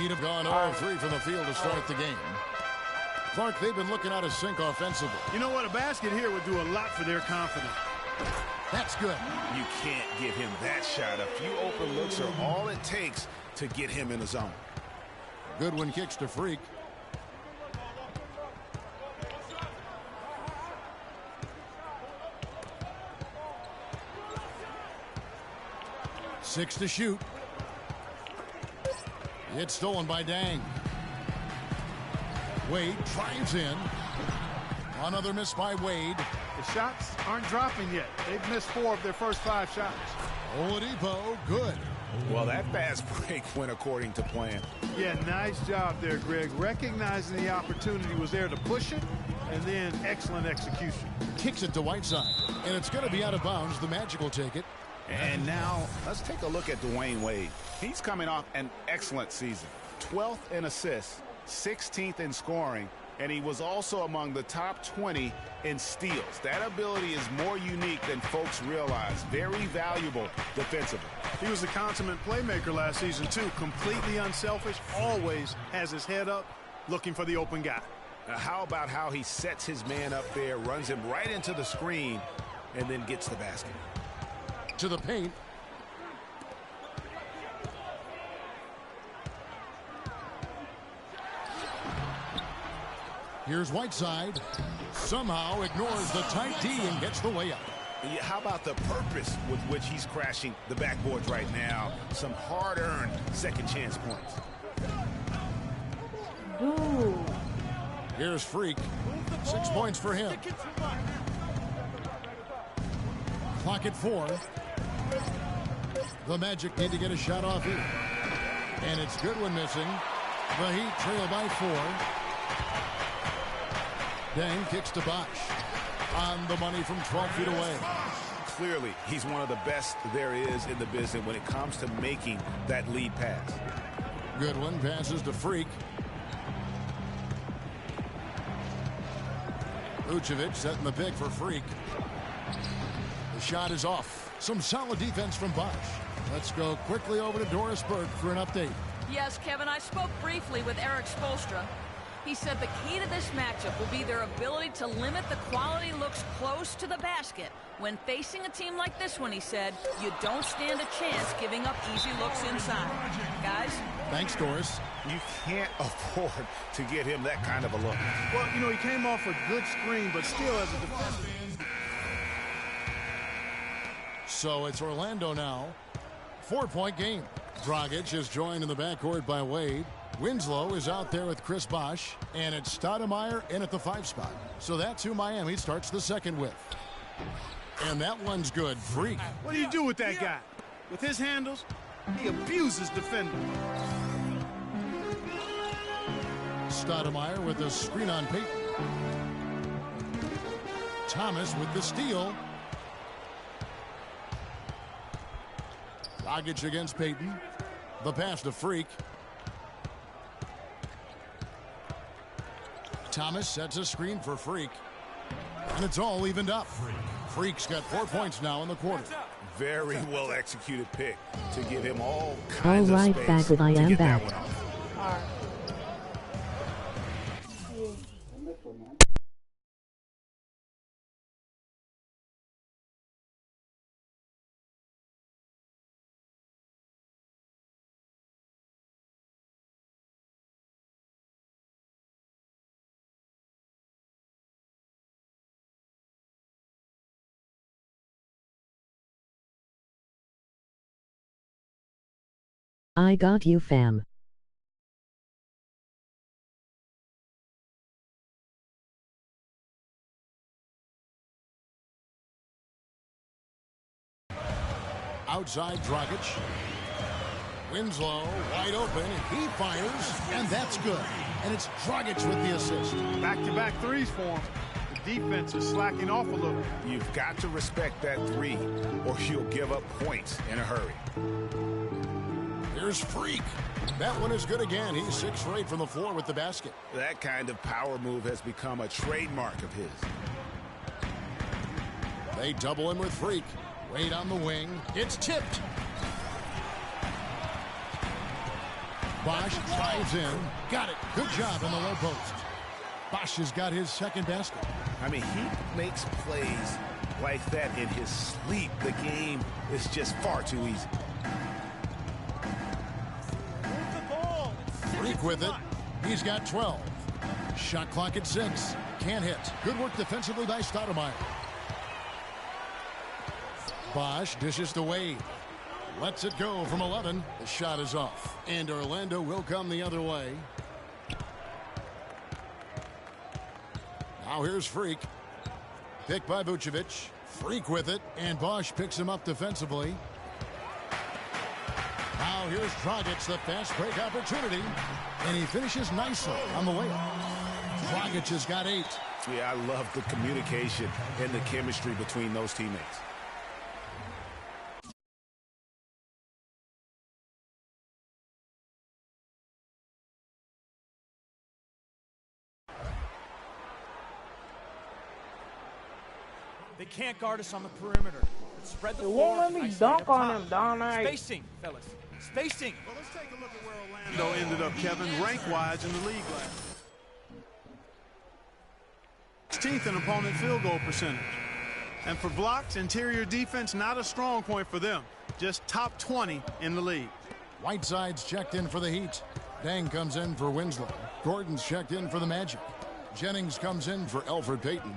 He'd have gone 0-3 from the field to start the game. Clark, they've been looking out of sync offensively. You know what? A basket here would do a lot for their confidence. That's good. You can't give him that shot. A few open looks are all it takes to get him in the zone. Goodwin kicks to Freak. Six to shoot. It's stolen by Dang. Wade drives in. Another miss by Wade. The shots aren't dropping yet. They've missed 4 of their first 5 shots. Oladipo, good. Well, that fast break went according to plan. Yeah, nice job there, Greg. Recognizing the opportunity was there to push it, and then excellent execution. Kicks it to Whiteside, and it's going to be out of bounds. The Magic will take it. And now let's take a look at Dwayne Wade. He's coming off an excellent season. 12th in assists, 16th in scoring, and he was also among the top 20 in steals. That ability is more unique than folks realize. Very valuable defensively. He was a consummate playmaker last season, too. Completely unselfish, always has his head up, looking for the open guy. Now, how about how he sets his man up there, runs him right into the screen, and then gets the basket. To the paint. Here's Whiteside. Somehow ignores the tight D and gets the way up. Yeah, how about the purpose with which he's crashing the backboards right now? Some hard-earned second chance points. Dude. Here's Freak. 6 points for him. Clock at 4. The Magic need to get a shot off here. And it's Goodwin missing. The Heat trail by 4. Dang kicks to Bosch. On the money from 12 feet away. Clearly, he's one of the best there is in the business when it comes to making that lead pass. Goodwin passes to Freak. Vucevic setting the pick for Freak. The shot is off. Some solid defense from Bosch. Let's go quickly over to Doris Burke for an update. Yes, Kevin, I spoke briefly with Eric Spoelstra. He said the key to this matchup will be their ability to limit the quality looks close to the basket. When facing a team like this one, he said, you don't stand a chance giving up easy looks inside. Guys? Thanks, Doris. You can't afford to get him that kind of a look. Well, you know, he came off a good screen, but still as a defender. So it's Orlando now. 4-point game. Dragic is joined in the backcourt by Wade. Winslow is out there with Chris Bosh, and it's Stoudemire in at the 5 spot. So that's who Miami starts the second with. And that one's good. Freak. What do you do with that guy? With his handles, he abuses defenders. Stoudemire with a screen on Peyton. Thomas with the steal. Dragic against Peyton. The pass to Freak. Thomas sets a screen for Freak. And it's all evened up. Freak's got 4 points now in the quarter. Very well executed pick to give him all All kinds right, of back space with I to am get back. that one off. I got you, fam. Outside Dragic. Winslow wide open. He fires, and that's good. And it's Dragic with the assist. Back-to-back threes for him. The defense is slacking off a little. You've got to respect that three, or you'll give up points in a hurry. Here's Freak. That one is good again. He's 6 straight from the floor with the basket. That kind of power move has become a trademark of his. They double him with Freak. Wade on the wing. It's tipped. Bosch drives in. Got it. Good job in the low post. Bosch has got his second basket. I mean, he makes plays like that in his sleep. The game is just far too easy. Freak with it. He's got 12. Shot clock at 6. Can't hit. Good work defensively by Stoudemire. Bosch dishes to Wade. Lets it go from 11. The shot is off. And Orlando will come the other way. Now here's Freak. Picked by Vucevic. Freak with it. And Bosch picks him up defensively. Now here's Dragic, the fast break opportunity. And he finishes nicely on the layup. Dragic has got 8. Yeah, I love the communication and the chemistry between those teammates. They can't guard us on the perimeter. Let's spread the It floor. won't let me dunk on him, Don. Spacing, fellas. Spacing. Well, let's take a look at where Orlando ended up, Kevin, rank-wise in the league last. 16th in opponent field goal percentage. And for blocks, interior defense, not a strong point for them. Just top 20 in the league. Whiteside's checked in for the Heat. Dang comes in for Winslow. Gordon's checked in for the Magic. Jennings comes in for Elfrid Payton.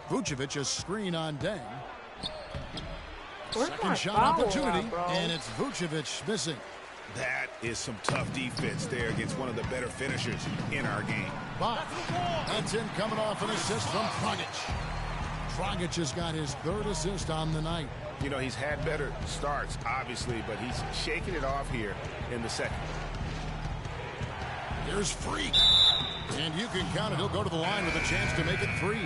Vucevic a screen on Dang. Second shot opportunity, and it's Vucevic missing. That is some tough defense there against one of the better finishers in our game. Bob, that's in coming off an assist from Dragic. Dragic has got his 3rd assist on the night. You know, he's had better starts, obviously, but he's shaking it off here in the second. Here's Freak. And you can count it. He'll go to the line with a chance to make it 3.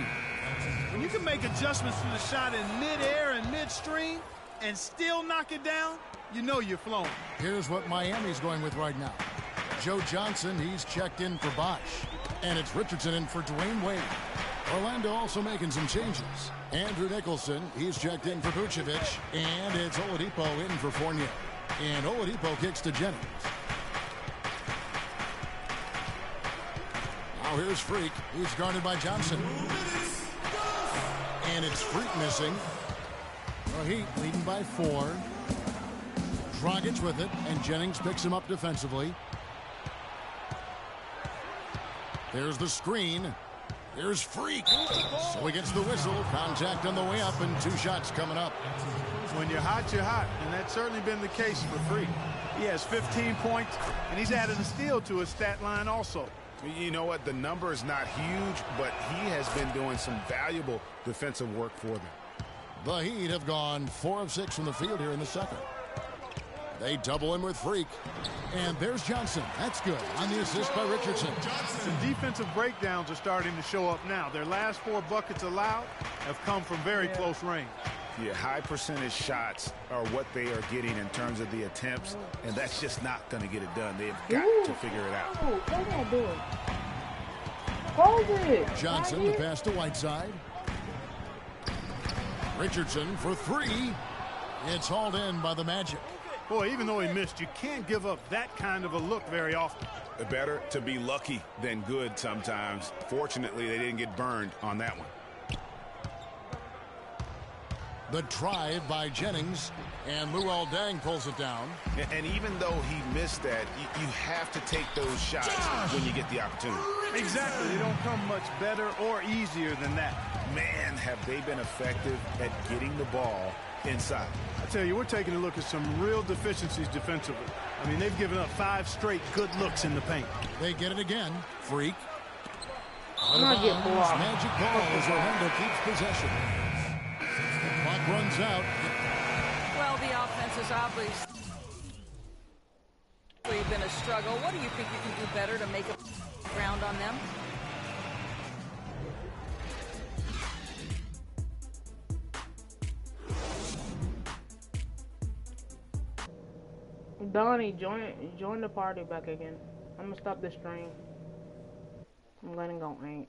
When you can make adjustments to the shot in mid-air and midstream and still knock it down, you know you're flowing. Here's what Miami's going with right now. Joe Johnson, he's checked in for Bosch. And it's Richardson in for Dwayne Wade. Orlando also making some changes. Andrew Nicholson, he's checked in for Vucevic. And it's Oladipo in for Fournier. And Oladipo kicks to Jennings. Now here's Freak. He's guarded by Johnson. And it's Freak missing. The Heat leading by 4. Dragic with it, and Jennings picks him up defensively. There's the screen. Here's Freak. So he gets the whistle. Contact on the way up, and 2 shots coming up. When you're hot, and that's certainly been the case for Freak. He has 15 points, and he's added a steal to his stat line also. You know what? The number is not huge, but he has been doing some valuable defensive work for them. The Heat have gone 4 of 6 from the field here in the second. They double him with Freak. And there's Johnson. That's good on the assist by Richardson. The defensive breakdowns are starting to show up now. Their last 4 buckets allowed have come from very close range. Yeah, high percentage shots are what they are getting in terms of the attempts, and that's just not going to get it done. They've got to figure it out. What am I doing? Hold it. Johnson, the pass to Whiteside. Richardson for 3. It's hauled in by the Magic. Boy, even though he missed, you can't give up that kind of a look very often. Better to be lucky than good sometimes. Fortunately, they didn't get burned on that one. The drive by Jennings, and Luol Deng pulls it down. And even though he missed that, you have to take those shots when you get the opportunity. Exactly. They don't come much better or easier than that. Man, have they been effective at getting the ball inside. I tell you, we're taking a look at some real deficiencies defensively. I mean, they've given up 5 straight good looks in the paint. They get it again. Freak. I'm gonna get blocked. Magic ball as Orlando keeps possession. The clock runs out. Well, the offense is obviously been a struggle. What do you think you can do better to make up ground on them? Donnie, join the party back again. I'm gonna stop the stream. I'm letting go, ain't.